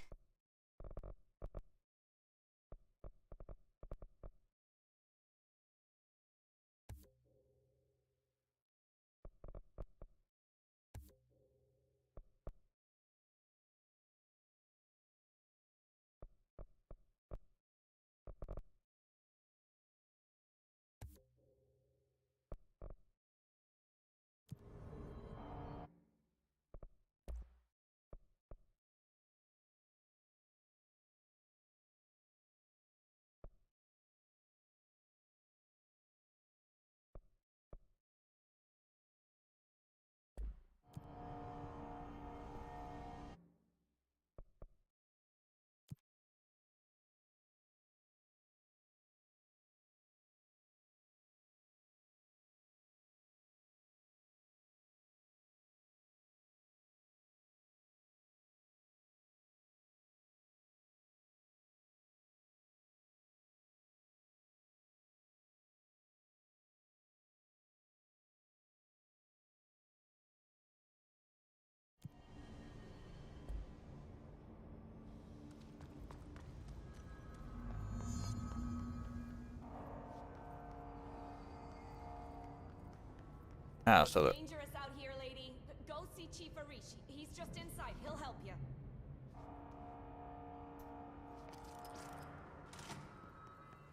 Ah, so Dangerous out here, lady. Go see Chief Arish. He's just inside. He'll help you.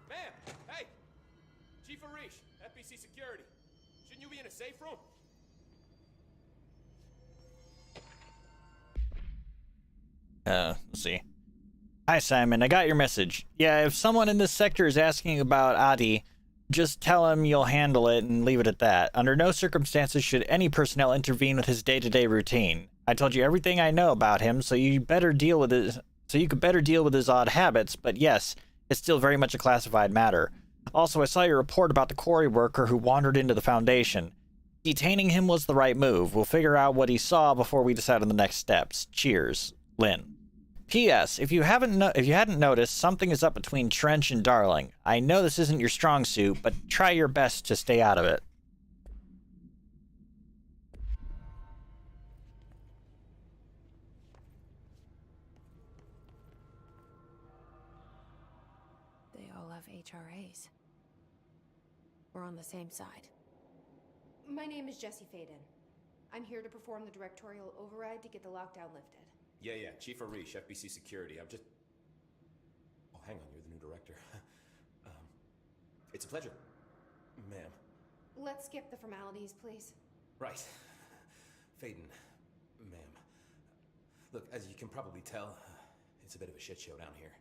Ma'am! Hey! Chief Arish, FBC Security. Shouldn't you be in a safe room? Let's see. Hi, Simon. I got your message. Yeah, if someone in this sector is asking about Adi, just tell him you'll handle it and leave it at that. Under no circumstances should any personnel intervene with his day-to-day routine. I told you everything I know about him, so you could better deal with his odd habits, but yes, it's still very much a classified matter. Also, I saw your report about the quarry worker who wandered into the Foundation. Detaining him was the right move. We'll figure out what he saw before we decide on the next steps. Cheers, Lynn. P.S. If you hadn't noticed, something is up between Trench and Darling. I know this isn't your strong suit, but try your best to stay out of it. They all have HRAs. We're on the same side. My name is Jesse Faden. I'm here to perform the directorial override to get the lockdown lifted. Yeah, Chief Arish, FBC Security. I'm just... Oh, hang on, you're the new director. It's a pleasure, ma'am. Let's skip the formalities, please. Right. Faden, ma'am. Look, as you can probably tell, it's a bit of a shit show down here.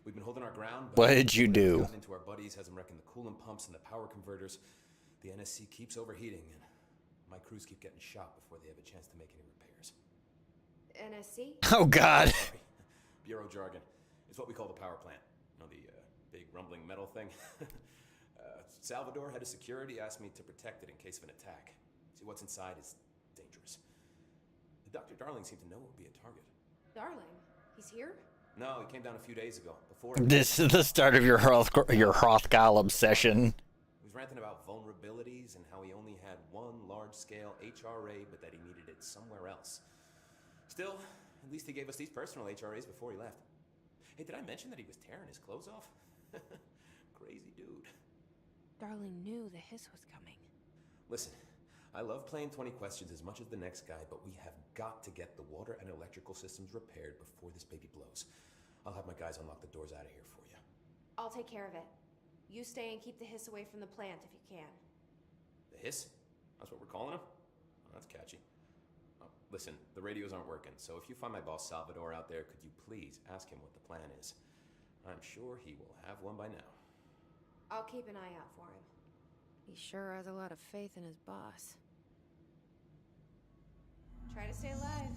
We've been holding our ground, but... What did you do? Gotten into our buddies, has them wrecking the coolant pumps and the power converters. The NSC keeps overheating, and my crews keep getting shot before they have a chance to make any repairs. NSC? Oh, God. Sorry. Bureau jargon. It's what we call the power plant. You know, the big rumbling metal thing? Salvador, head of security, asked me to protect it in case of an attack. See, what's inside is dangerous. Dr. Darling seemed to know it would be a target. Darling? He's here? No, he came down a few days ago. Before This is the start of your Hrothgar obsession. He was ranting about vulnerabilities and how he only had one large-scale HRA, but that he needed it somewhere else. Still, at least he gave us these personal HRAs before he left. Hey, did I mention that he was tearing his clothes off? Crazy dude. Darling knew the hiss was coming. Listen, I love playing 20 questions as much as the next guy, but we have got to get the water and electrical systems repaired before this baby blows. I'll have my guys unlock the doors out of here for you. I'll take care of it. You stay and keep the hiss away from the plant if you can. The hiss? That's what we're calling him? Oh, that's catchy. Oh, listen, the radios aren't working, so if you find my boss Salvador out there, could you please ask him what the plan is? I'm sure he will have one by now. I'll keep an eye out for him. He sure has a lot of faith in his boss. Try to stay alive.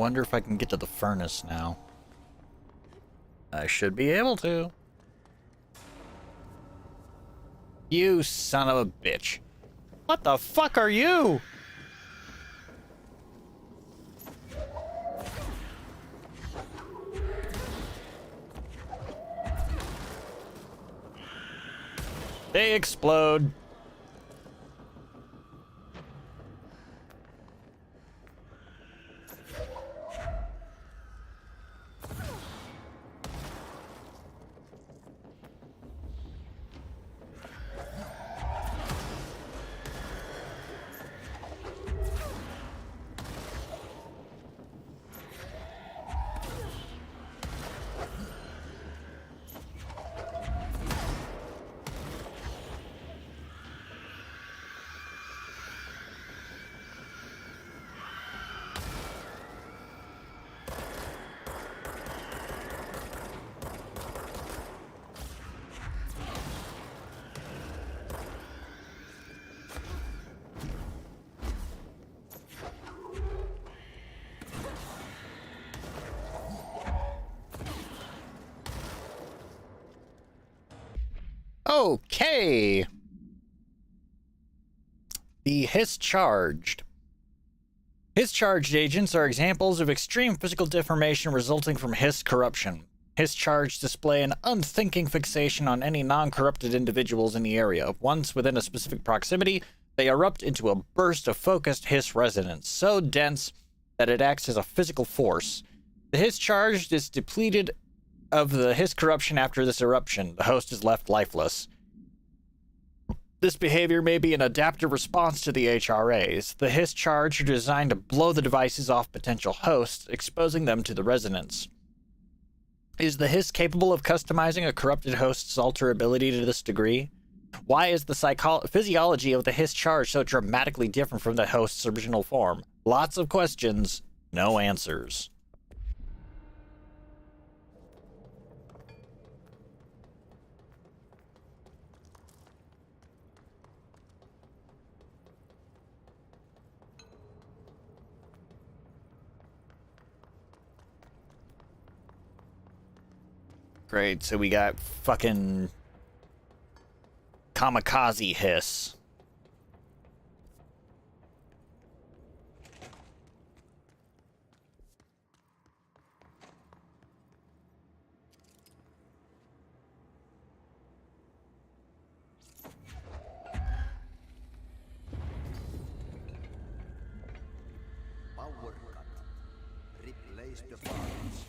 wonder if I can get to the furnace now. I should be able to. You son of a bitch. What the fuck are you? They explode. Okay. The Hiss-Charged. Hiss-Charged agents are examples of extreme physical deformation resulting from Hiss corruption. Hiss-Charged display an unthinking fixation on any non-corrupted individuals in the area. Once within a specific proximity, they erupt into a burst of focused Hiss resonance, so dense that it acts as a physical force. The Hiss-Charged is depleted of the Hiss corruption after this eruption. The host is left lifeless. This behavior may be an adaptive response to the HRAs. The Hiss-Charged are designed to blow the devices off potential hosts, exposing them to the resonance. Is the Hiss capable of customizing a corrupted host's alterability to this degree? Why is the physiology of the Hiss-Charged so dramatically different from the host's original form? Lots of questions, no answers. Great, so we got fucking kamikaze Hiss. Power cut. Replace the parts.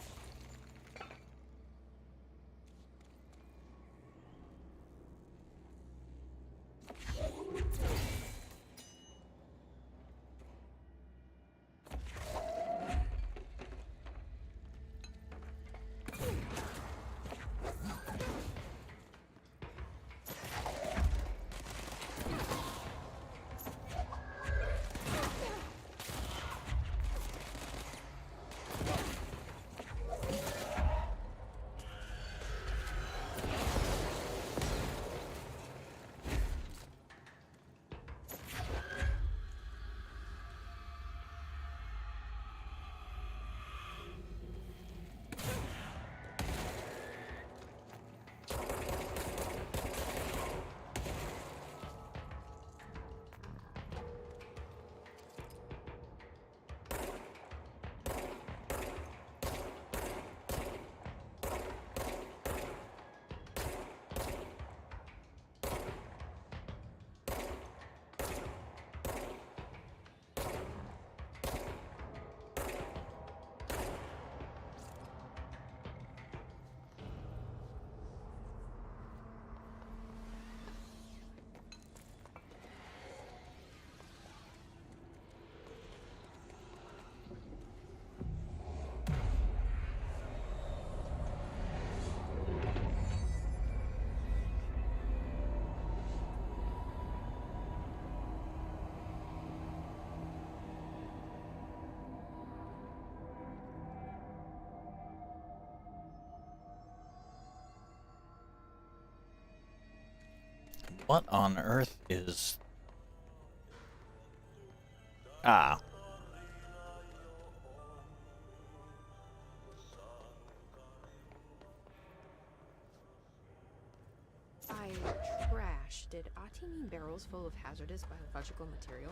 What on earth is... Ah. trash, did Ati mean barrels full of hazardous biological material?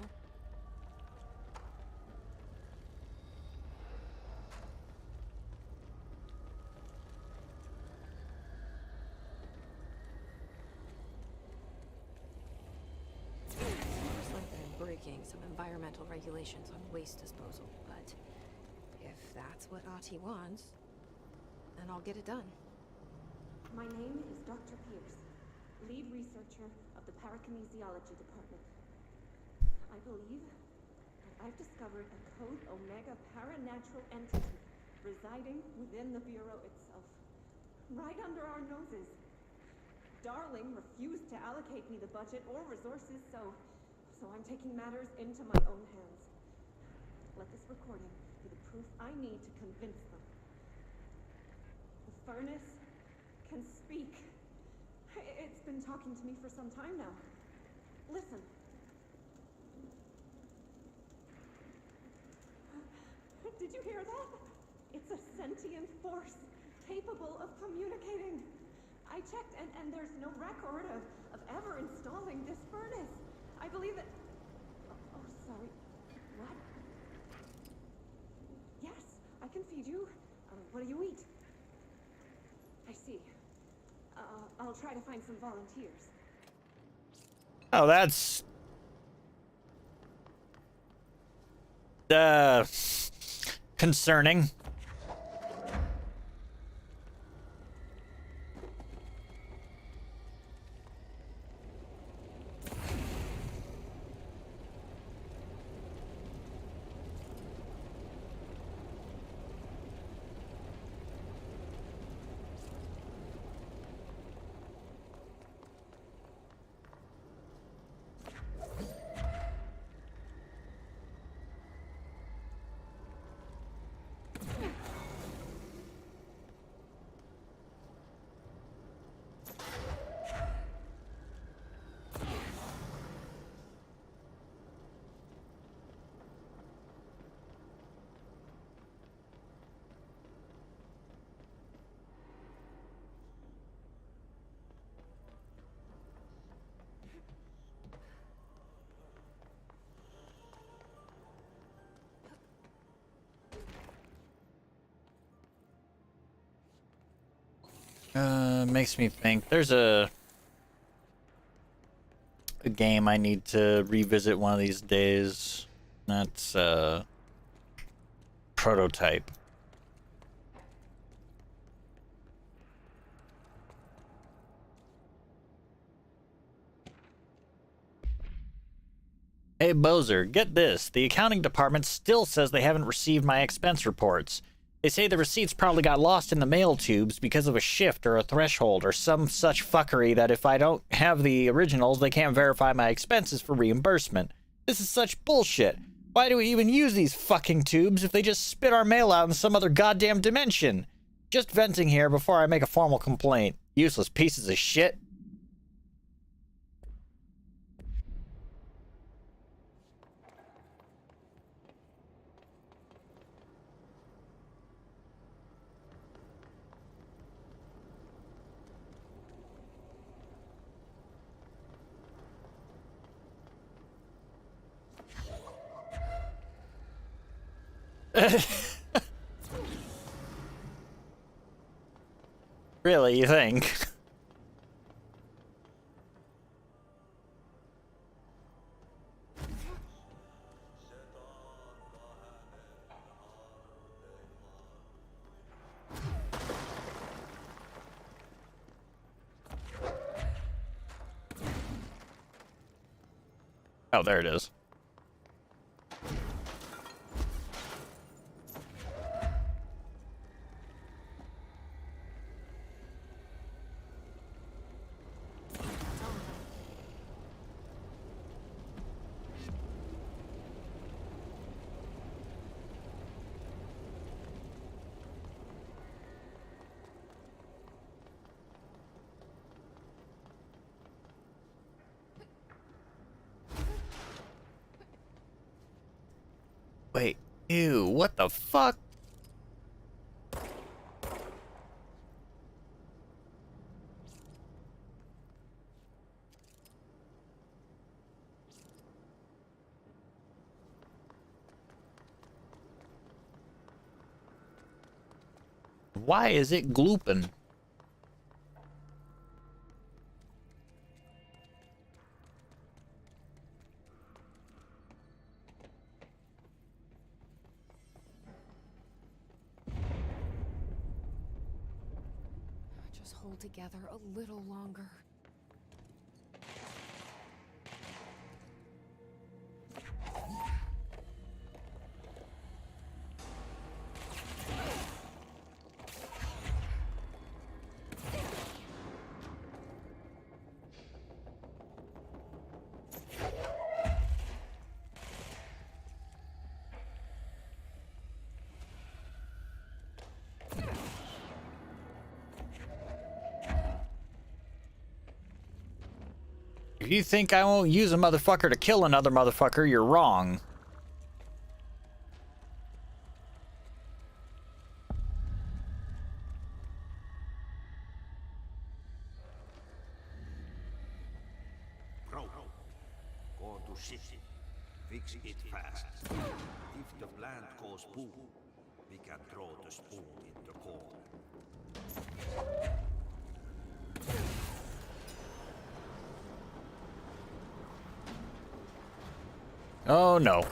Seems like I'm breaking some environmental regulations on waste disposal, but if that's what Ati wants, then I'll get it done. My name is Dr. Pierce, lead researcher of the Parakinesiology Department. I believe that I've discovered a Code Omega paranatural entity residing within the Bureau itself, right under our noses. Darling refused to allocate me the budget or resources, so I'm taking matters into my own hands. Let this recording be the proof I need to convince them. The furnace can speak. It's been talking to me for some time now. Listen. Did you hear that? It's a sentient force capable of communicating. I checked and there's no record of ever installing this furnace. I believe that... Oh, sorry. What? Yes, I can feed you. What do you eat? I see. I'll try to find some volunteers. Oh, that's... concerning. Makes me think there's a game I need to revisit one of these days. That's Prototype. Hey Bozer, get this. The accounting department still says they haven't received my expense reports. They say the receipts probably got lost in the mail tubes because of a shift or a threshold or some such fuckery that if I don't have the originals, they can't verify my expenses for reimbursement. This is such bullshit. Why do we even use these fucking tubes if they just spit our mail out in some other goddamn dimension? Just venting here before I make a formal complaint. Useless pieces of shit. Really, you think? Oh, there it is. Wait, ew, what the fuck? Why is it glooping? Just hold together a little longer. If you think I won't use a motherfucker to kill another motherfucker, you're wrong. Bro, go to city. Fix it fast. If the plant goes boom, we can throw the spoon in the corner. Oh no.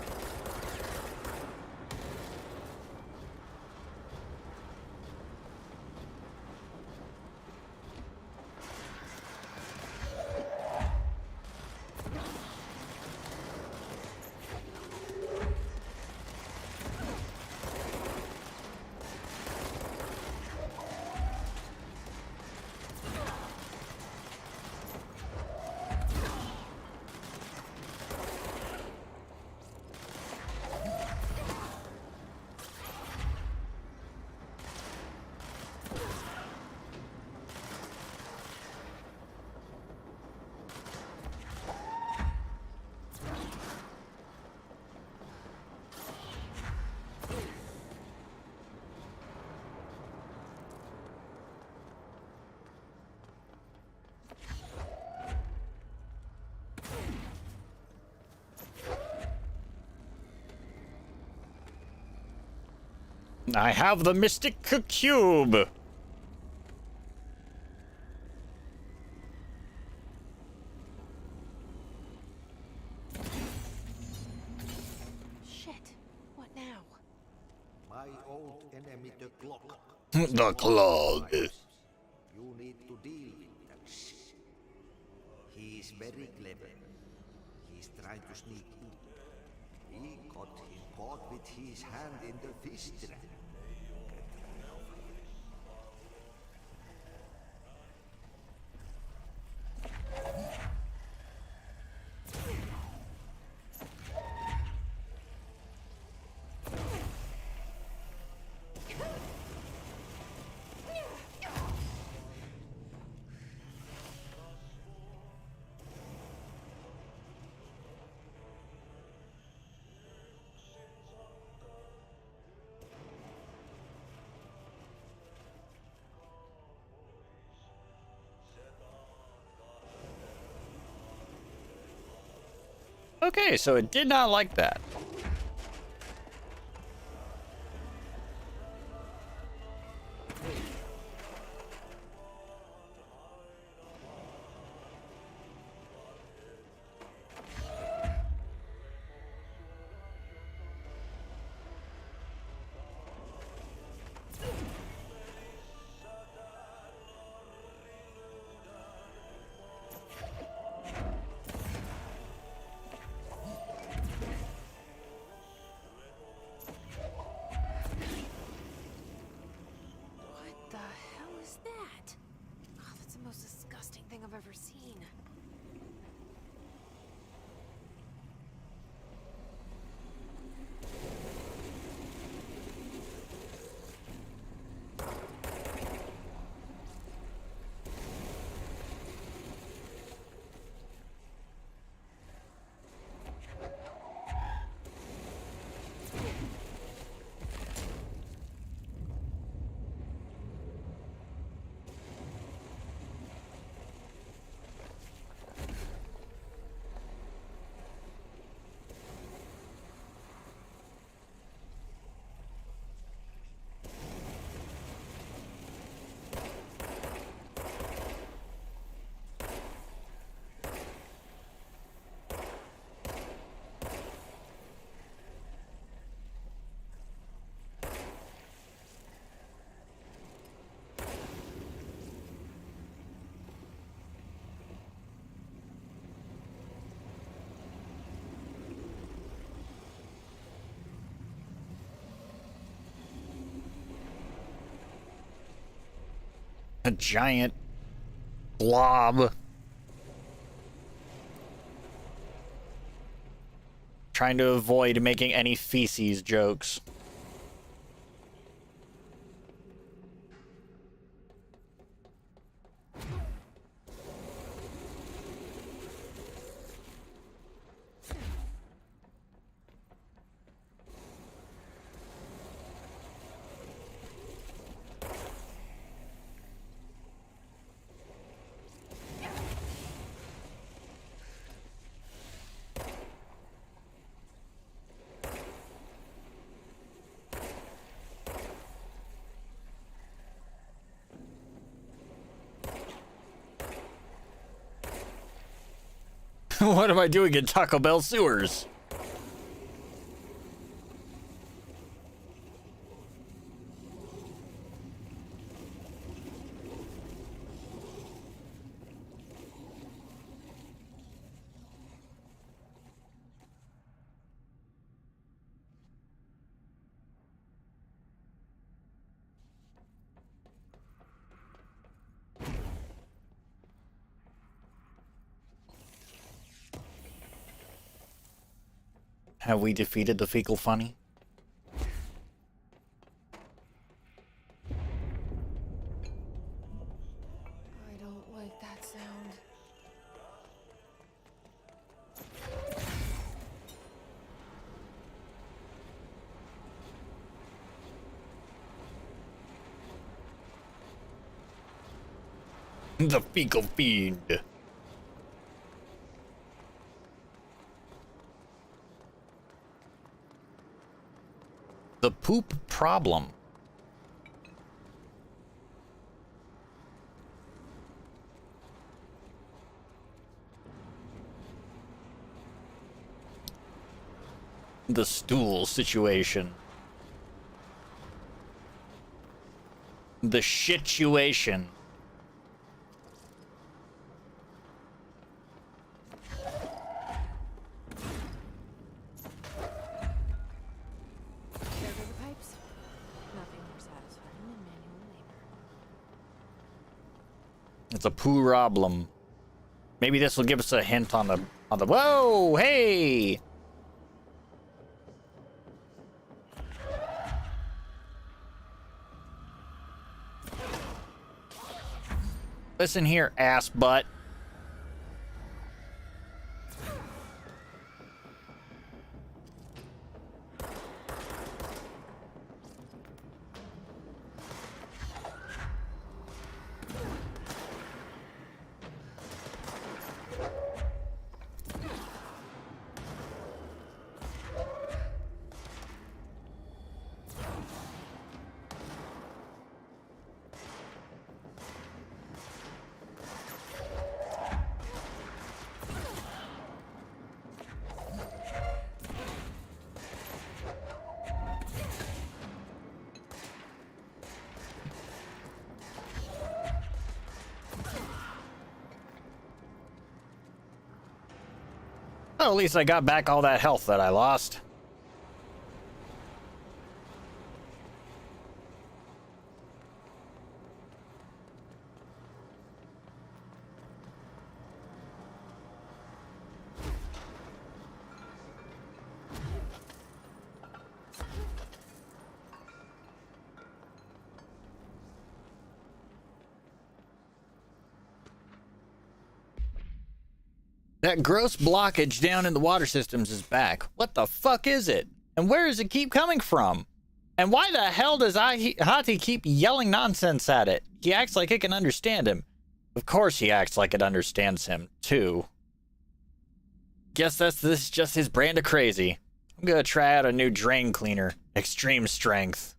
I have the Mystic Cube. Shit. What now? My old enemy, the clock. The clog. You need to deal with that shit. He's very clever. He's trying to sneak in. We got him caught with his hand in the fish trap. Okay, so it did not like that. What the hell is that? Oh, that's the most disgusting thing I've ever seen. A giant blob. Trying to avoid making any feces jokes. What am I doing in Taco Bell sewers? Have we defeated the fecal funny? I don't like that sound. The fecal fiend. The poop problem. The stool situation. The situation. It's a poo problem. Maybe this will give us a hint on the whoa, hey! Listen here, ass butt. Well, at least I got back all that health that I lost. That gross blockage down in the water systems is back. What the fuck is it? And where does it keep coming from? And why the hell does Hati keep yelling nonsense at it? He acts like it can understand him. Of course he acts like it understands him, too. Guess this is just his brand of crazy. I'm gonna try out a new drain cleaner. Extreme strength.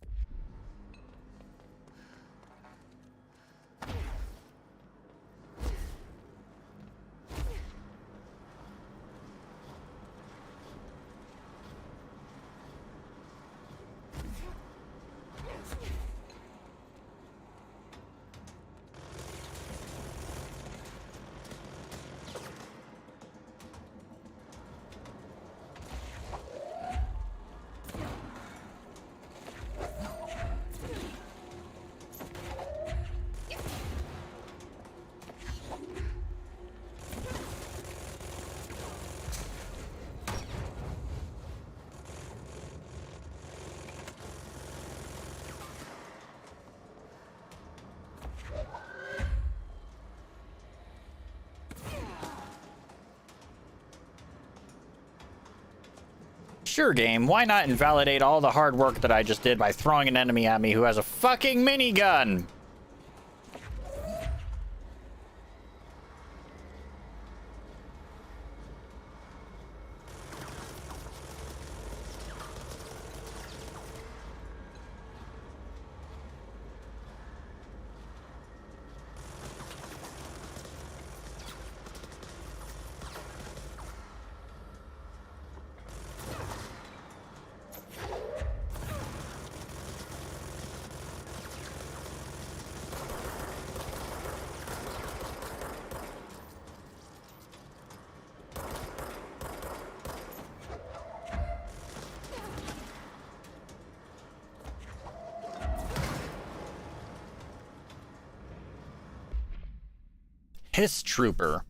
Sure, game, why not invalidate all the hard work that I just did by throwing an enemy at me who has a fucking minigun? Hiss Trooper.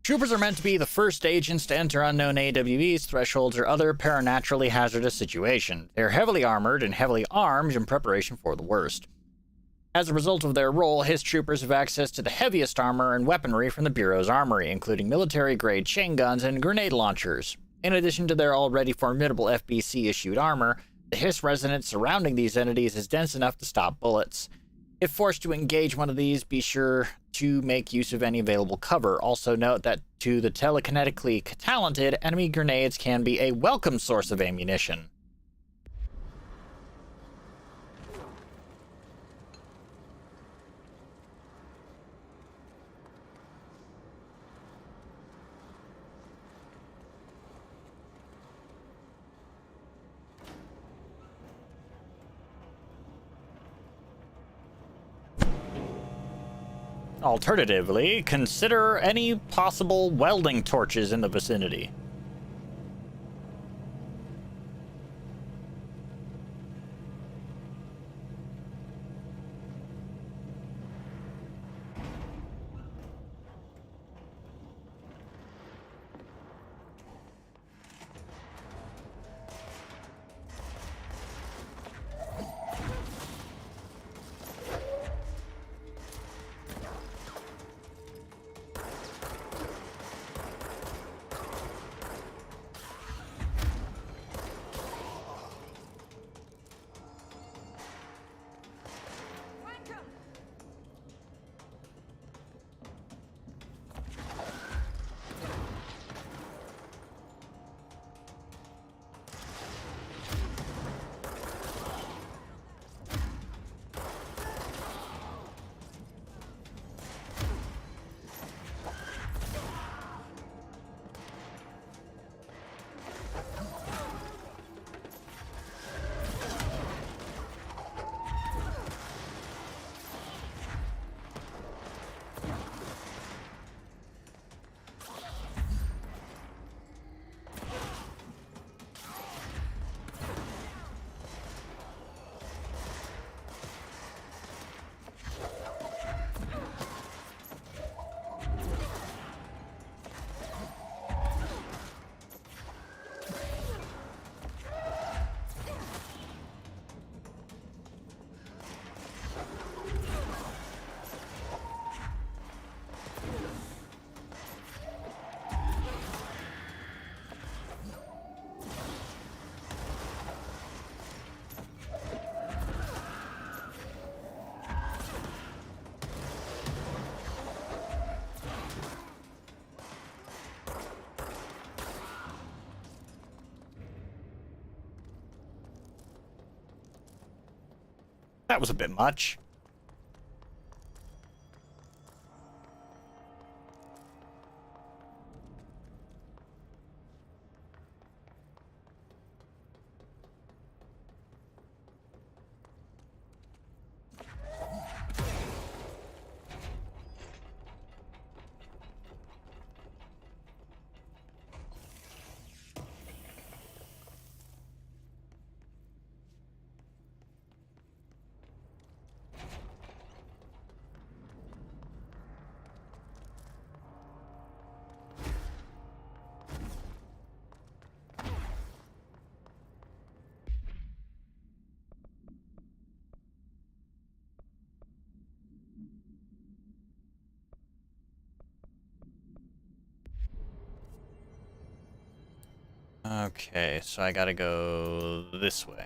Troopers are meant to be the first agents to enter unknown AWEs, thresholds, or other paranaturally hazardous situations. They are heavily armored and heavily armed in preparation for the worst. As a result of their role, Hiss Troopers have access to the heaviest armor and weaponry from the Bureau's armory, including military-grade chain guns and grenade launchers. In addition to their already formidable FBC-issued armor, the Hiss resonance surrounding these entities is dense enough to stop bullets. If forced to engage one of these, be sure to make use of any available cover. Also note that to the telekinetically talented, enemy grenades can be a welcome source of ammunition. Alternatively, consider any possible welding torches in the vicinity. That was a bit much. Okay, so I gotta go this way.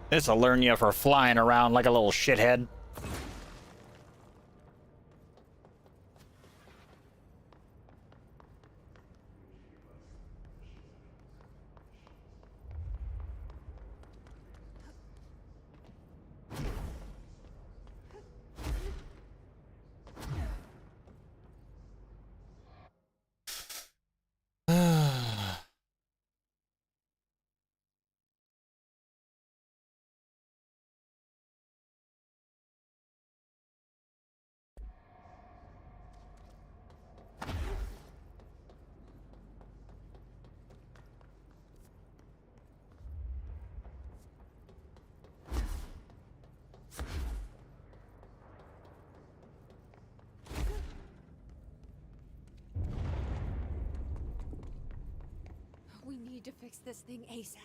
This'll learn you for flying around like a little shithead. We need to fix this thing ASAP.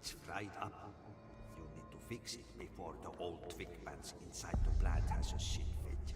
It's fried up. You need to fix it before the old twig pants inside the plant has a shit fit.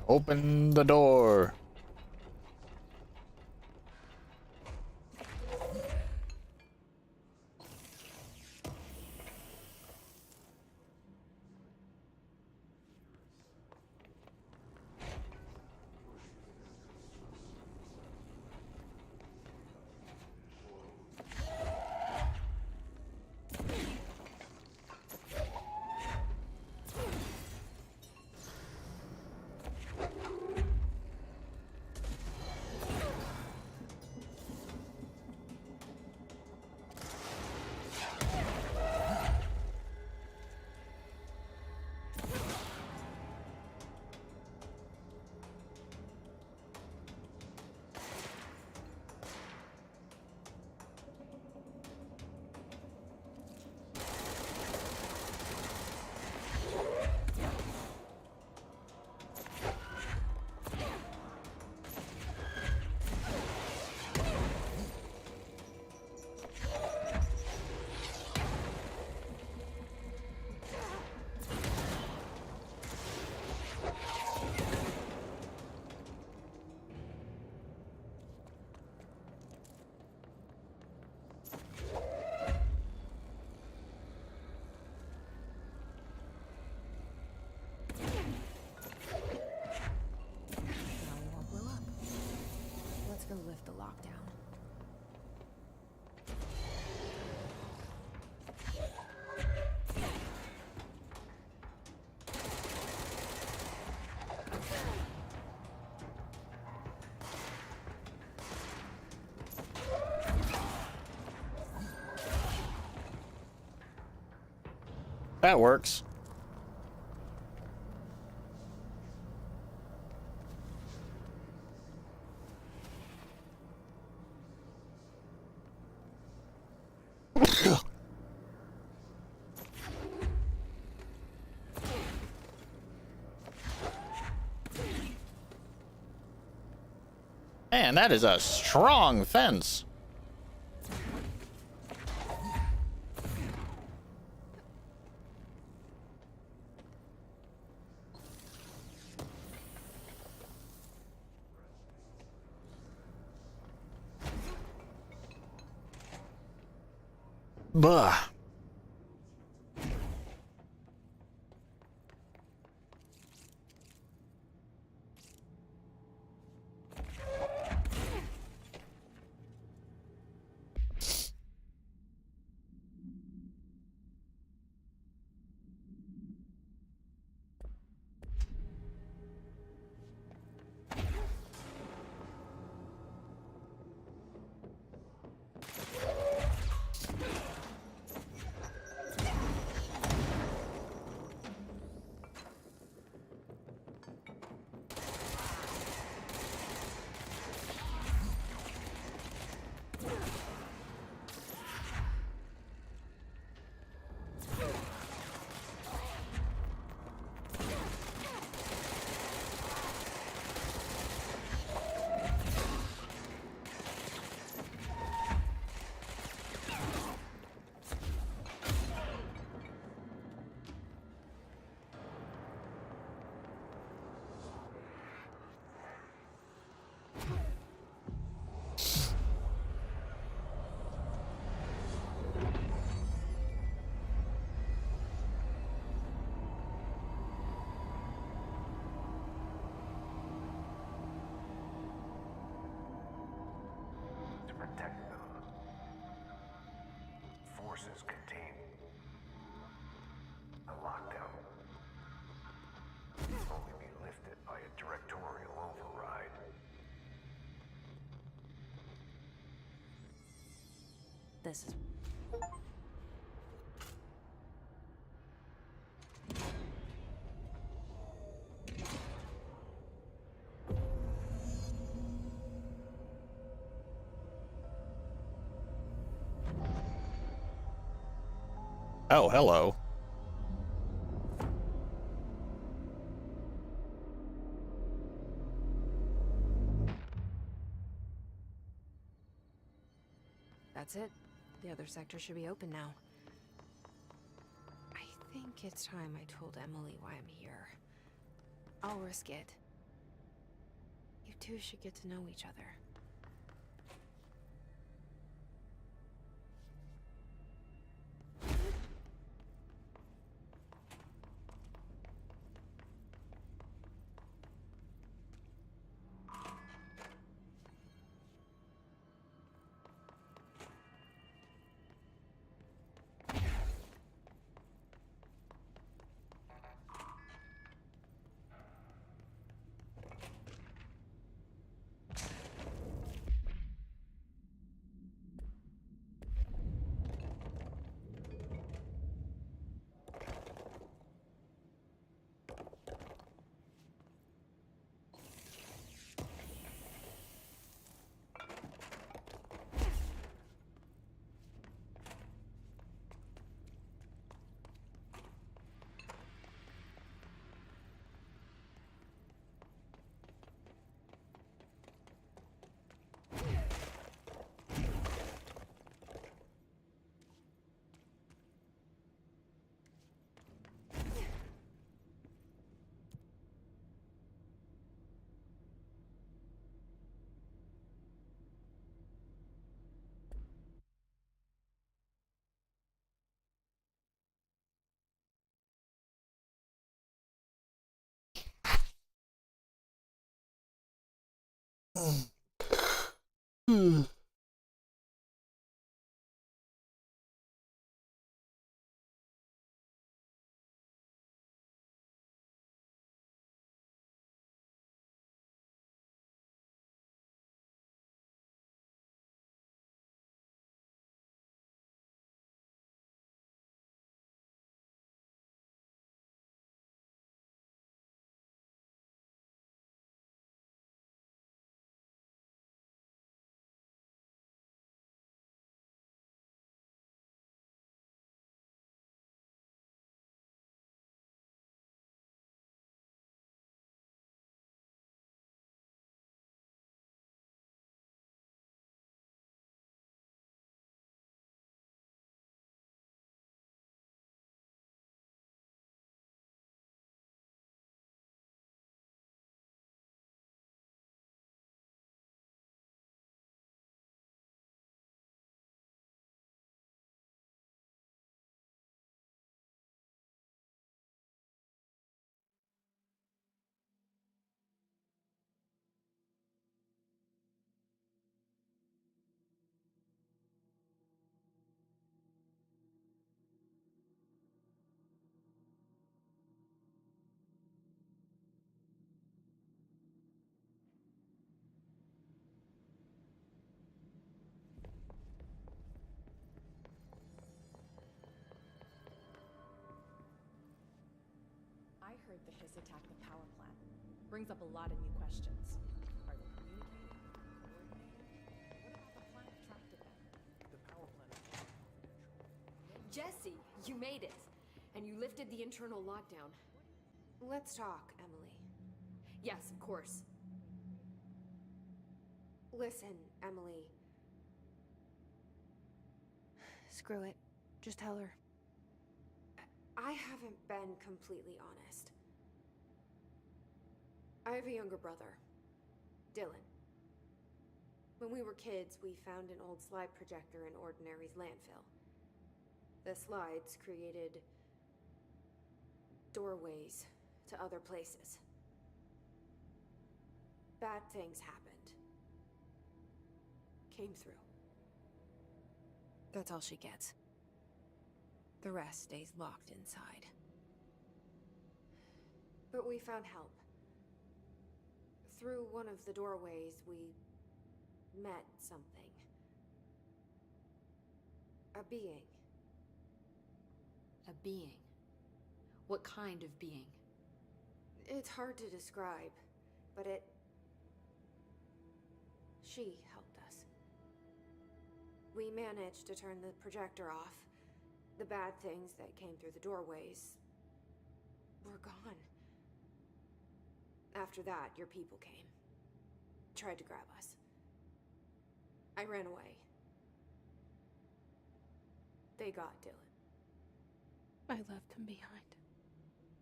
Open the door. Go lift the lockdown. That works. Man, that is a strong fence. Bah. Protect them. Forces contain a lockdown. Can only be lifted by a directorial override. This is... Oh, hello. That's it. The other sector should be open now. I think it's time I told Emily why I'm here. I'll risk it. You two should get to know each other. Hmm. heard the Hiss attack the power plant. Brings up a lot of new questions. Are they communicating? Coordinating? What about the plant trapped at them? The power plant is confidential. Jesse, you made it! And you lifted the internal lockdown. Let's talk, Emily. Yes, of course. Listen, Emily. Screw it. Just tell her. I haven't been completely honest. I have a younger brother, Dylan. When we were kids, we found an old slide projector in Ordinary's landfill. The slides created doorways to other places. Bad things happened. Came through. That's all she gets. The rest stays locked inside. But we found help. Through one of the doorways, we met something. A being. A being? What kind of being? It's hard to describe, but she helped us. We managed to turn the projector off. The bad things that came through the doorways were gone. After that, your people came. Tried to grab us. I ran away. They got Dylan. I left him behind.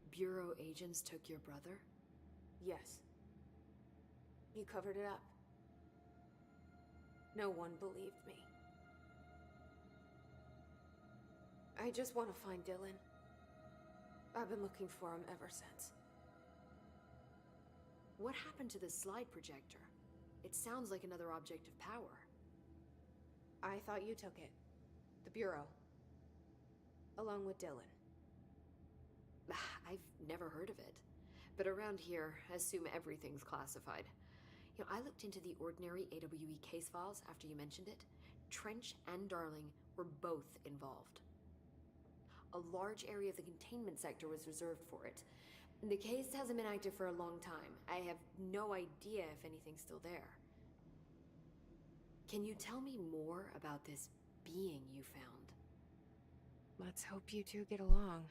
Bureau agents took your brother? Yes. You covered it up. No one believed me. I just want to find Dylan. I've been looking for him ever since. What happened to the slide projector? It sounds like another object of power. I thought you took it. The Bureau. Along with Dylan. I've never heard of it. But around here, assume everything's classified. You know, I looked into the Ordinary AWE case files after you mentioned it. Trench and Darling were both involved. A large area of the containment sector was reserved for it. The case hasn't been active for a long time. I have no idea if anything's still there. Can you tell me more about this being you found? Let's hope you two get along.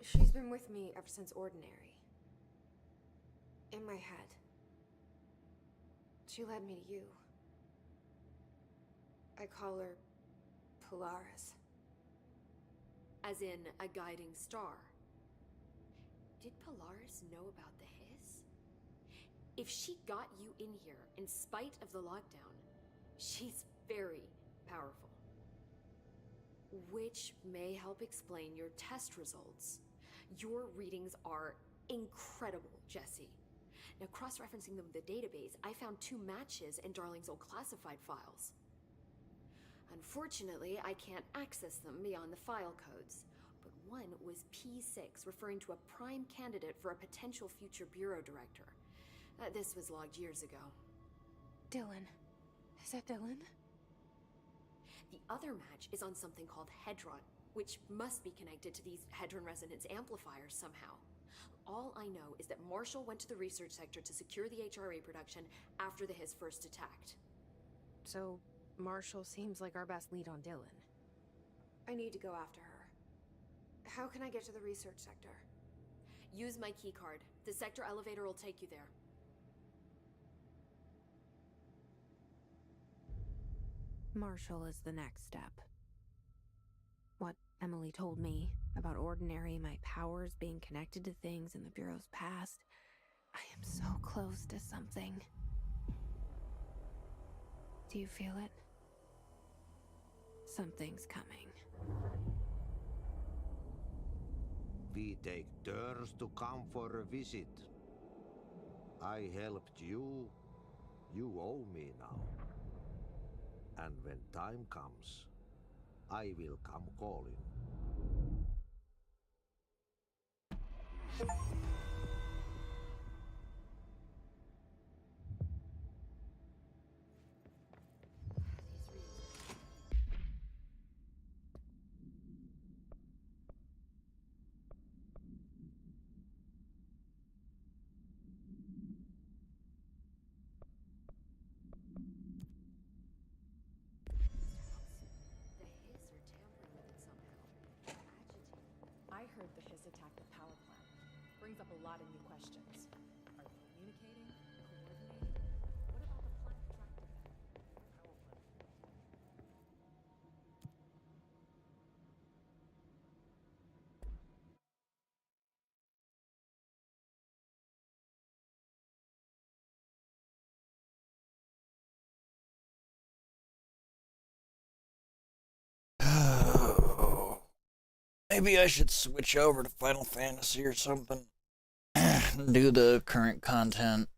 She's been with me ever since Ordinary. In my head. She led me to you. I call her Polaris. As in a guiding star. Did Polaris know about the Hiss? If she got you in here in spite of the lockdown, she's very powerful. Which may help explain your test results. Your readings are incredible, Jesse. Now, cross-referencing them with the database, I found 2 matches in Darling's old classified files. Unfortunately, I can't access them beyond the file codes, but one was P6, referring to a prime candidate for a potential future bureau director. This was logged years ago. Dylan. Is that Dylan? The other match is on something called Hedron, which must be connected to these Hedron resonance amplifiers somehow. All I know is that Marshall went to the research sector to secure the HRA production after the Hiss first attacked. So, Marshall seems like our best lead on Dylan. I need to go after her. How can I get to the research sector? Use my keycard. The sector elevator will take you there. Marshall is the next step. What Emily told me about Ordinary, my powers being connected to things in the Bureau's past. I am so close to something. Do you feel it? Something's coming. We take turns to come for a visit. I helped you. You owe me now. And when time comes, I will come calling. up a lot of new questions. Are they communicating? Coordinating? What about the planet trapped in them? Power plant. Maybe I should switch over to Final Fantasy or something. Do the current content.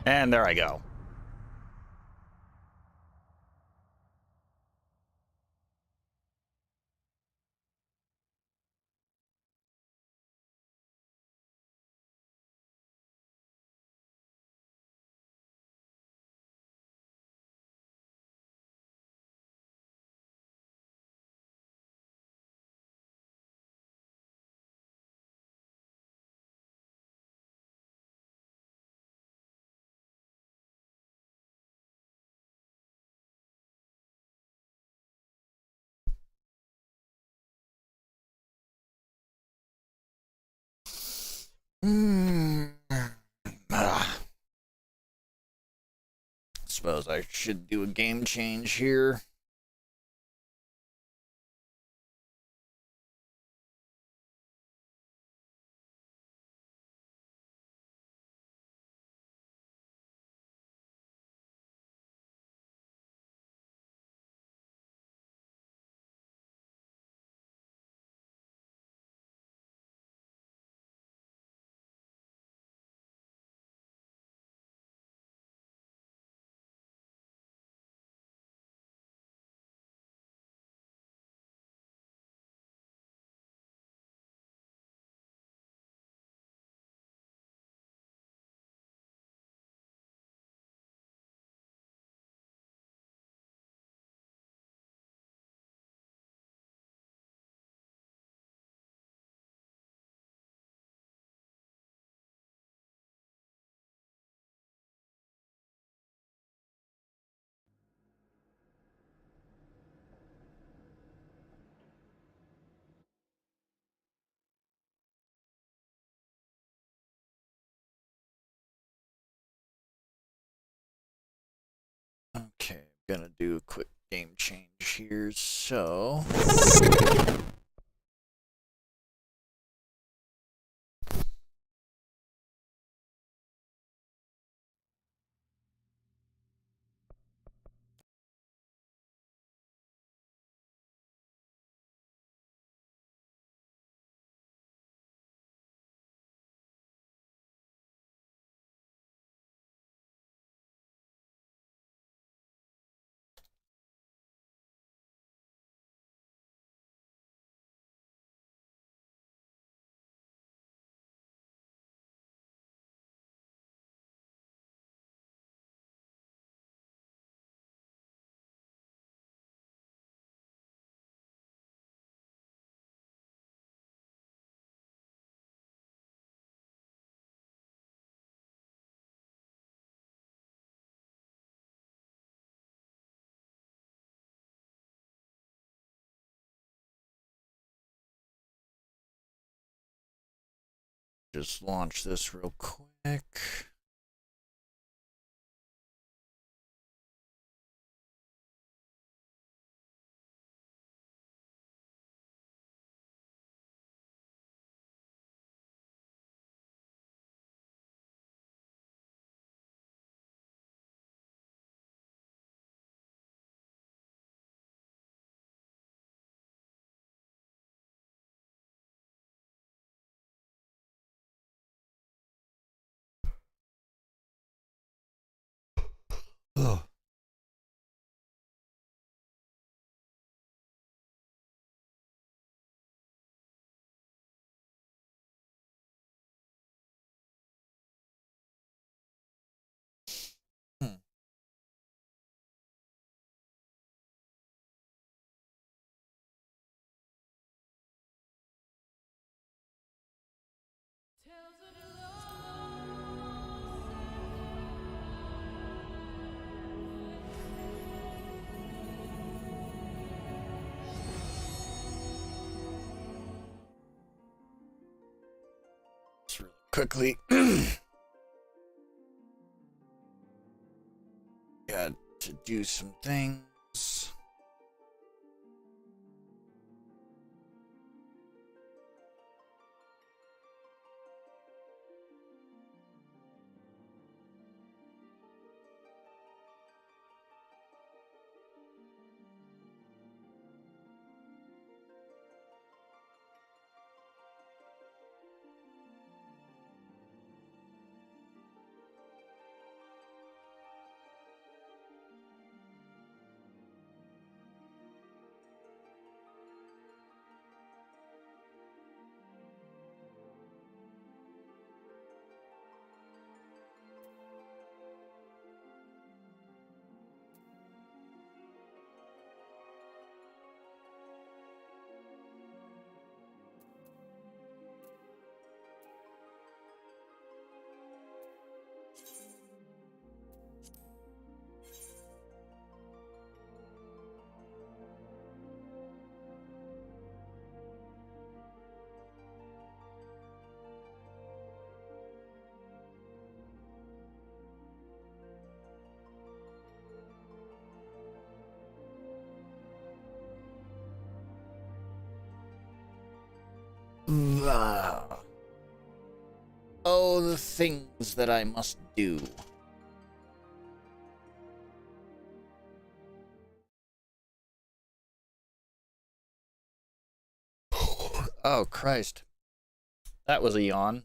And there I go. Suppose I should do a game change here. Okay, I'm gonna do a quick game change here, so... Just launch this real quick. Ugh. Just really quickly. Got to do some things. Oh, the things that I must do. Oh, Christ. That was a yawn.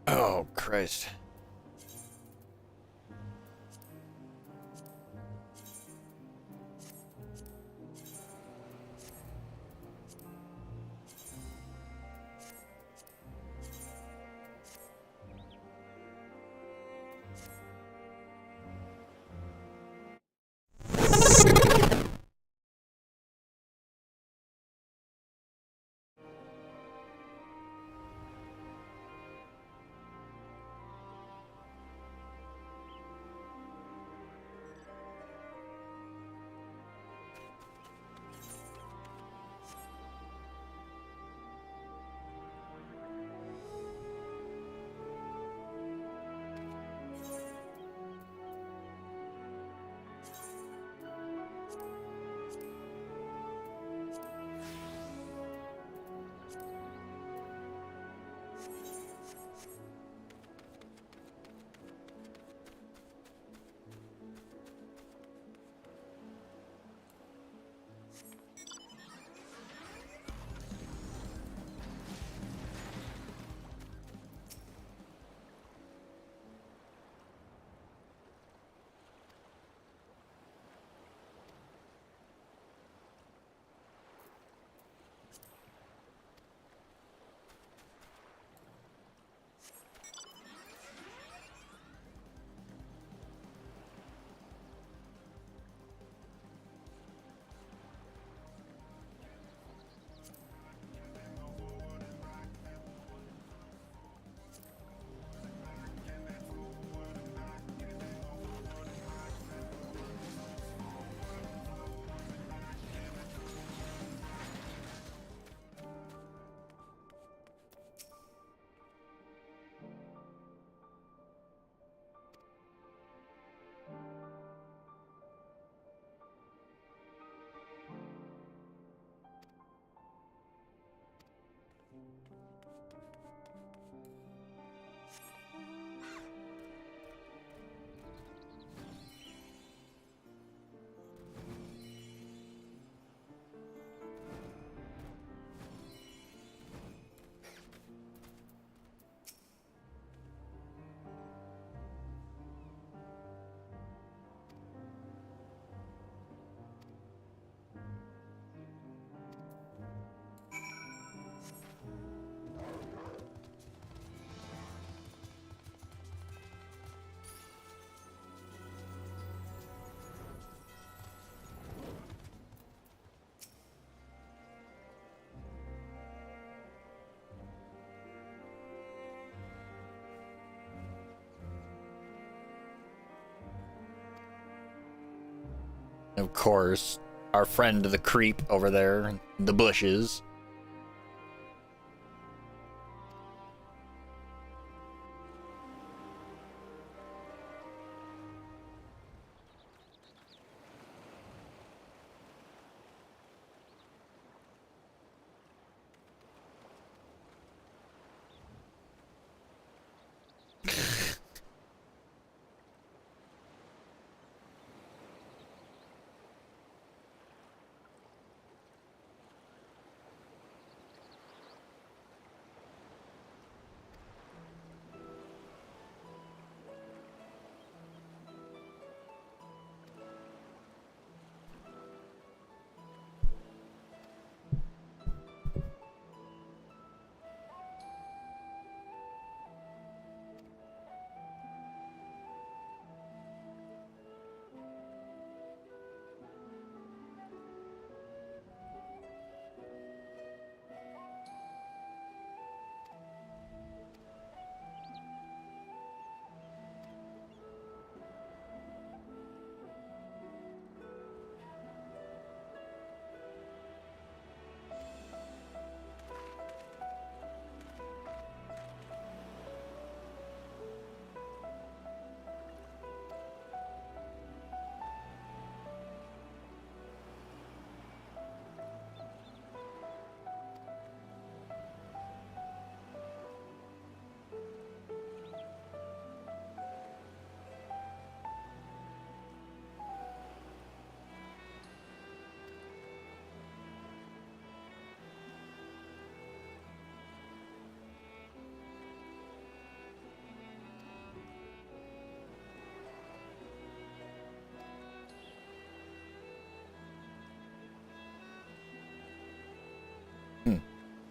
Oh, Christ. Of course, our friend the creep over there in the bushes.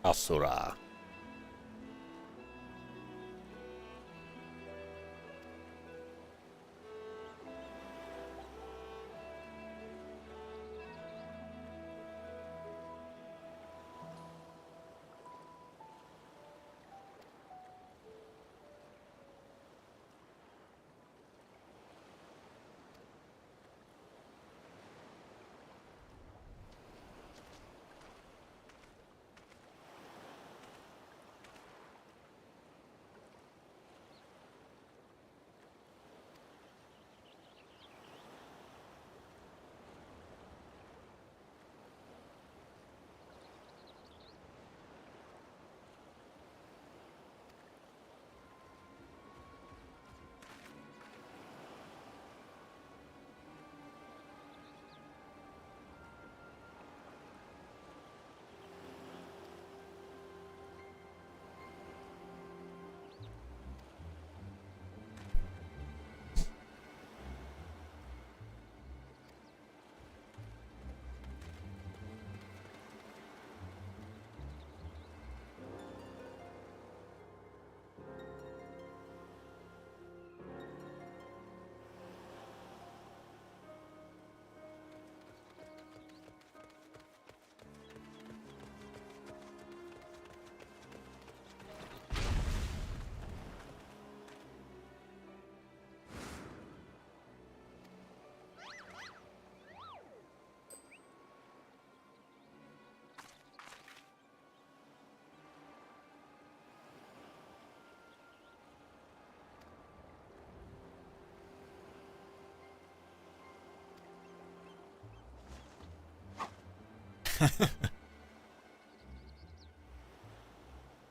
Asura.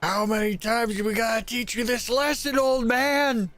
How many times do we gotta teach you this lesson, old man?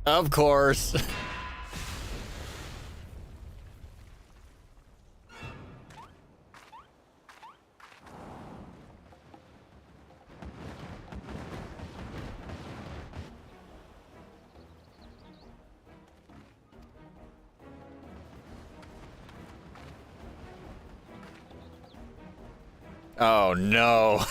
Of course. Oh no.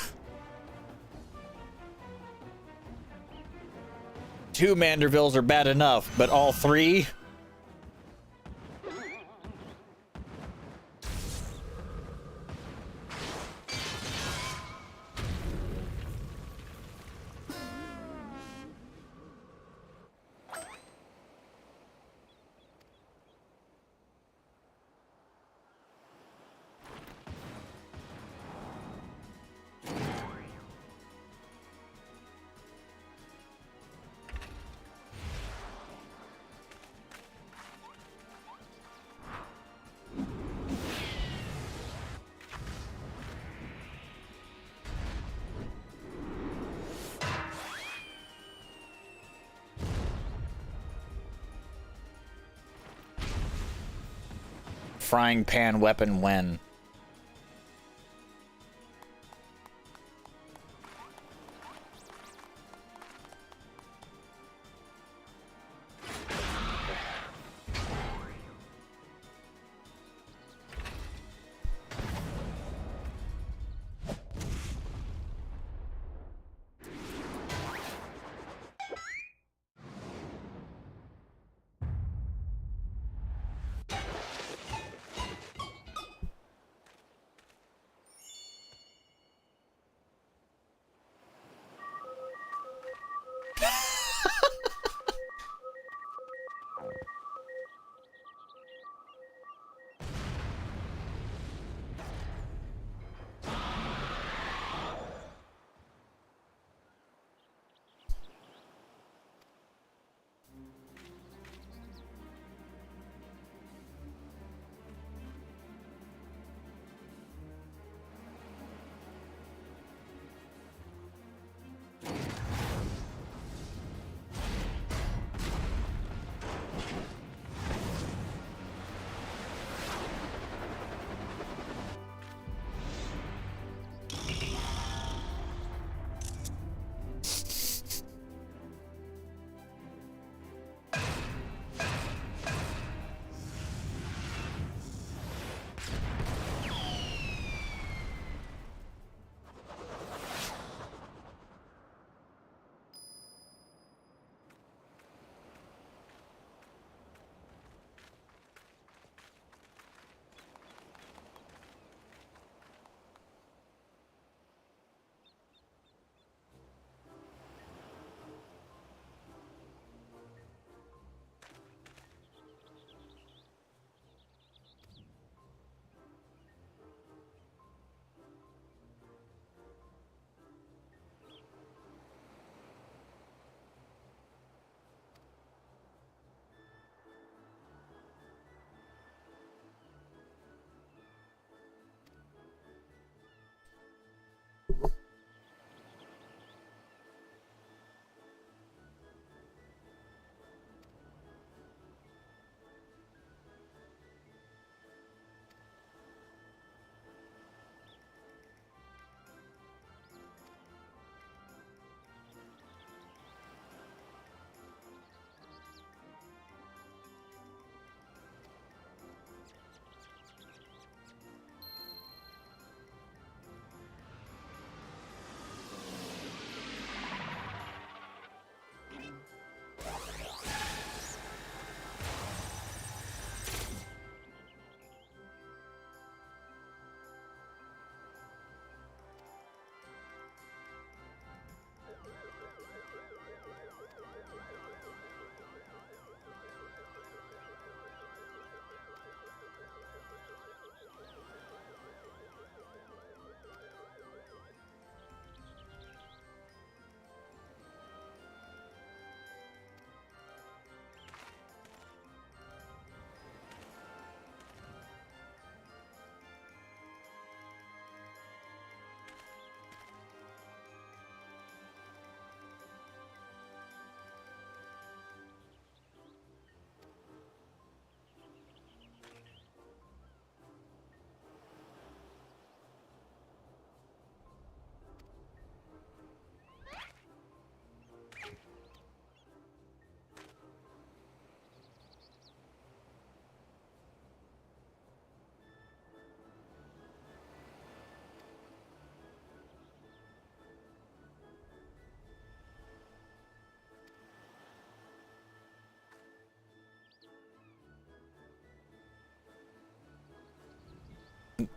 2 Mandervilles are bad enough, but all 3? Frying pan weapon when?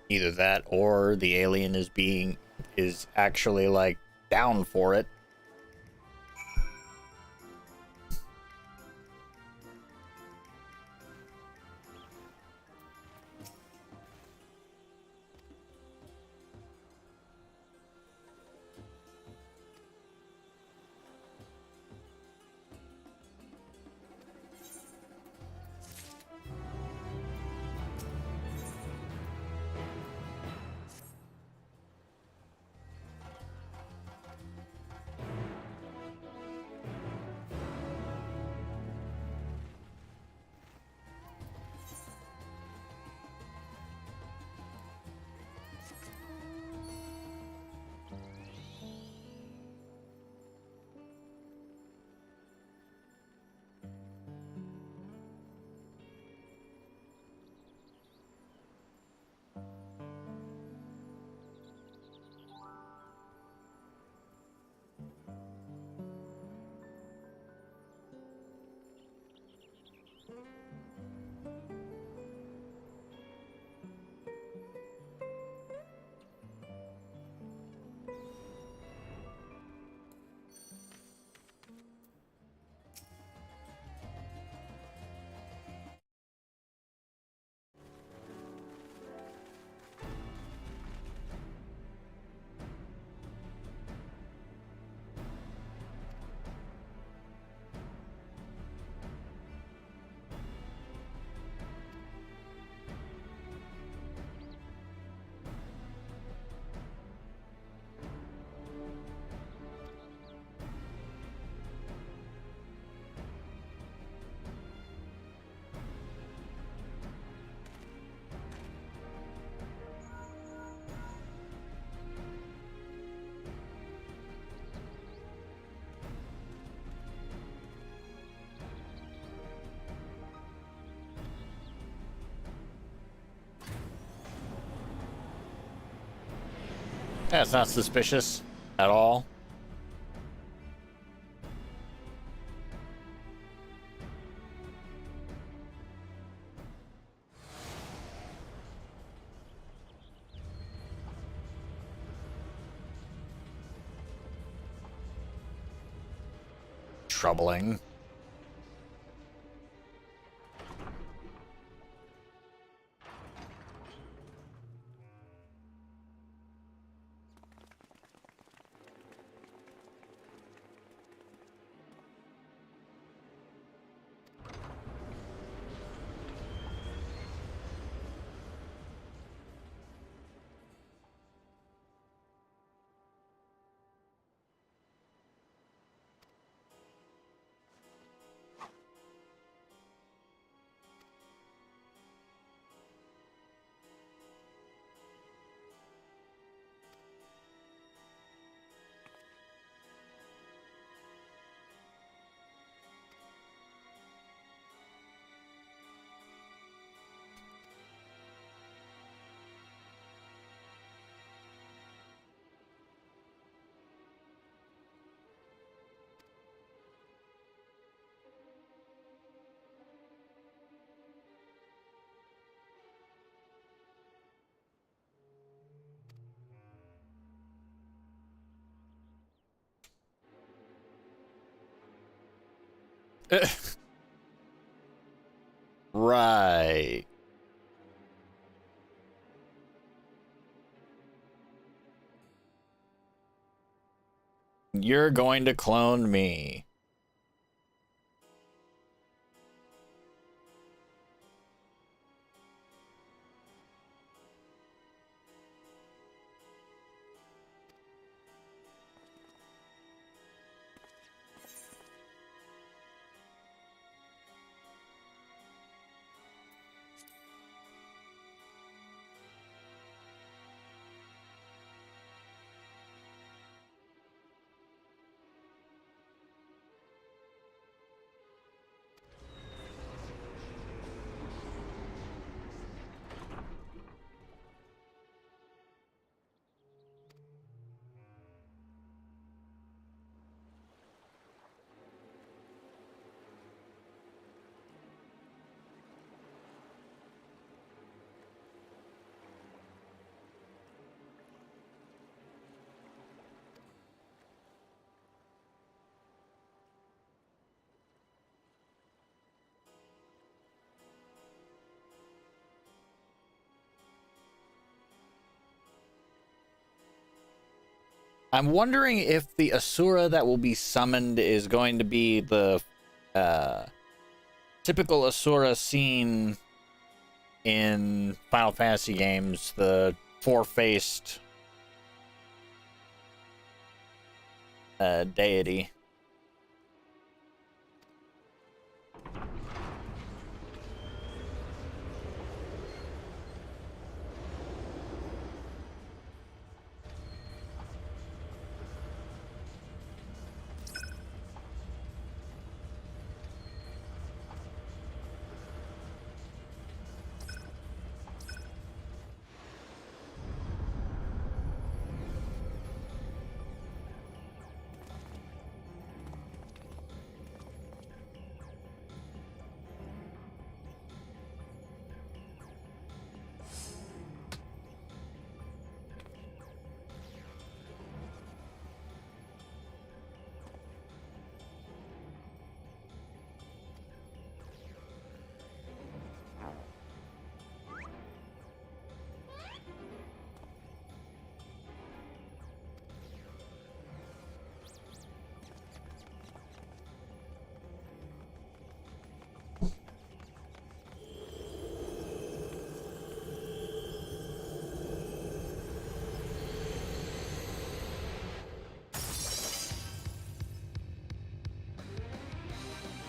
Either that or the alien is actually like down for it. That's not suspicious at all. Troubling. Right. You're going to clone me. I'm wondering if the Asura that will be summoned is going to be the typical Asura seen in Final Fantasy games, the four-faced deity.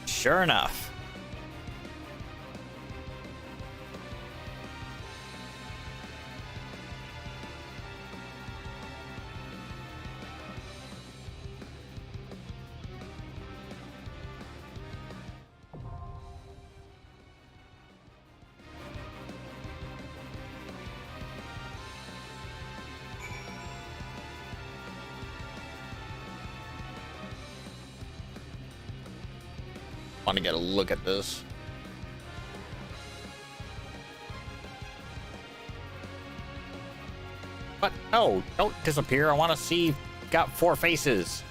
Sure enough. Want to get a look at this. But no, don't disappear. I want to see got four faces.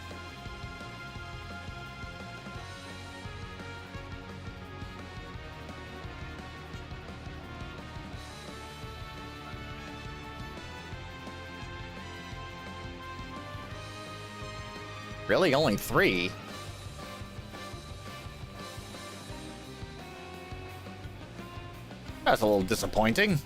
Really, only three? That's a little disappointing.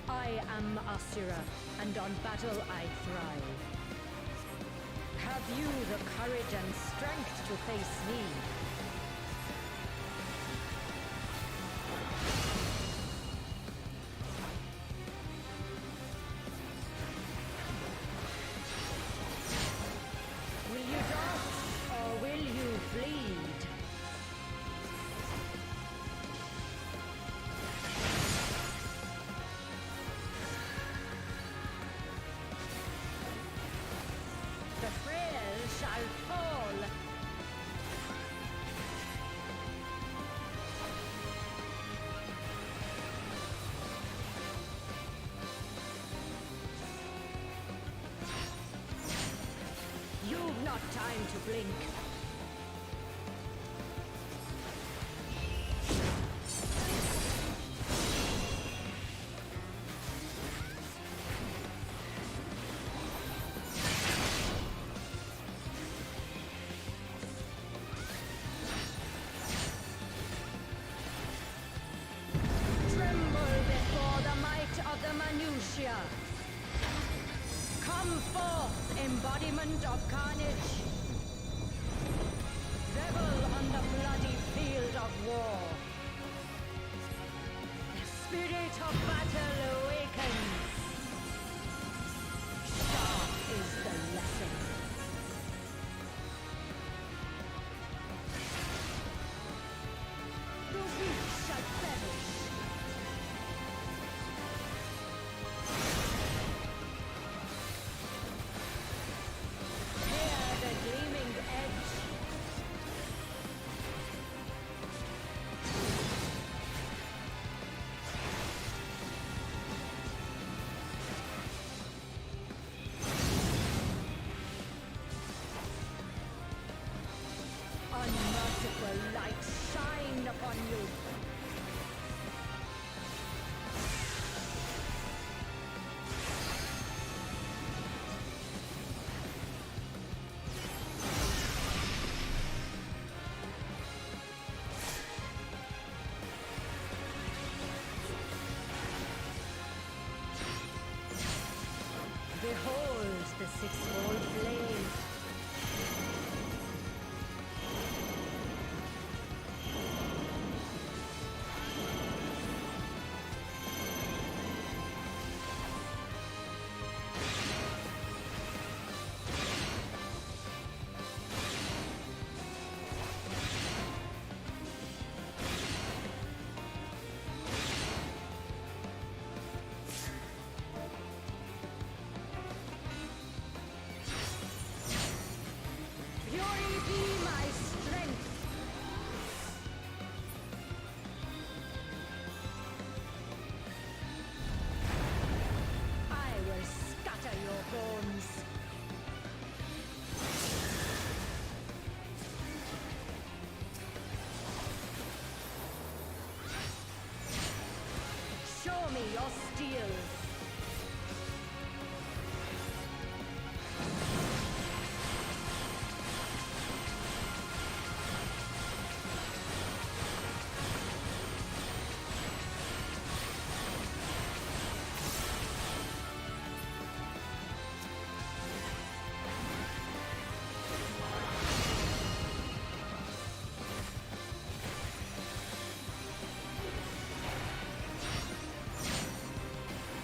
I am Asura, and on battle I thrive. Have you the courage and strength to face me? Will you dodge, or will you bleed? The frail shall fall. You've not time to blink. warrior. Come forth, embodiment of carnage. Revel on the bloody field of war. The spirit of battle awakens. Sharp is the lesson. The weak shall perish. Hear the gleaming edge. Unmerciful light shine upon you. Behold the sixfold blade. Fury be my strength. I will scatter your bones. Show me your steel.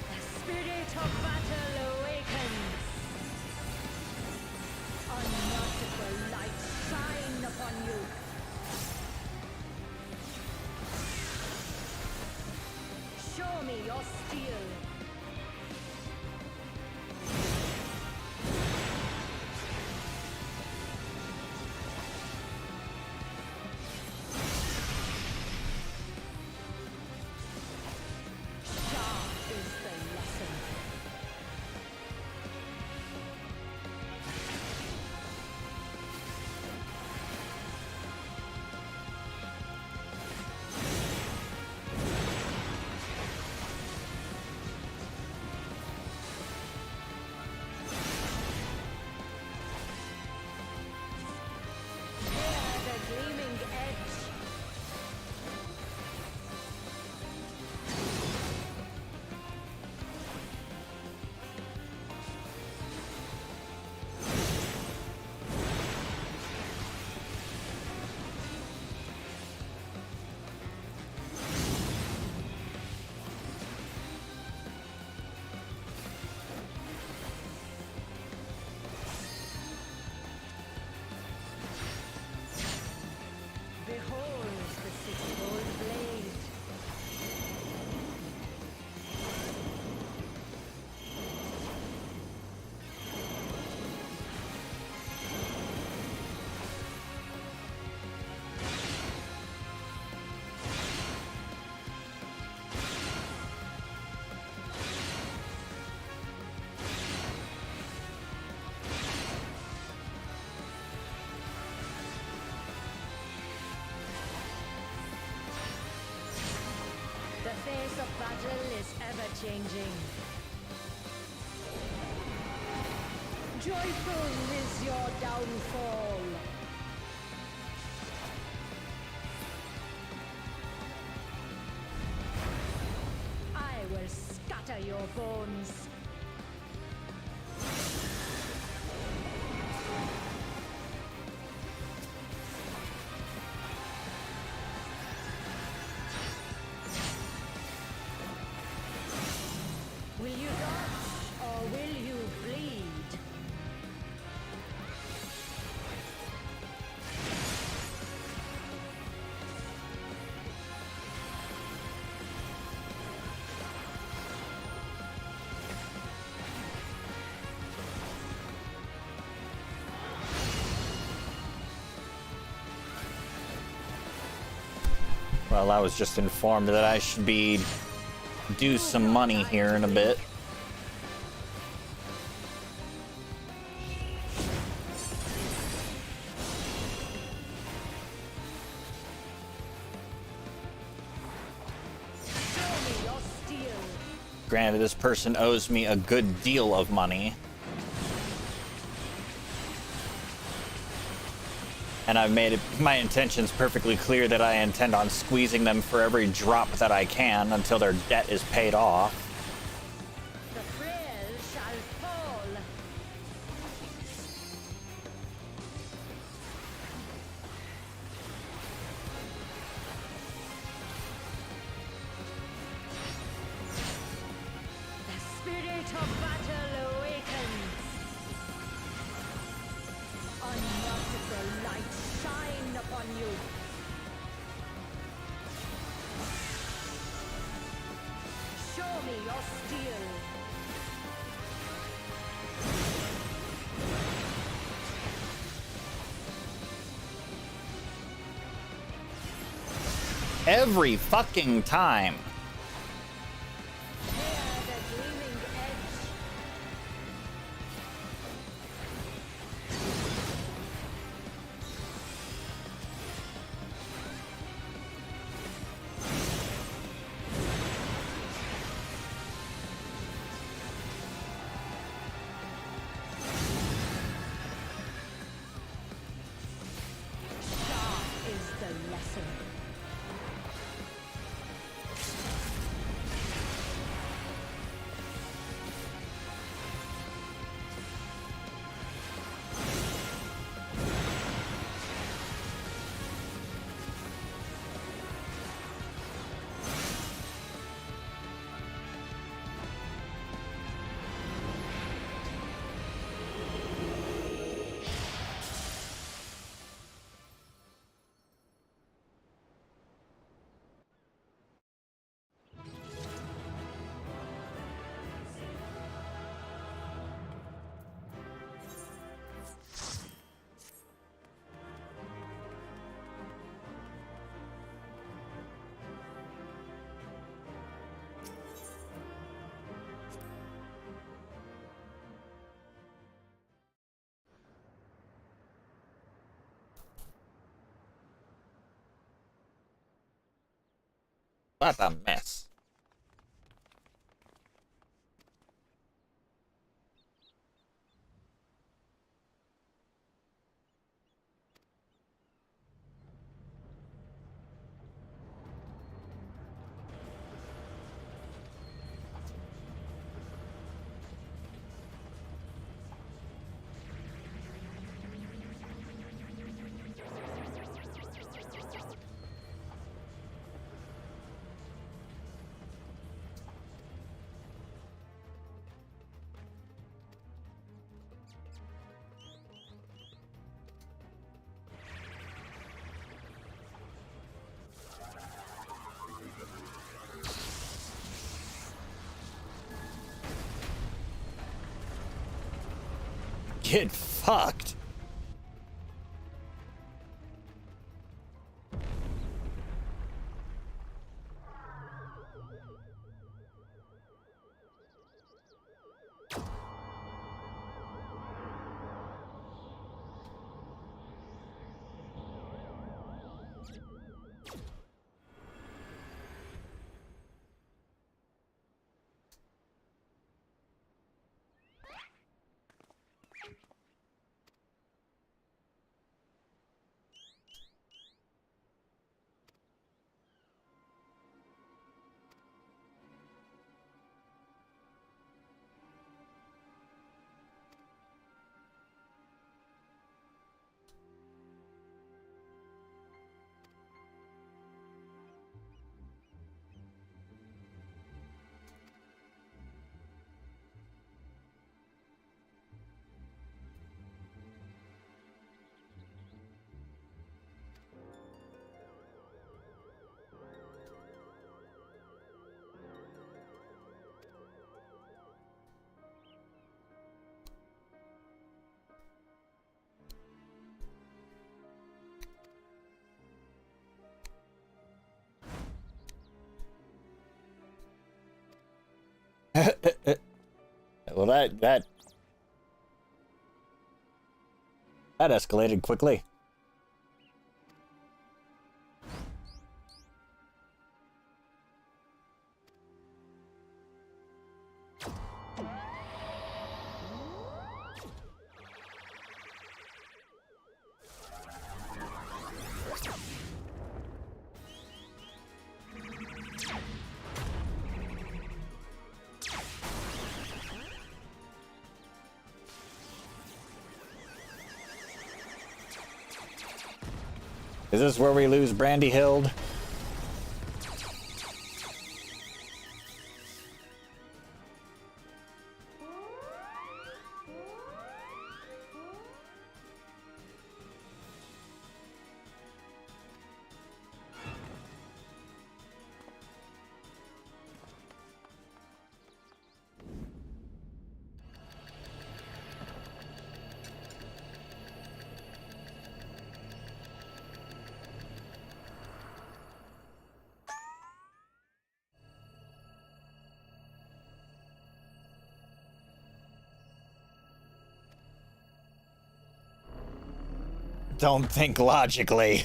The spirit of battle awakens. Unmerciful light shine upon you. Show me your steel. Sharp is the lesson. Hear the gleaming edge. Behold the sixfold blade. The face of battle is ever changing. Joyful is your downfall. I will scatter shatter your bones. Will you dodge or will you bleed? Well, I was just informed that I should be due some money here in a bit. Granted, this person owes me a good deal of money. And I've made it my intentions perfectly clear that I intend on squeezing them for every drop that I can until their debt is paid off. The frail shall fall. The spirit of battle awakens. Unmerciful light shine upon you. Show me your steel. Every fucking time. What a mess. Get fucked. Well, that escalated quickly. Is this where we lose Brandy Hild? Don't think logically.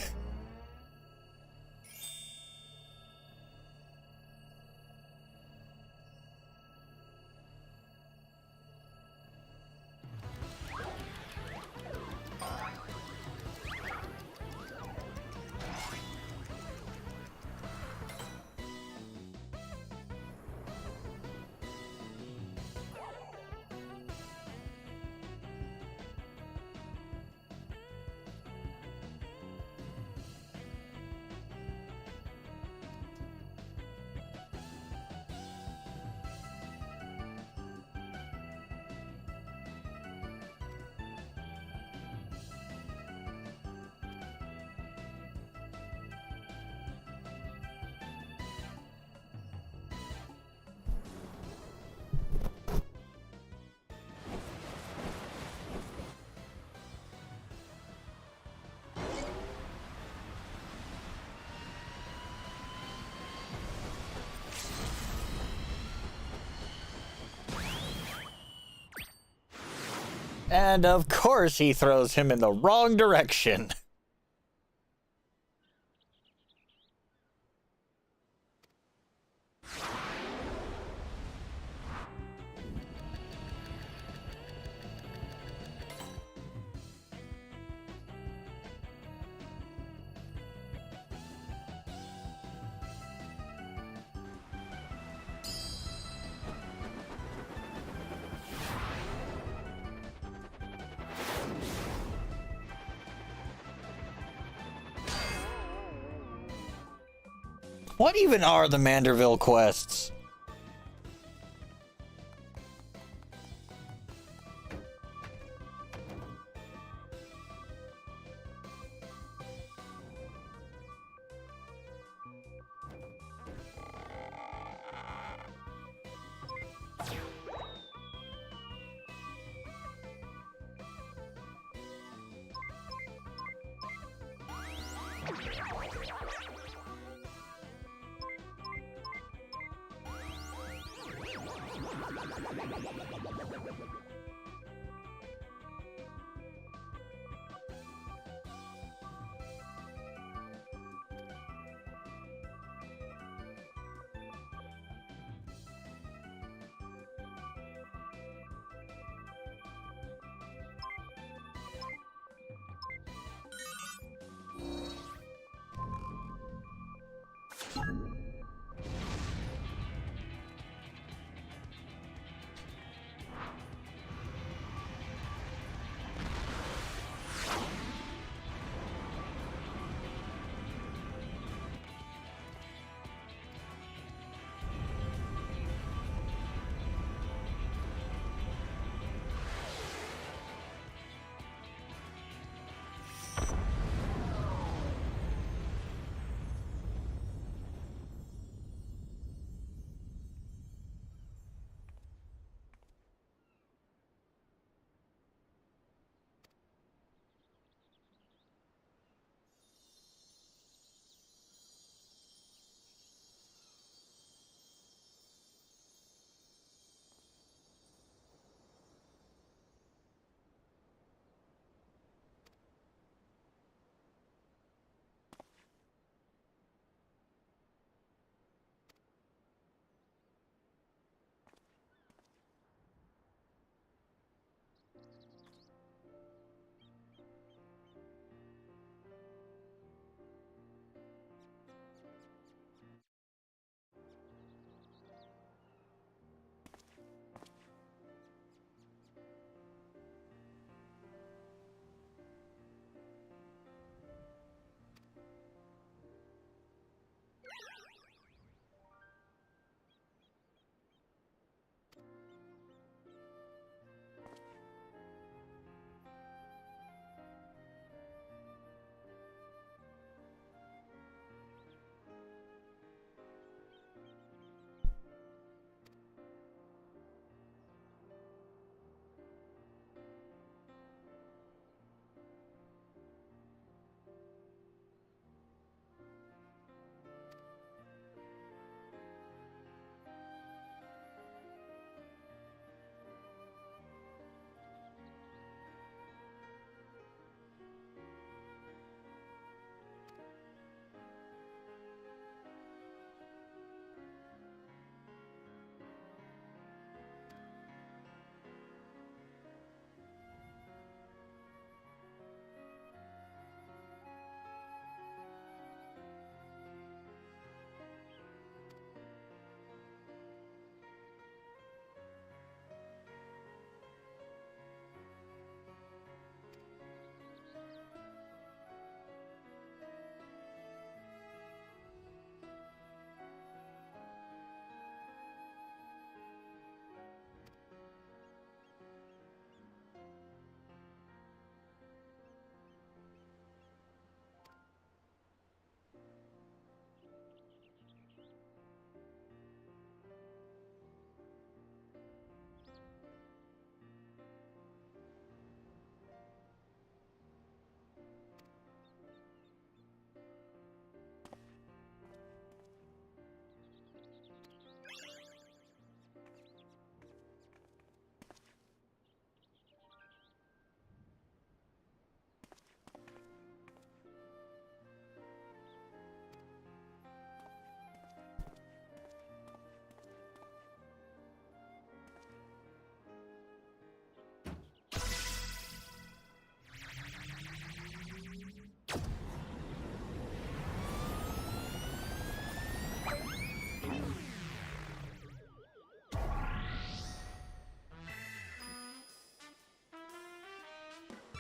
And of course he throws him in the wrong direction. What even are the Manderville quests?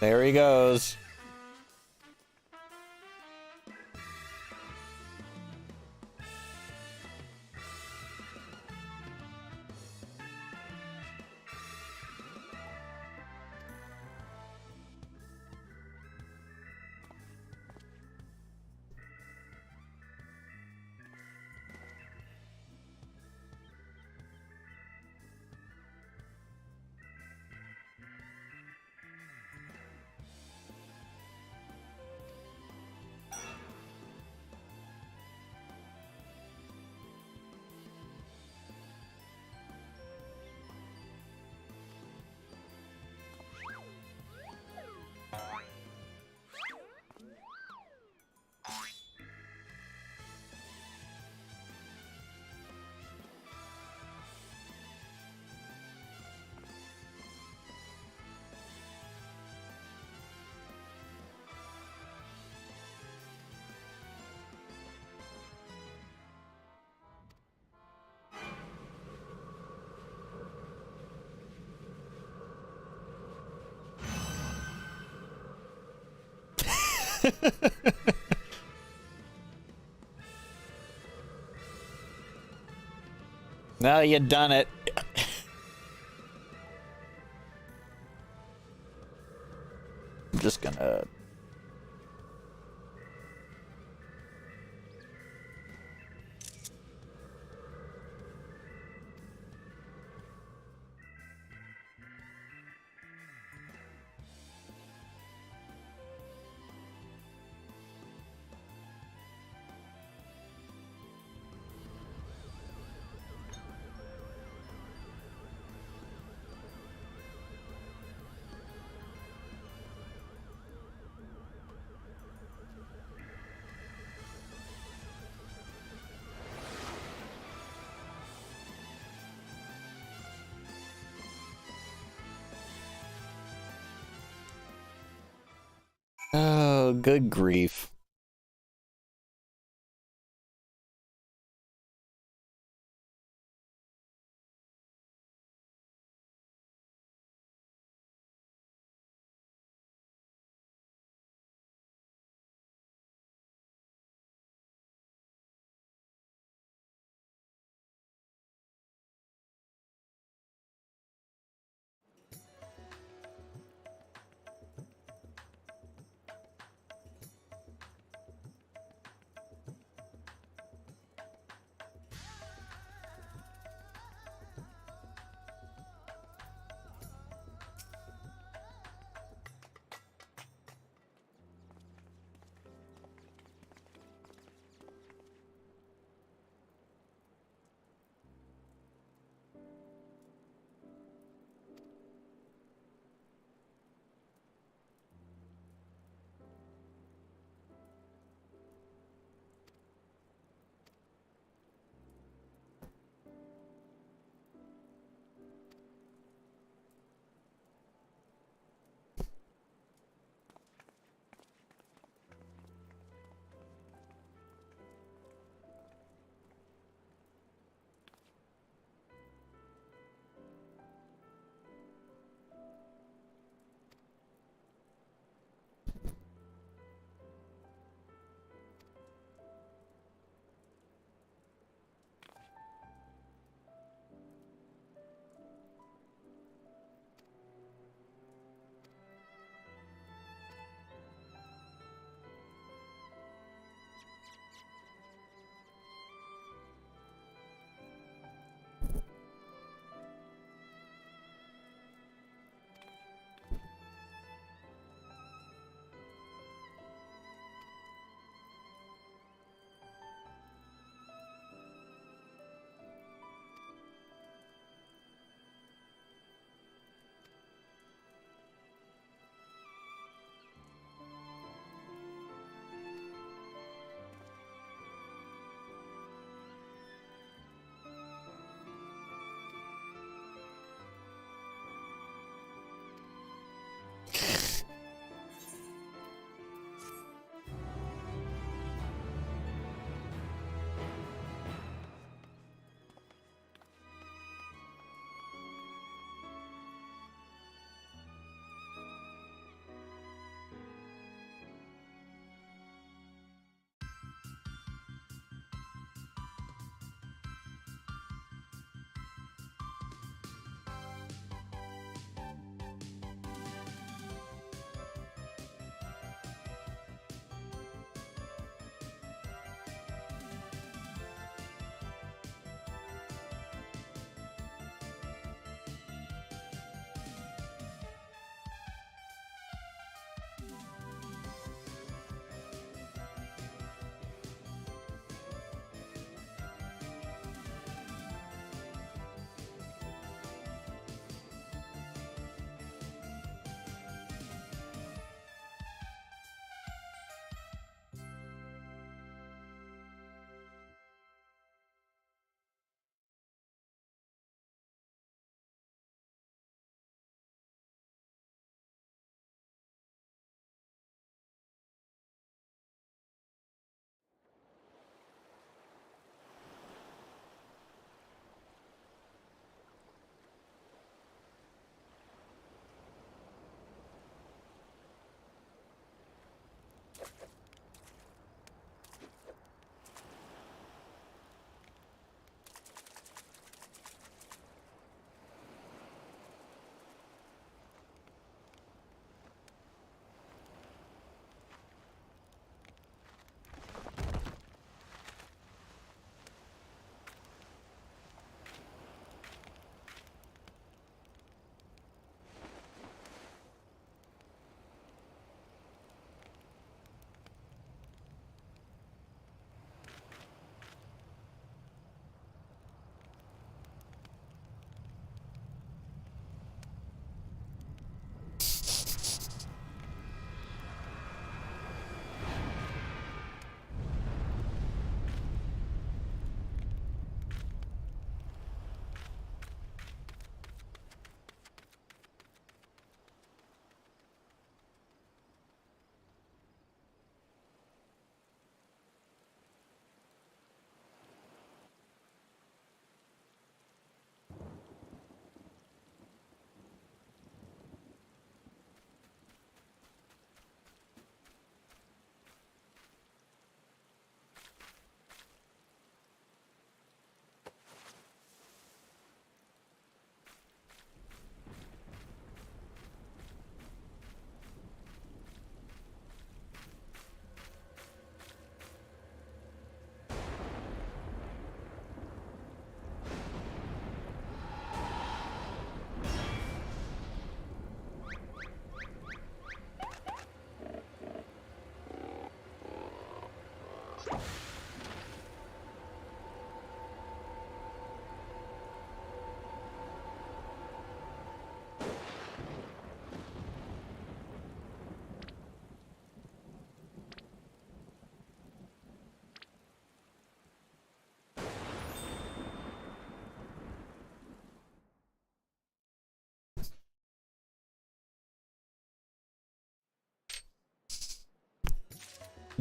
There he goes. Now you done it. I'm just gonna... Oh, good grief.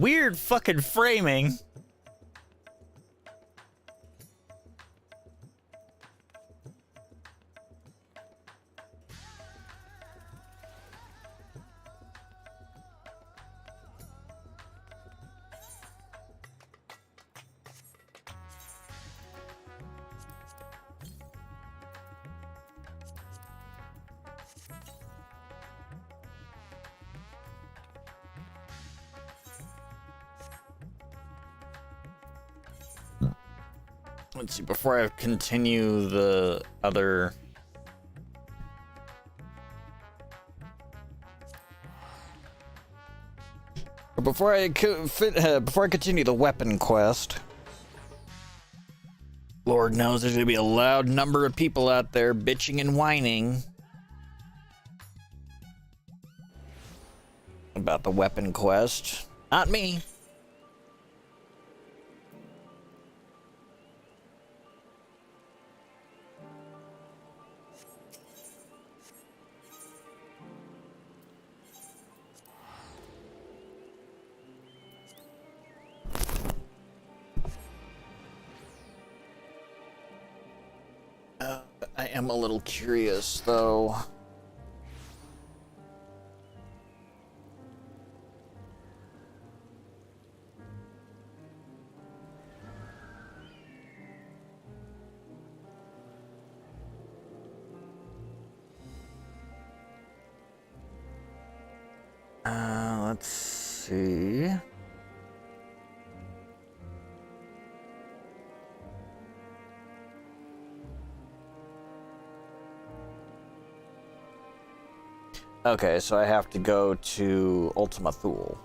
Weird fucking framing. Let's see, before I continue the other... Before I continue the weapon quest, Lord knows there's gonna be a loud number of people out there bitching and whining about the weapon quest. Not me. I am a little curious, though. Let's see. Okay, so I have to go to Ultima Thule.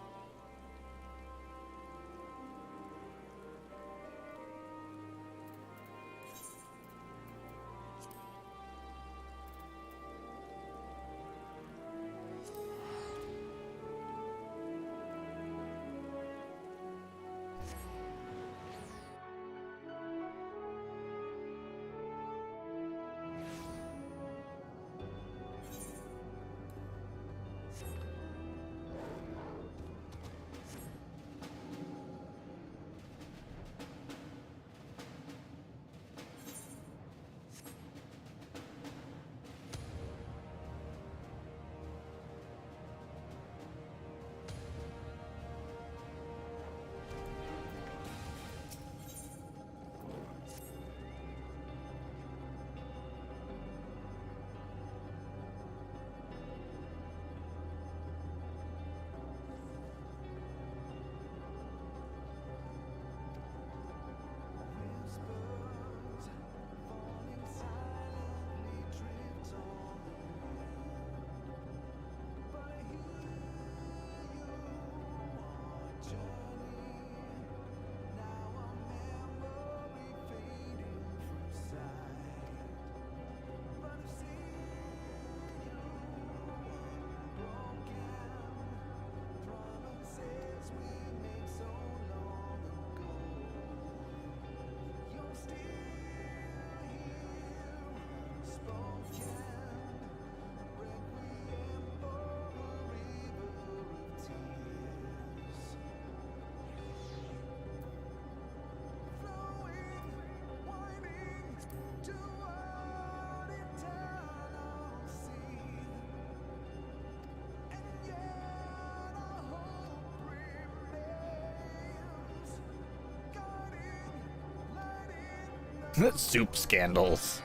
Soup scandals.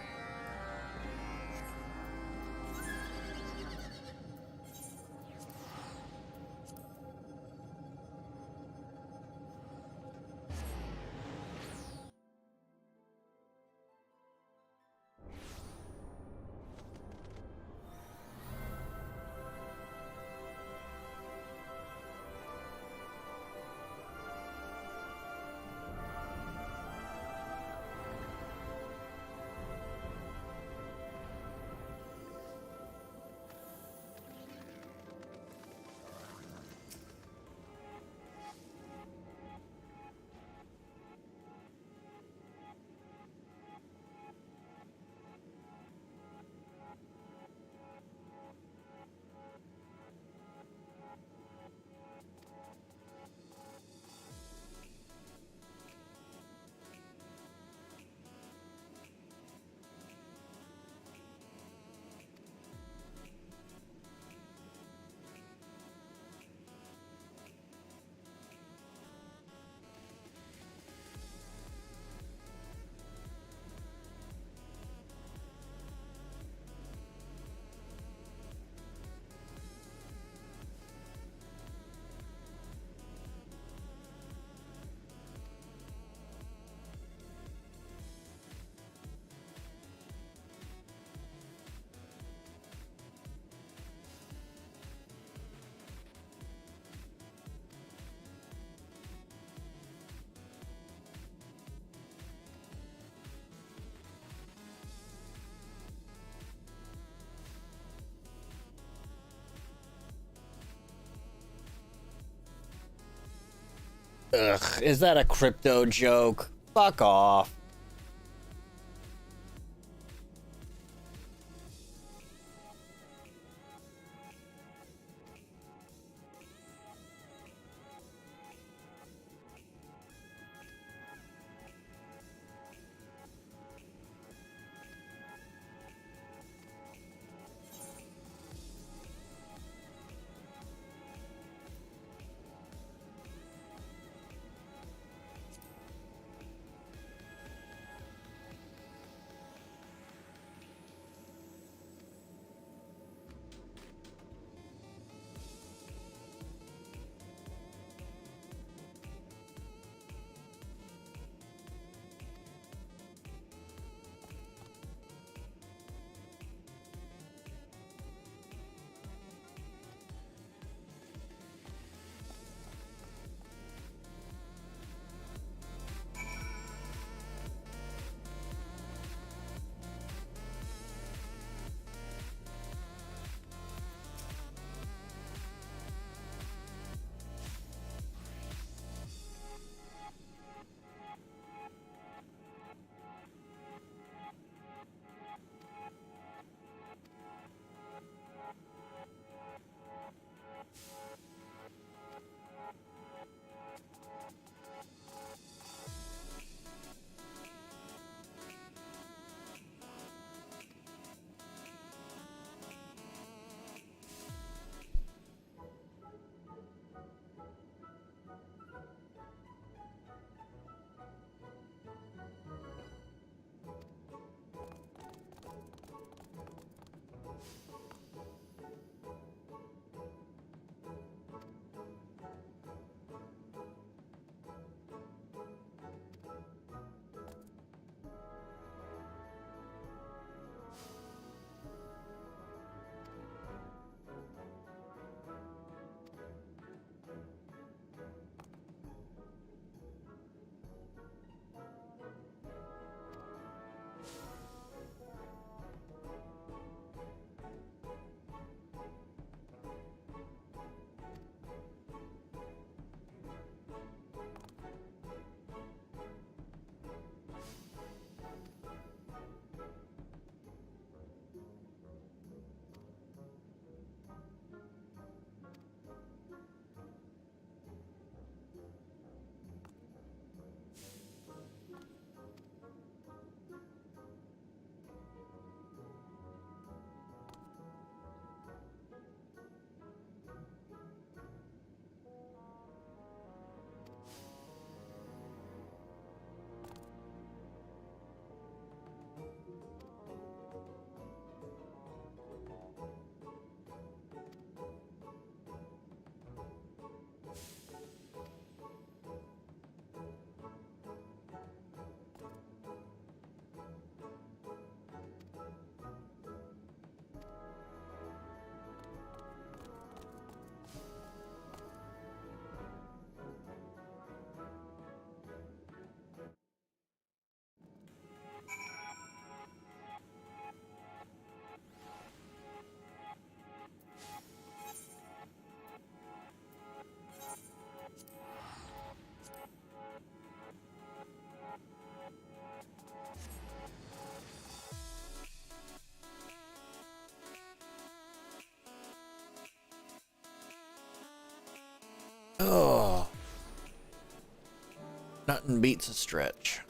Ugh, is that a crypto joke? Fuck off. Oh, nothing beats a stretch.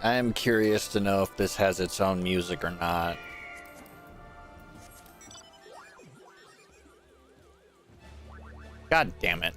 I am curious to know if this has its own music or not. God damn it.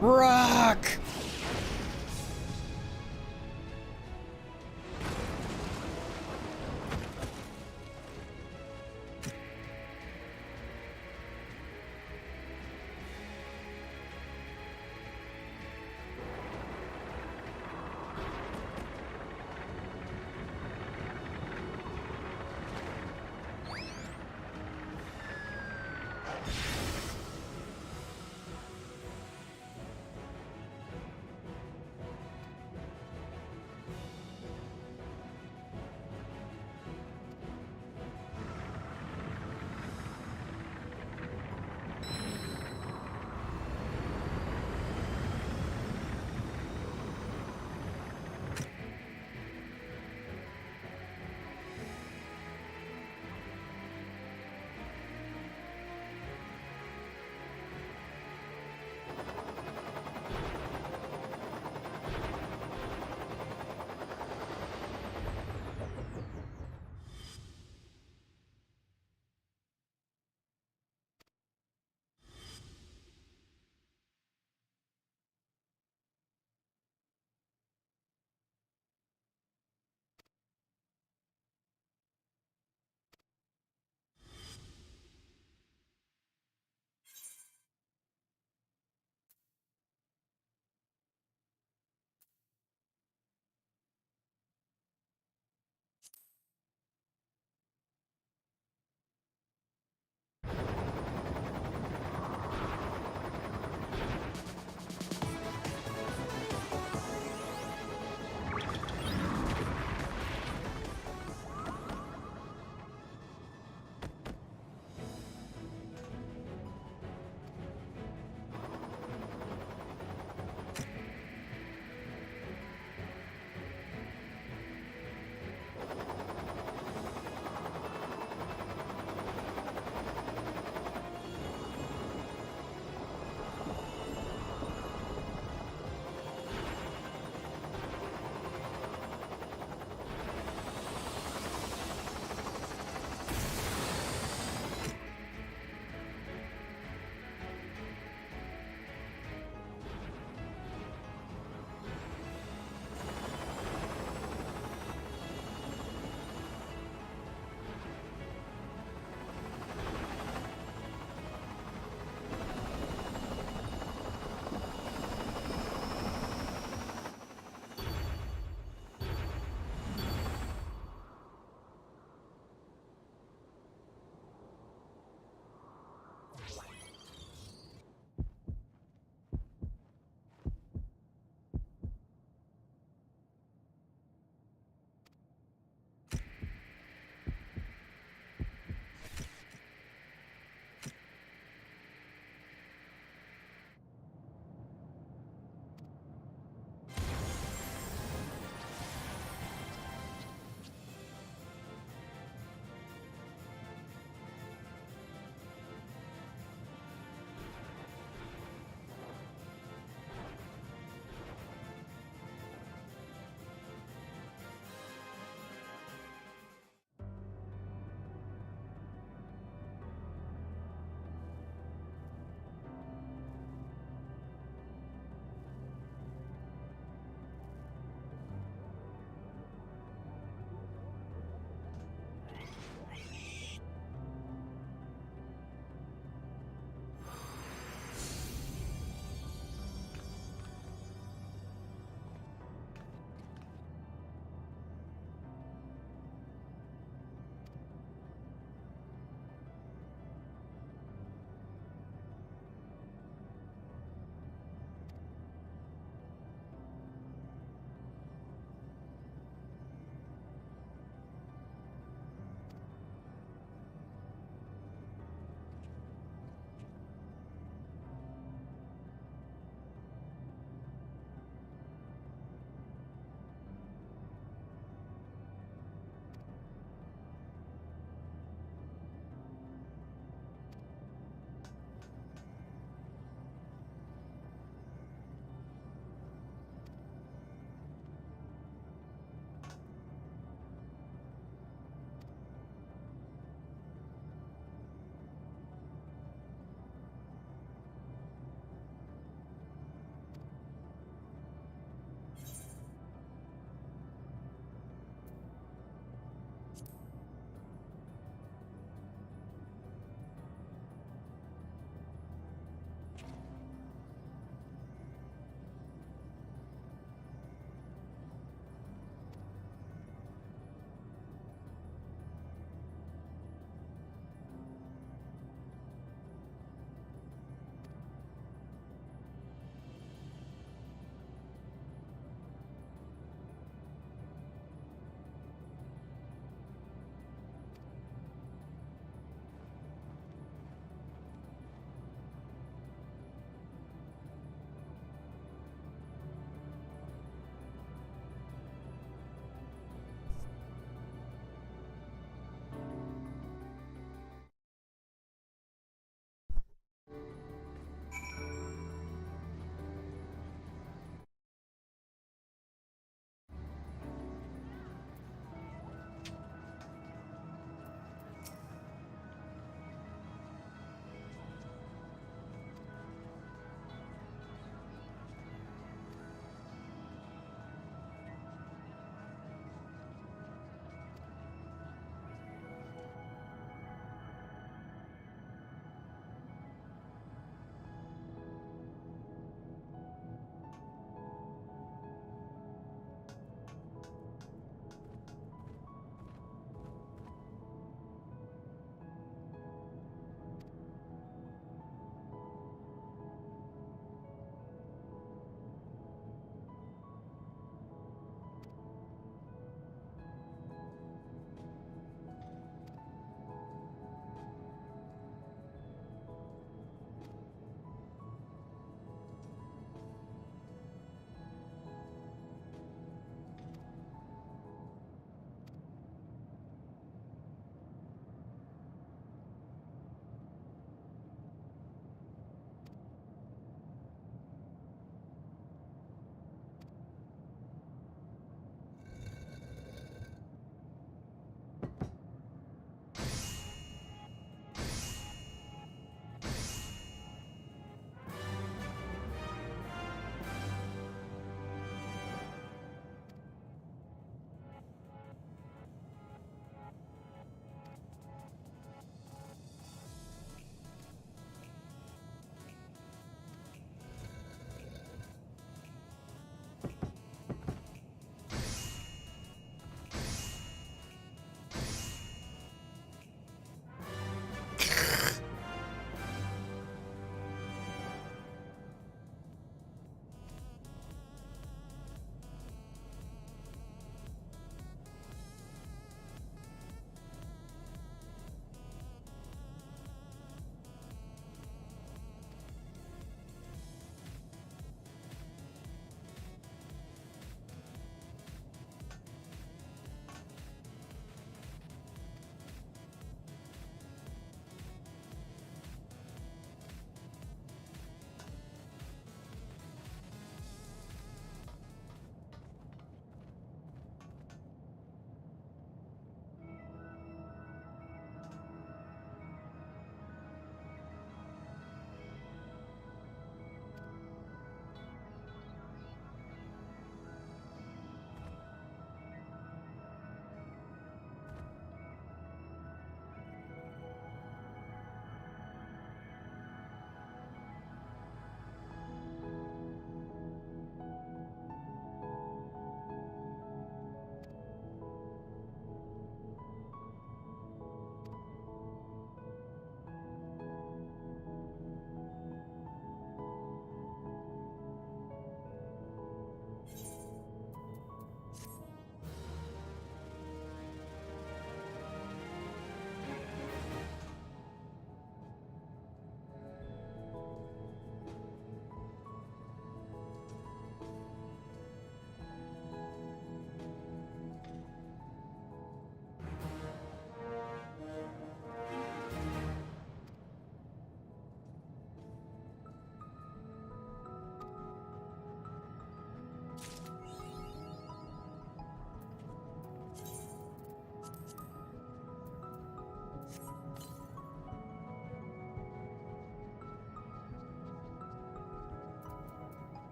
Rock!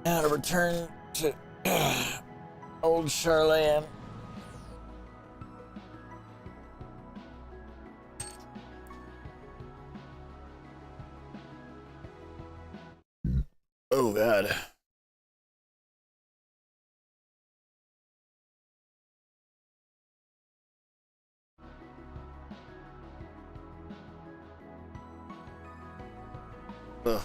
Now to return to old Charlene. Oh God. Ugh.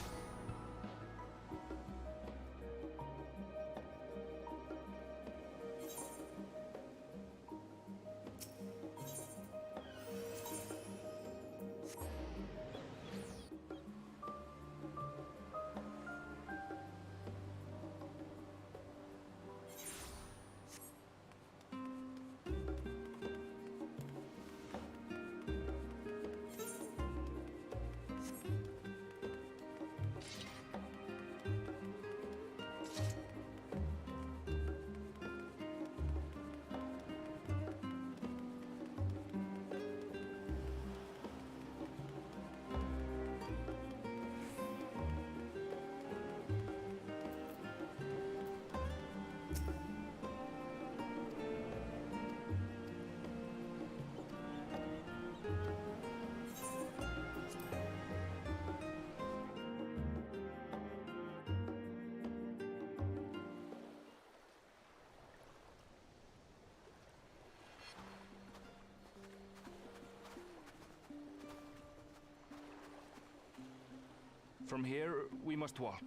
From here, we must walk.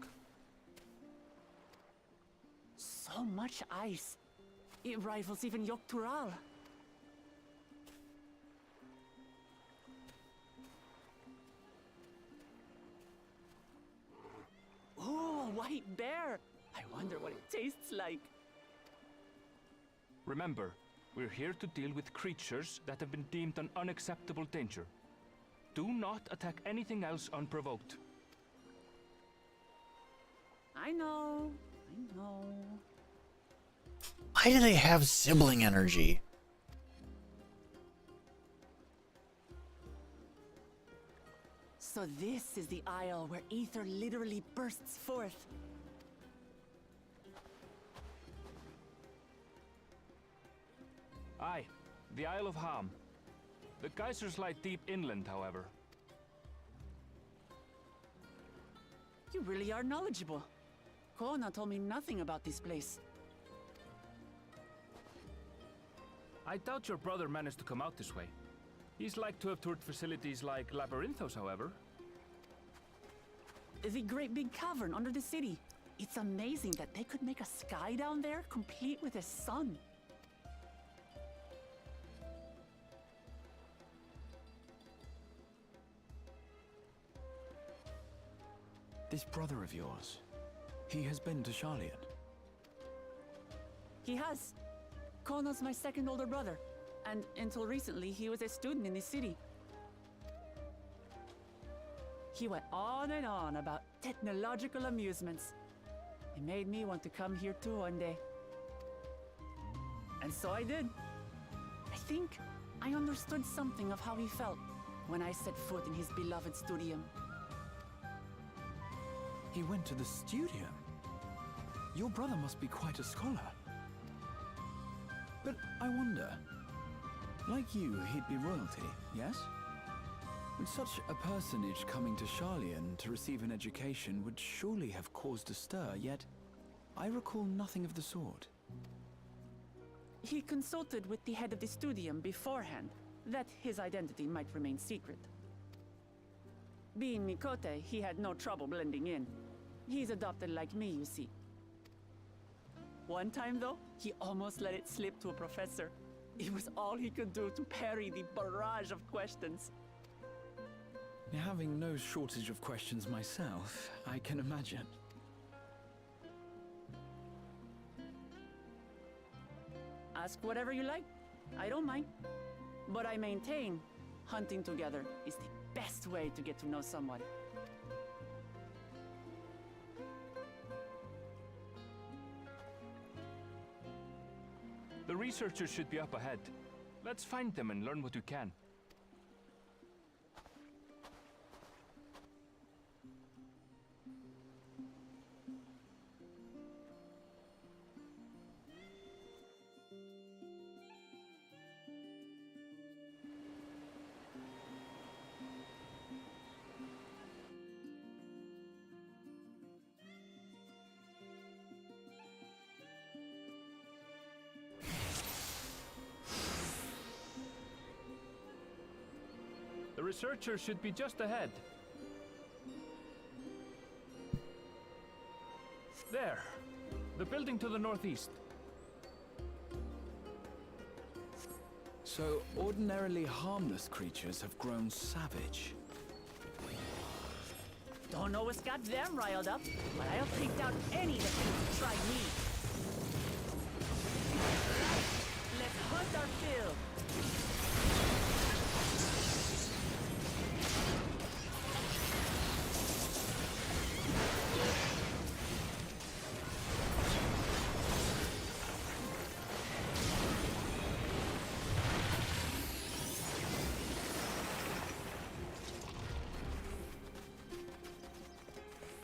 So much ice. It rivals even Yogg-Tural. Oh, a white bear! I wonder what it tastes like. Remember, we're here to deal with creatures that have been deemed an unacceptable danger. Do not attack anything else unprovoked. I know. Why do they have sibling energy? So this is the isle where ether literally bursts forth. Aye, the Isle of Ham. The geysers lie deep inland, however. You really are knowledgeable. Kona told me nothing about this place. I doubt your brother managed to come out this way. He's like to have toured facilities like Labyrinthos, however. The great big cavern under the city. It's amazing that they could make a sky down there complete with a sun. This brother of yours, he has been to Charlian. He has. Kono's my second older brother, and until recently he was a student in the city. He went on and on about technological amusements. It made me want to come here too one day. And so I did. I think I understood something of how he felt when I set foot in his beloved studium. He went to the studium? Your brother must be quite a scholar. But I wonder, like you, he'd be royalty, yes? With such a personage coming to Charlian to receive an education would surely have caused a stir, yet I recall nothing of the sort. He consulted with the head of the studium beforehand, that his identity might remain secret. Being Mikote, he had no trouble blending in. He's adopted like me, you see. One time, though, he almost let it slip to a professor. It was all he could do to parry the barrage of questions. Having no shortage of questions myself, I can imagine. Ask whatever you like. I don't mind. But I maintain, hunting together is the best way to get to know someone. The researchers should be up ahead. Let's find them and learn what we can. researcher should be just ahead. There. The building to the northeast. So, ordinarily harmless creatures have grown savage. Don't know what's got them riled up, but I'll take down any that can try me. Let's hunt our fill.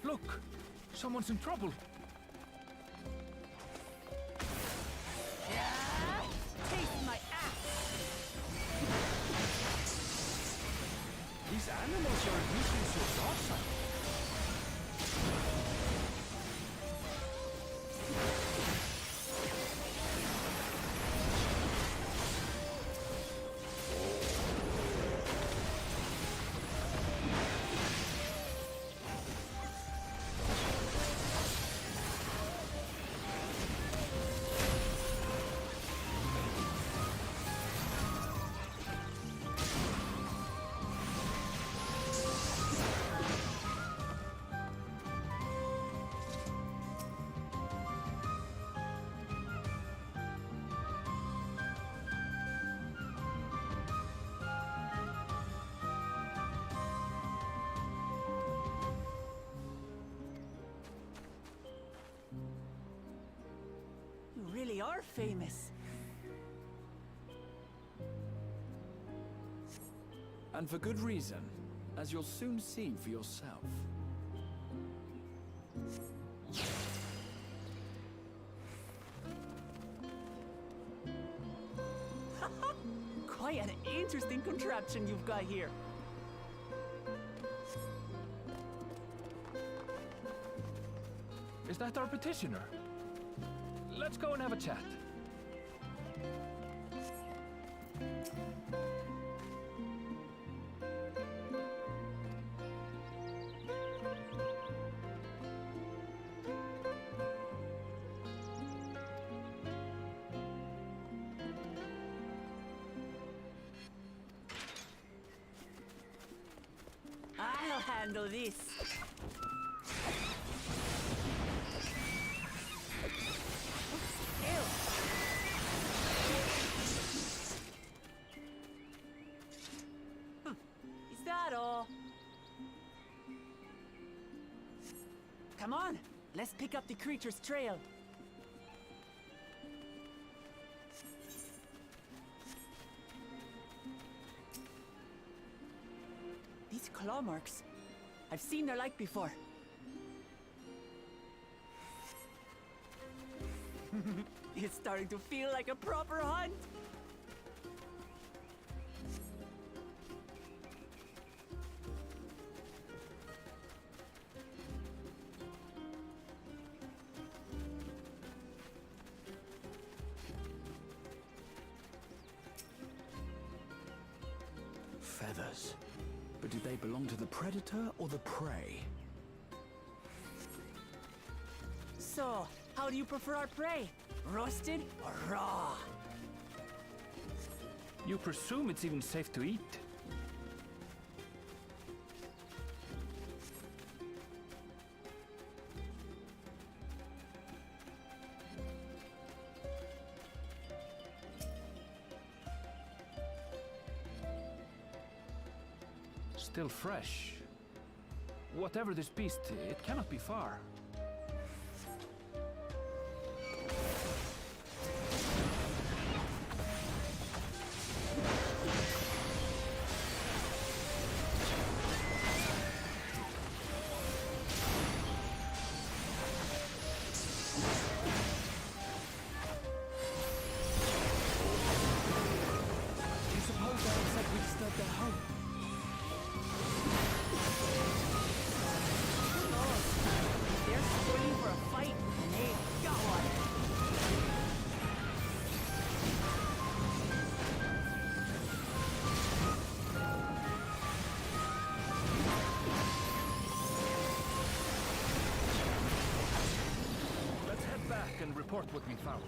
Look! Someone's in trouble! Taste my ass! These animals are usually so docile. You really are famous. And for good reason, as you'll soon see for yourself. Quite an interesting contraption you've got here. Is that our petitioner? Let's go and have a chat. I'll handle this. Is that all? Come on, let's pick up the creature's trail. These claw marks, I've seen their like before. It's starting to feel like a proper hunt. Feathers. But do they belong to the predator or the prey? So, how do you prefer our prey? Roasted or raw? You presume it's even safe to eat? Still fresh. Whatever this beast, it cannot be far. Do you suppose that insect we disturbed their home? Who knows? If they're can report what we found.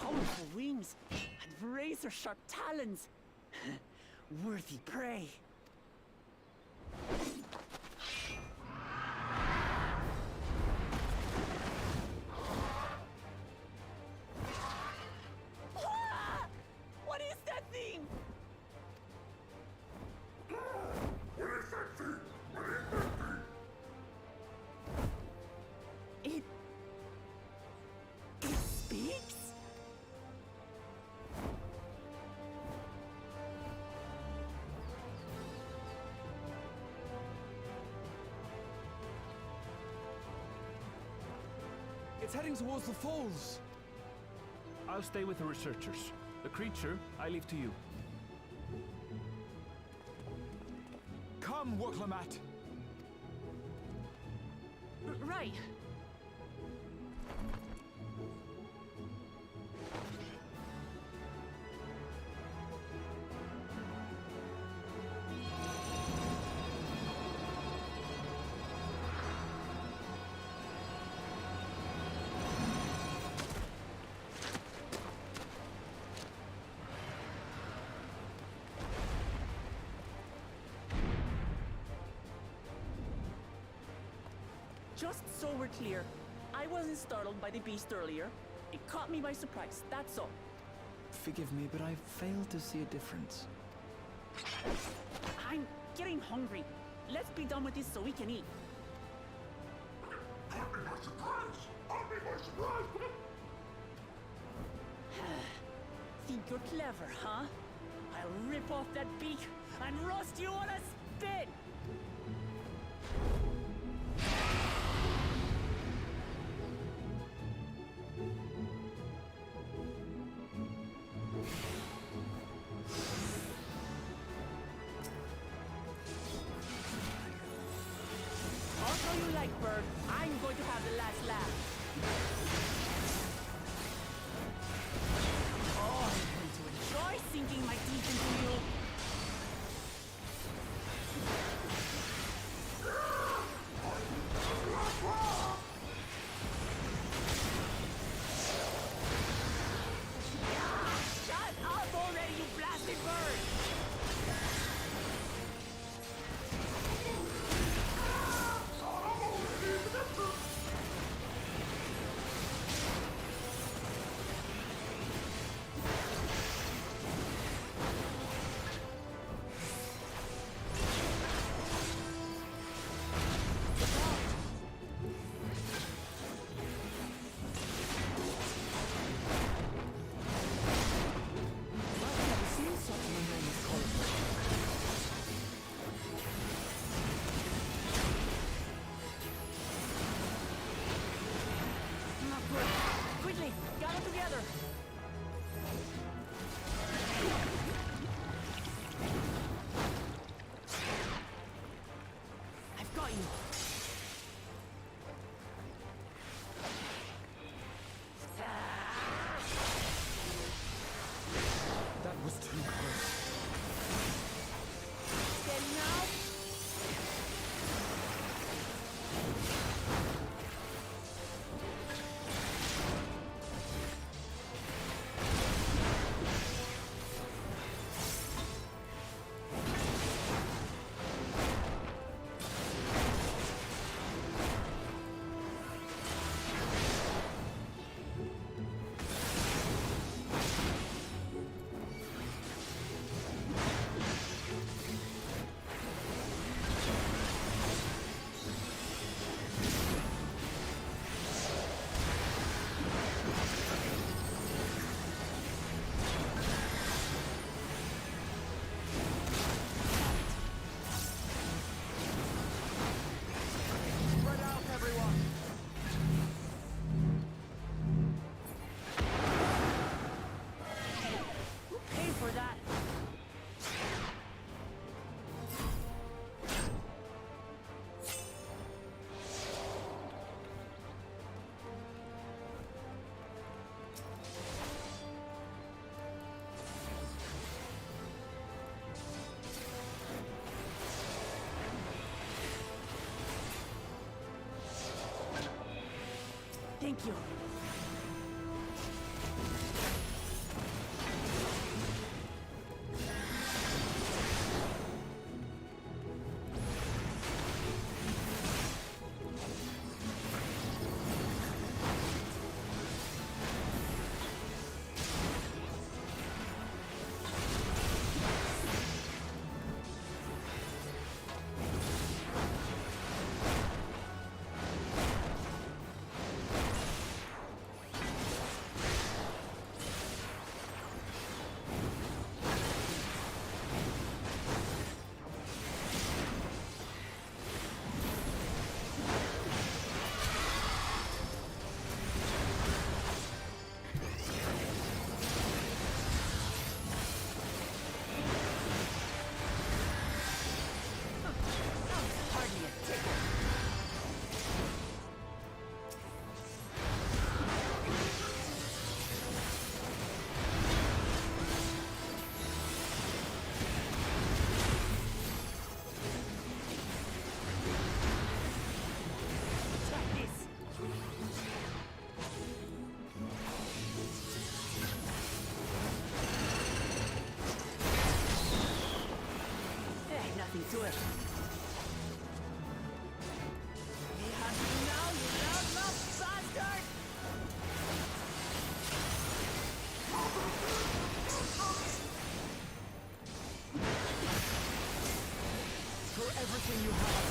Powerful wings and razor-sharp talons. Worthy prey. Ah! What is that thing? What is that thing? What is that thing? It speaks? It's heading towards the falls. I'll stay with the researchers. The creature, I leave to you. Come, Woklamat. Right. Just so we're clear, I wasn't startled by the beast earlier. It caught me by surprise, that's all. Forgive me, but I failed to see a difference. I'm getting hungry. Let's be done with this so we can eat. Caught me by surprise! Caught me by surprise! Think you're clever, huh? I'll rip off that beak and roast you on a spit! Also you like, bird, I'm going to have the last laugh. Oh, I'm going to enjoy sinking my teeth into you. Shut up already, you blasted bird! Not good. Quickly, gather together. I've got you. That was too close. Steady now. Thank you. To it. We have you now, you loudmouth bastard! Throw everything you have.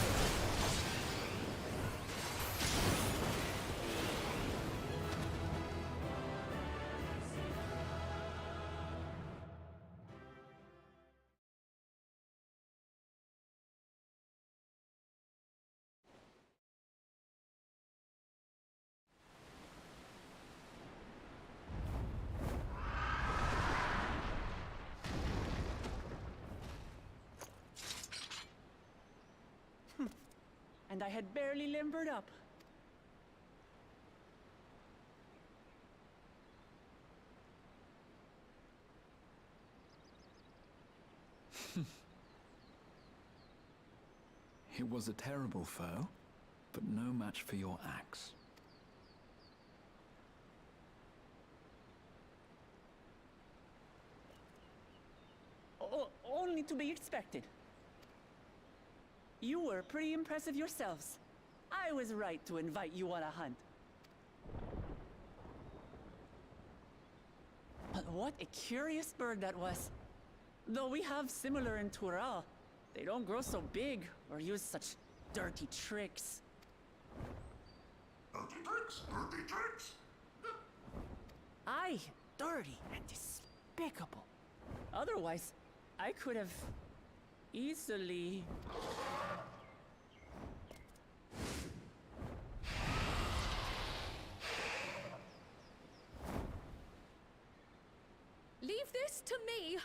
And I had barely limbered up. It was a terrible foe, but no match for your axe. Only to be expected. You were pretty impressive yourselves. I was right to invite you on a hunt. But what a curious bird that was. Though we have similar in Tural, they don't grow so big or use such dirty tricks. Dirty tricks? Dirty tricks? Aye, dirty and despicable. Otherwise, I could have easily... Leave this to me!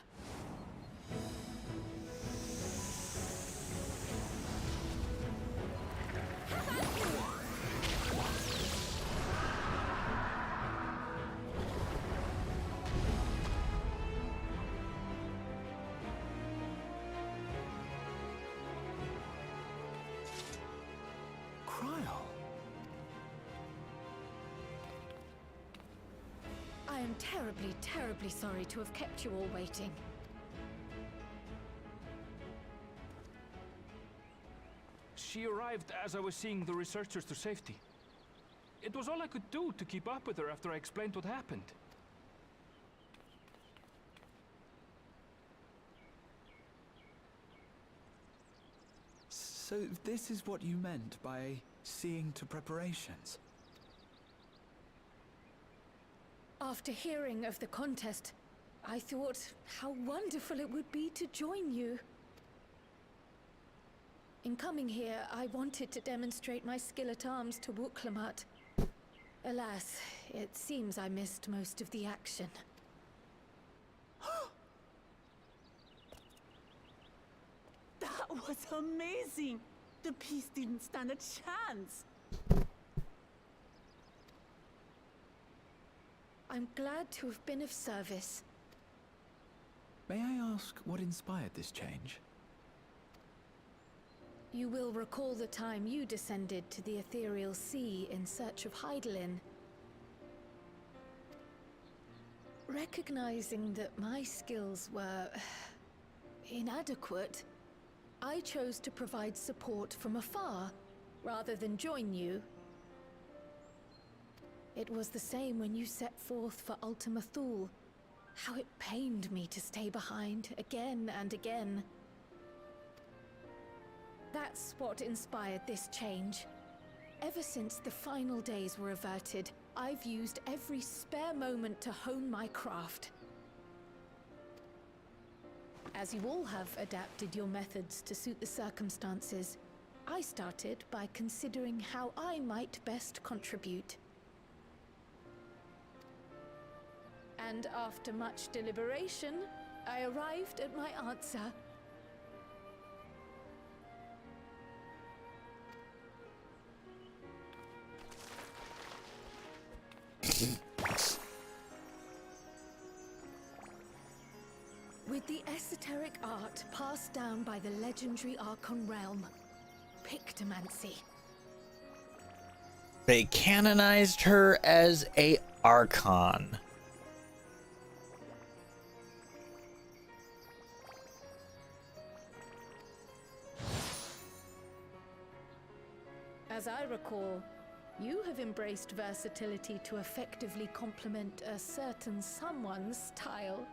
I am terribly, terribly sorry to have kept you all waiting. She arrived as I was seeing the researchers to safety. It was all I could do to keep up with her after I explained what happened. So this is what you meant by seeing to preparations? After hearing of the contest, I thought how wonderful it would be to join you. In coming here, I wanted to demonstrate my skill at arms to Wuklamut. Alas, it seems I missed most of the action. That was amazing! The piece didn't stand a chance! I'm glad to have been of service. May I ask what inspired this change? You will recall the time you descended to the ethereal sea in search of Heidelin. Recognizing that my skills were inadequate, I chose to provide support from afar rather than join you. It was the same when you set forth for Ultima Thule. How it pained me to stay behind again and again. That's what inspired this change. Ever since the final days were averted, I've used every spare moment to hone my craft. As you all have adapted your methods to suit the circumstances, I started by considering how I might best contribute. And after much deliberation, I arrived at my answer. With the esoteric art passed down by the legendary Archon realm, Pictomancy. They canonized her as a Archon. As I recall, you have embraced versatility to effectively complement a certain someone's style.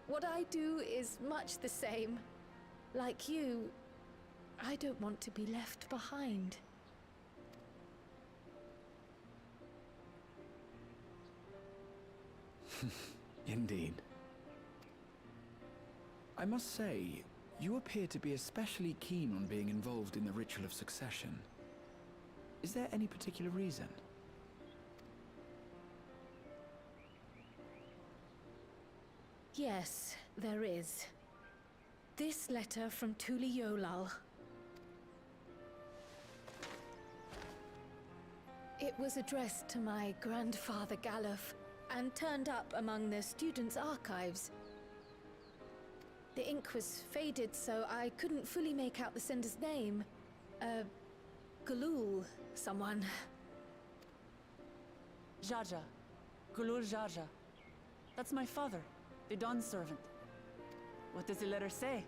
What I do is much the same. Like you, I don't want to be left behind. Indeed. I must say, you appear to be especially keen on being involved in the ritual of succession. Is there any particular reason? Yes, there is. This letter from Tuli Yolal. It was addressed to my grandfather Galuf and turned up among the students' archives. The ink was faded, so I couldn't fully make out the sender's name. Galul, someone. Jaja. Gulul Jaja. That's my father, the Dawn servant. What does the letter say?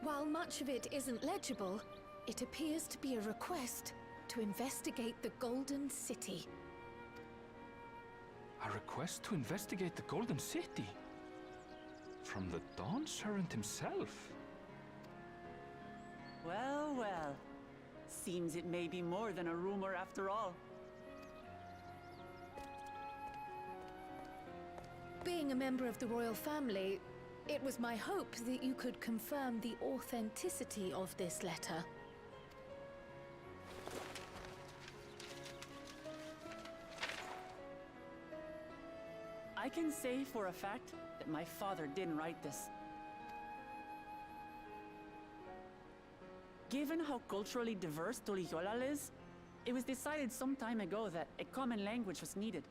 While much of it isn't legible, it appears to be a request to investigate the Golden City. A request to investigate the Golden City? From the Dawn servant himself? Well, well. Seems it may be more than a rumor after all. Being a member of the royal family, it was my hope that you could confirm the authenticity of this letter. I can say for a fact that my father didn't write this. Given how culturally diverse Tuliyollal is, it was decided some time ago that a common language was needed.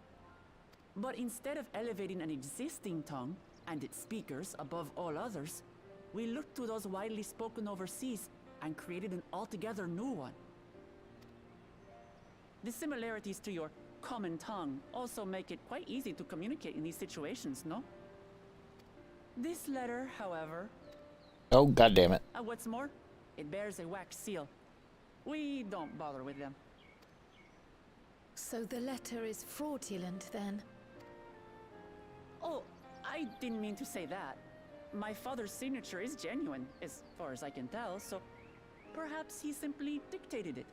But instead of elevating an existing tongue and its speakers above all others, we looked to those widely spoken overseas and created an altogether new one. The similarities to your common tongue also make it quite easy to communicate in these situations, no? This letter, however... Oh, goddammit. what's more, it bears a wax seal. We don't bother with them. So the letter is fraudulent, then? Oh, I didn't mean to say that. My father's signature is genuine, as far as I can tell, so perhaps he simply dictated it.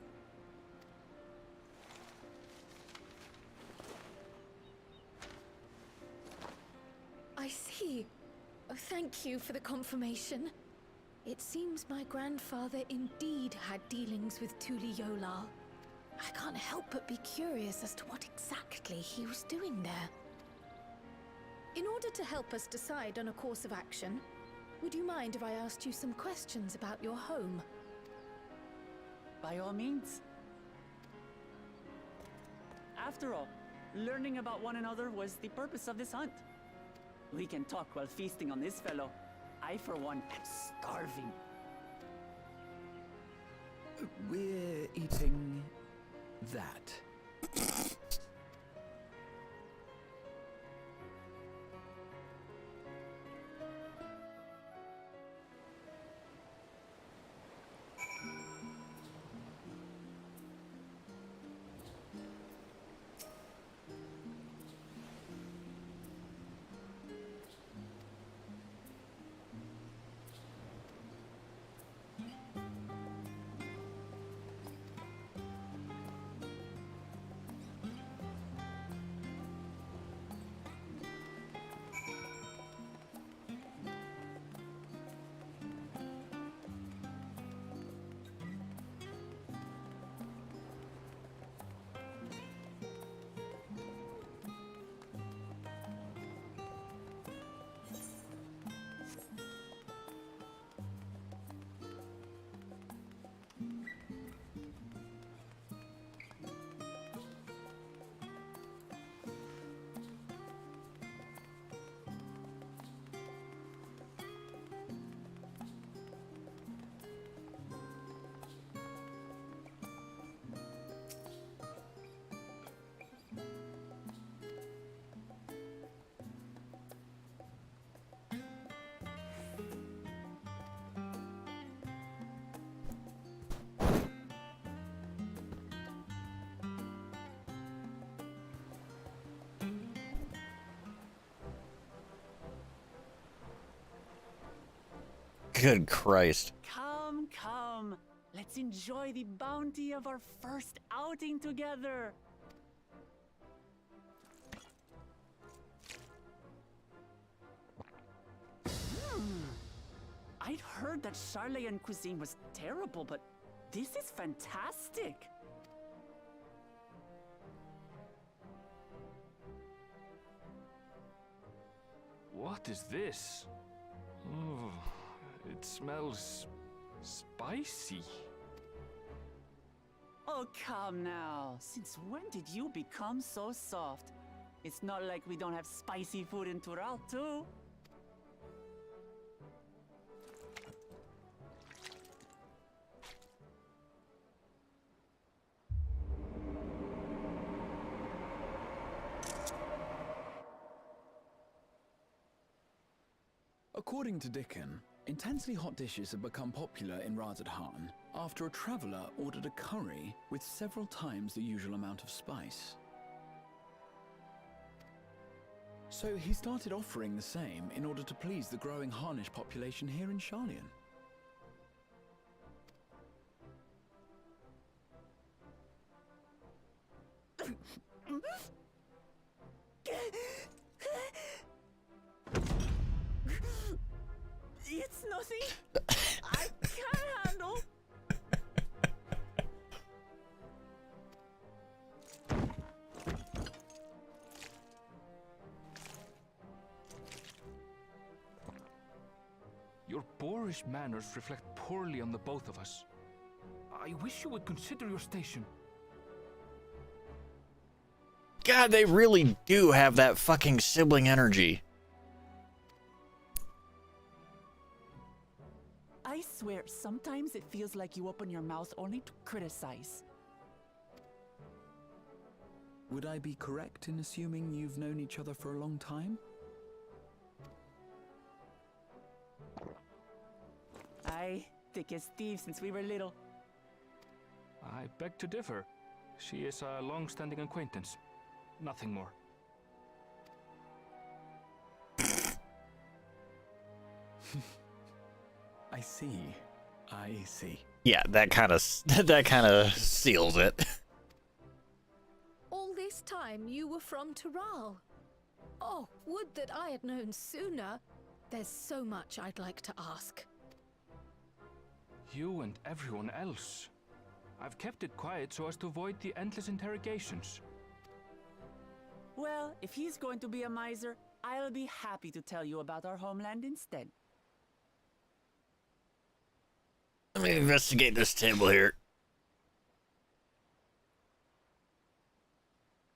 I see. Oh, thank you for the confirmation. It seems my grandfather indeed had dealings with Tuli Yolal. I can't help but be curious as to what exactly he was doing there. In order to help us decide on a course of action, would you mind if I asked you some questions about your home? By all means. After all, learning about one another was the purpose of this hunt. We can talk while feasting on this fellow. I, for one, am starving. We're eating that. Good Christ. Come, come. Let's enjoy the bounty of our first outing together. I'd heard that Charlayan cuisine was terrible, but this is fantastic. What is this? Oh, it smells spicy. Oh, come now. Since when did you become so soft? It's not like we don't have spicy food in Tural, too. According to Dickon, intensely hot dishes have become popular in Razadhan after a traveller ordered a curry with several times the usual amount of spice. So he started offering the same in order to please the growing Harnish population here in Sharlayan. It's nothing I can't handle. Your boorish manners reflect poorly on the both of us. I wish you would consider your station. God, they really do have that fucking sibling energy. I swear, sometimes it feels like you open your mouth only to criticize. Would I be correct in assuming you've known each other for a long time? Aye, thick as thieves since we were little. I beg to differ. She is a long-standing acquaintance. Nothing more. I see. I see. Yeah, that kind of seals it. All this time you were from Tural. Oh, would that I had known sooner. There's so much I'd like to ask. You and everyone else. I've kept it quiet so as to avoid the endless interrogations. Well, if he's going to be a miser, I'll be happy to tell you about our homeland instead. Let me investigate this table here.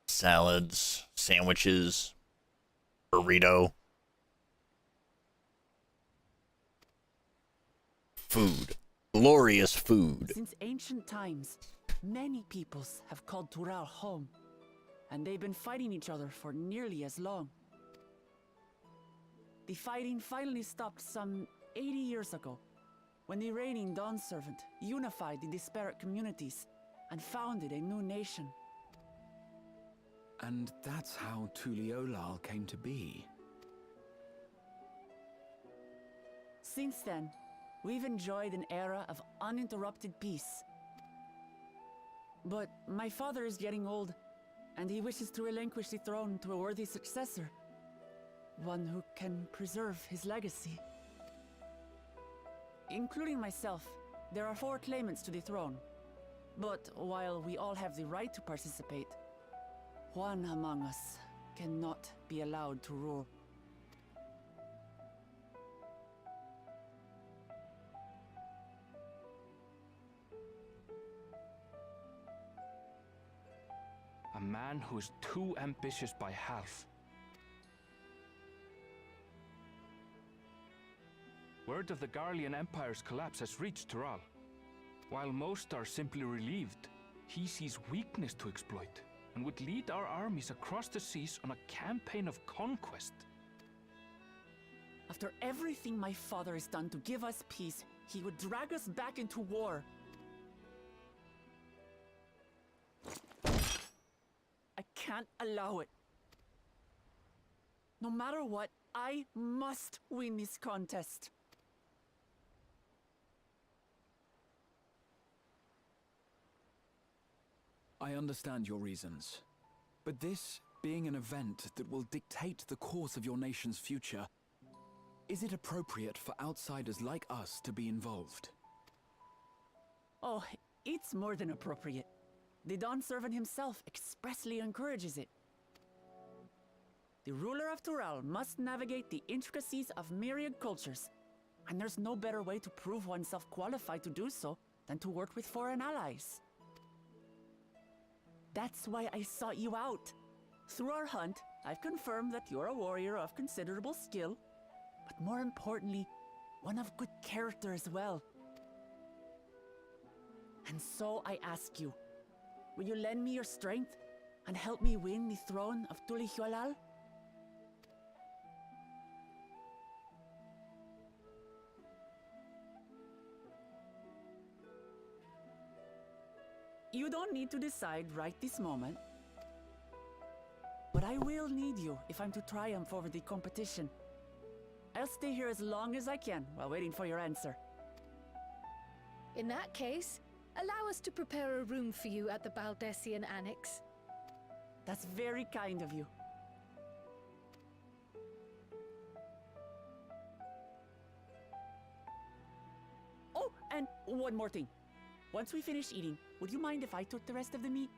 Salads, sandwiches, burrito. Food. Glorious food. Since ancient times, Many peoples have called Tural home, and they've been fighting each other for nearly as long. The fighting finally stopped some 80 years ago, when the reigning Dawn Servant unified the disparate communities and founded a new nation. And that's how Tuliolal came to be. Since then, we've enjoyed an era of uninterrupted peace. But my father is getting old, and he wishes to relinquish the throne to a worthy successor. One who can preserve his legacy. Including myself, there are 4 claimants to the throne. But while we all have the right to participate, one among us cannot be allowed to rule. A man who is too ambitious by half. Word of the Garlean Empire's collapse has reached Tural. While most are simply relieved, he sees weakness to exploit and would lead our armies across the seas on a campaign of conquest. After everything my father has done to give us peace, he would drag us back into war. I can't allow it. No matter what, I must win this contest. I understand your reasons. But this being an event that will dictate the course of your nation's future, is it appropriate for outsiders like us to be involved? Oh, it's more than appropriate. The Dawn Servant himself expressly encourages it. The ruler of Tural must navigate the intricacies of myriad cultures, and there's no better way to prove oneself qualified to do so than to work with foreign allies. That's why I sought you out. Through our hunt, I've confirmed that you're a warrior of considerable skill, but more importantly, one of good character as well. And so I ask you, will you lend me your strength and help me win the throne of Tulihualal? You don't need to decide right this moment. But I will need you if I'm to triumph over the competition. I'll stay here as long as I can while waiting for your answer. In that case, allow us to prepare a room for you at the Baldessian Annex. That's very kind of you. Oh, and one more thing. Once we finish eating, would you mind if I took the rest of the meat?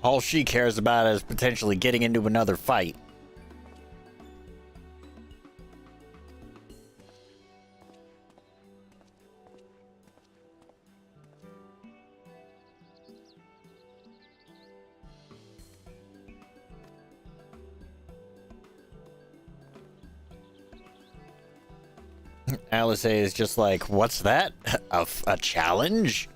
All she cares about is potentially getting into another fight. Alice is just like, what's that? A challenge?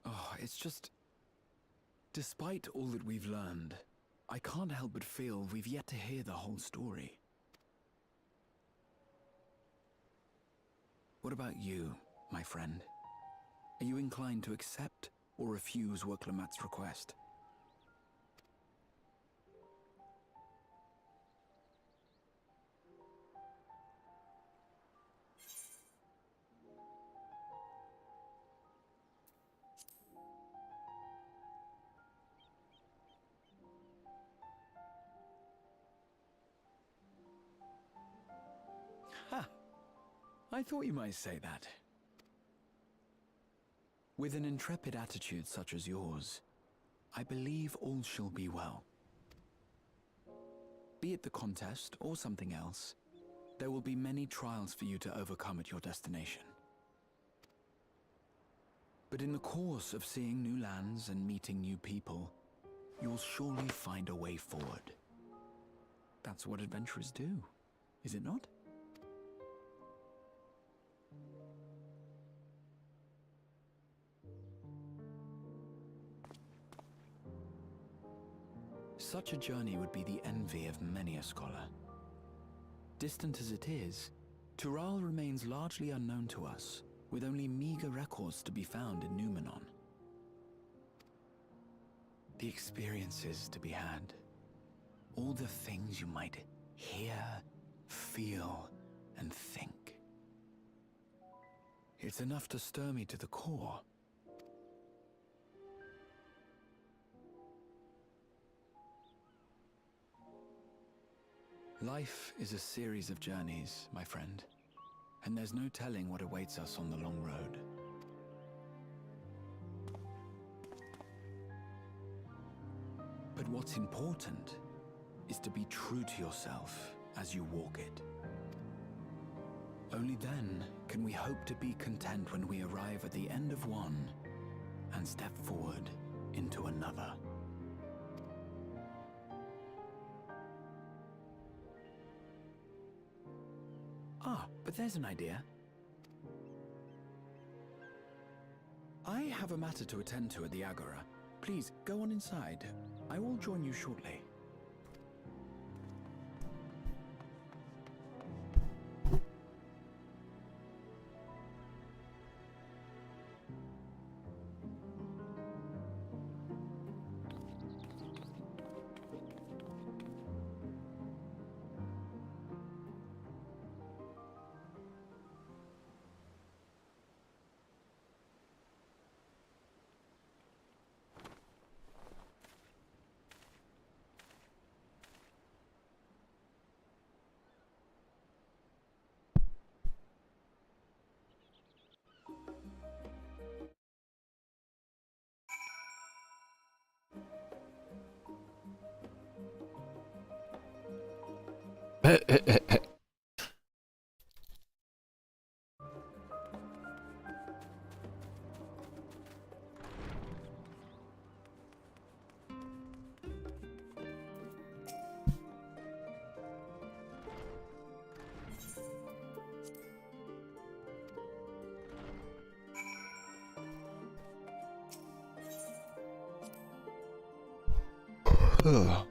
Oh, it's just... Despite all that we've learned, I can't help but feel we've yet to hear the whole story. What about you, my friend? Are you inclined to accept or refuse Worklamat's request? Ha! I thought you might say that. With an intrepid attitude such as yours, I believe all shall be well. Be it the contest or something else, there will be many trials for you to overcome at your destination. But in the course of seeing new lands and meeting new people, you'll surely find a way forward. That's what adventurers do, is it not? Such a journey would be the envy of many a scholar. Distant as it is, Tural remains largely unknown to us, with only meager records to be found in Numenon. The experiences to be had, all the things you might hear, feel, and think. It's enough to stir me to the core. Life is a series of journeys, my friend, and there's no telling what awaits us on the long road. But what's important is to be true to yourself as you walk it. Only then can we hope to be content when we arrive at the end of one and step forward into another. Ah, but there's an idea. I have a matter to attend to at the Agora. Please, go on inside. I will join you shortly. Ugh.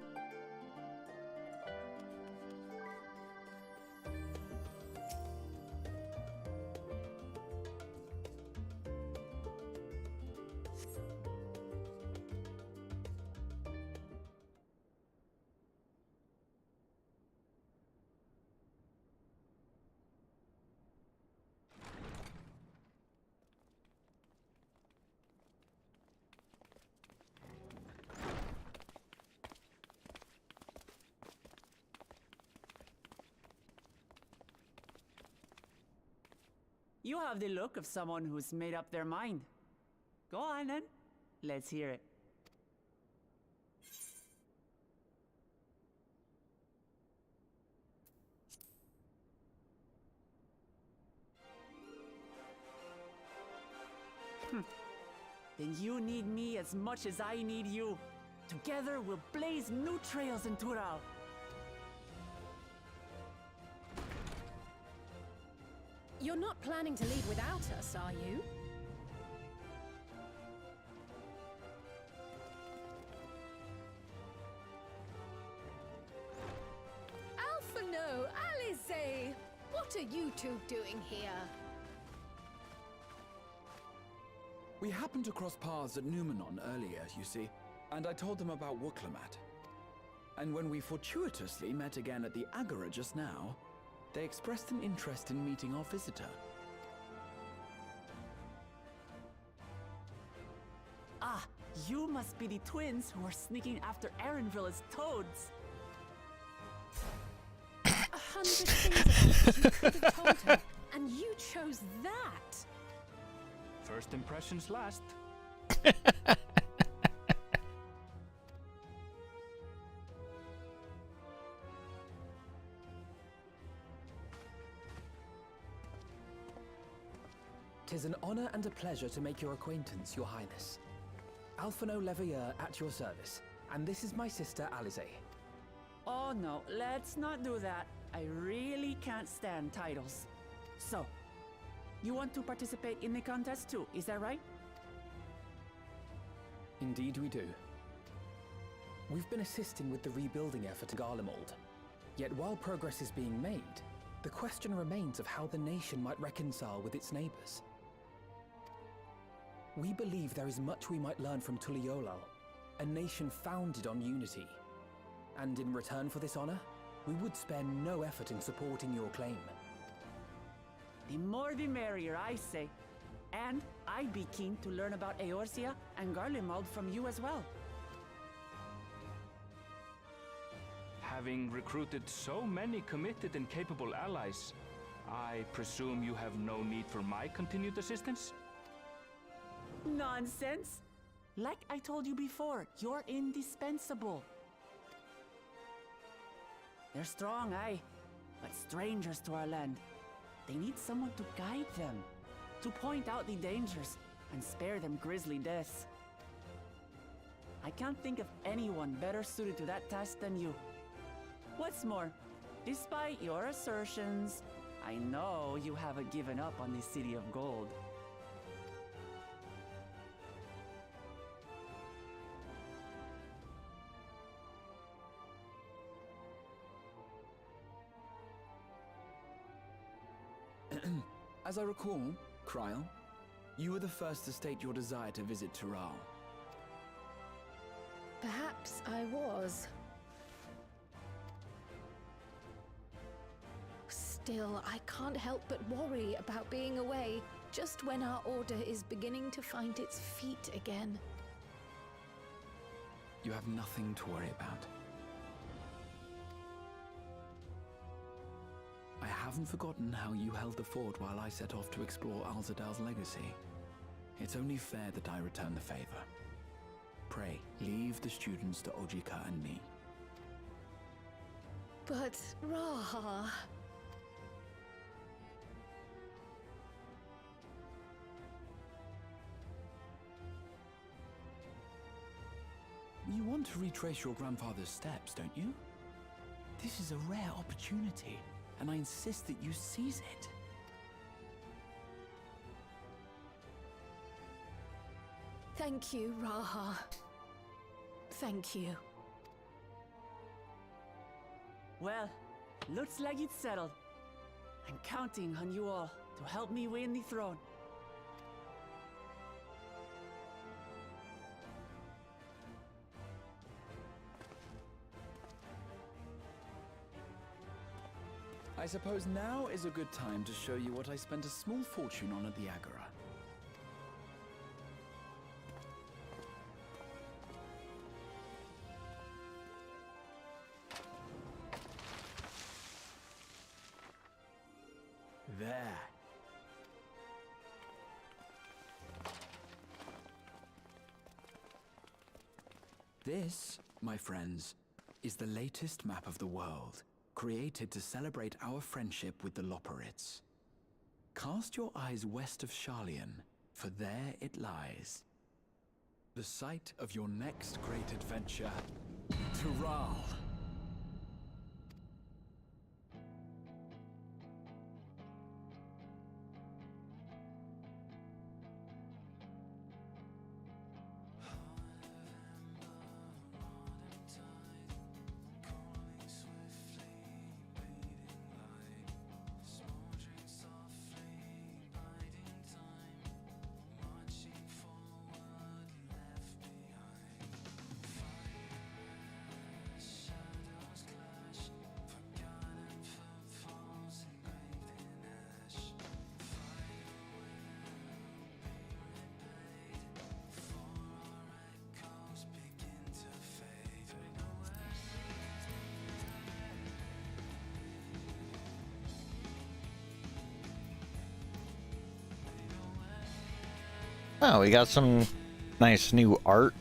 You have the look of someone who's made up their mind. Go on then. Let's hear it. Then you need me as much as I need you. Together we'll blaze new trails in Tural. You're not planning to leave without us, are you? Alphino, Alize! What are you two doing here? We happened to cross paths at Numenon earlier, you see, and I told them about Wuklamat. And when we fortuitously met again at the Agora just now, they expressed an interest in meeting our visitor. Ah, you must be the twins who are sneaking after Aaronville as toads. 100 things about you could have told her, and you chose that. First impressions last. Tis an honor and a pleasure to make your acquaintance, Your Highness. Alphino Leveilleur at your service, and this is my sister Alize. Oh no, let's not do that. I really can't stand titles. So, you want to participate in the contest too, is that right? Indeed we do. We've been assisting with the rebuilding effort in Garlemald. Yet while progress is being made, the question remains of how the nation might reconcile with its neighbors. We believe there is much we might learn from Tuliolal, a nation founded on unity. And in return for this honor, we would spare no effort in supporting your claim. The more the merrier, I say. And I'd be keen to learn about Eorzea and Garlemald from you as well. Having recruited so many committed and capable allies, I presume you have no need for my continued assistance? Nonsense! Like I told you before, you're indispensable. They're strong, aye, but strangers to our land. They need someone to guide them, to point out the dangers, and spare them grisly deaths. I can't think of anyone better suited to that task than you. What's more, despite your assertions, I know you haven't given up on the City of Gold. As I recall, Kryl, you were the first to state your desire to visit Tural. Perhaps I was. Still, I can't help but worry about being away, just when our order is beginning to find its feet again. You have nothing to worry about. I haven't forgotten how you held the fort while I set off to explore Alzadal's legacy. It's only fair that I return the favor. Pray, leave the students to Ojika and me. But, Raha... You want to retrace your grandfather's steps, don't you? This is a rare opportunity, and I insist that you seize it. Thank you, Raha. Thank you. Well, looks like it's settled. I'm counting on you all to help me win the throne. I suppose now is a good time to show you what I spent a small fortune on at the Agora. There. This, my friends, is the latest map of the world, created to celebrate our friendship with the Loporrits. Cast your eyes west of Sharlayan, for there it lies. The site of your next great adventure, Tural. Oh, we got some nice new art.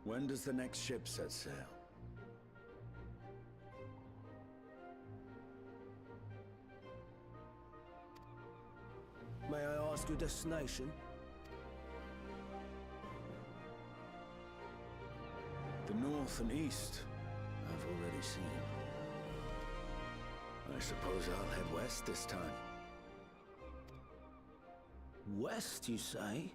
When does the next ship set sail? May I ask your destination? The north and east, I've already seen. I suppose I'll head west this time. West, you say?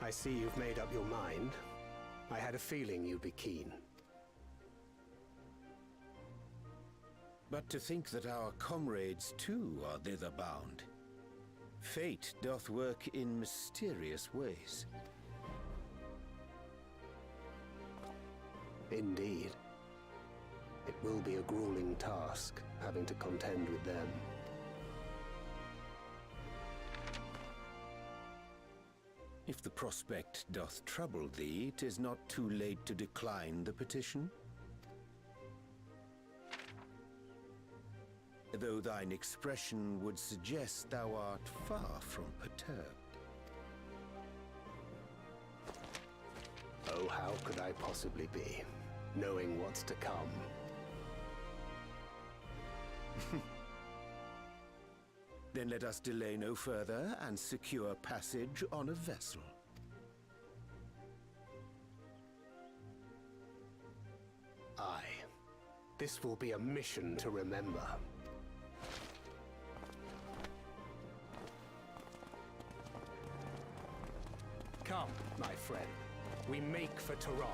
I see you've made up your mind. I had a feeling you'd be keen. But to think that our comrades too are thither bound. Fate doth work in mysterious ways. Indeed. It will be a grueling task, having to contend with them. If the prospect doth trouble thee, 'tis not too late to decline the petition. Though thine expression would suggest thou art far from perturbed. Oh, how could I possibly be, knowing what's to come? Then let us delay no further and secure passage on a vessel. Aye. This will be a mission to remember. Come, my friend. We make for Taral.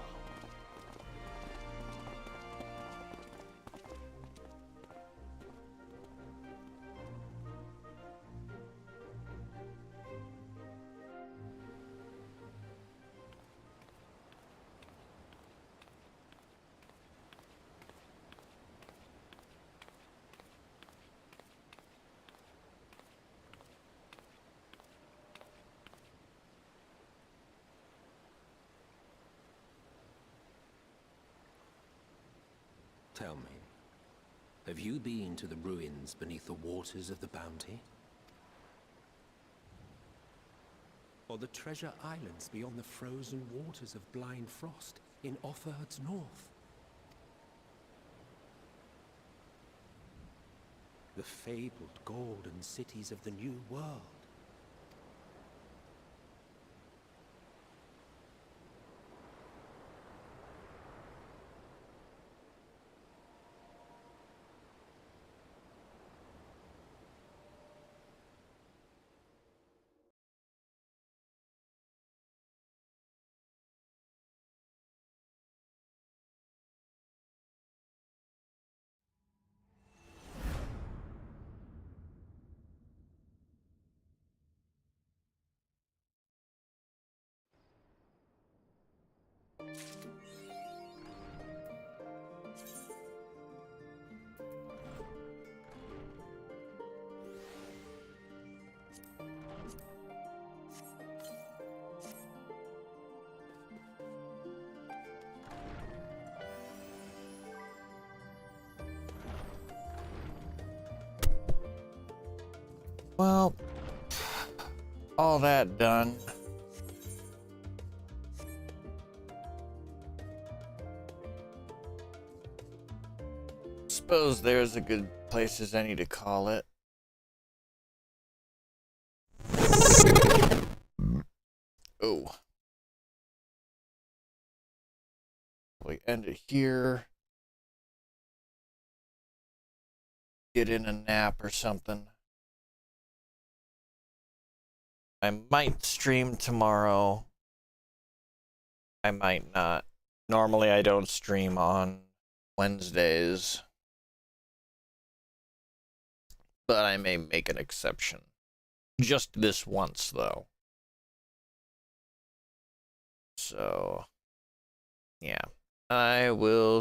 Tell me, have you been to the ruins beneath the waters of the Bounty? Or the treasure islands beyond the frozen waters of Blind Frost in Offerd's north? The fabled golden cities of the New World? Well, all that done. Suppose there's a good place as any to call it. Oh. We end it here. Get in a nap or something. I might stream tomorrow. I might not. Normally I don't stream on Wednesdays, but I may make an exception. Just this once, though. So, yeah. I will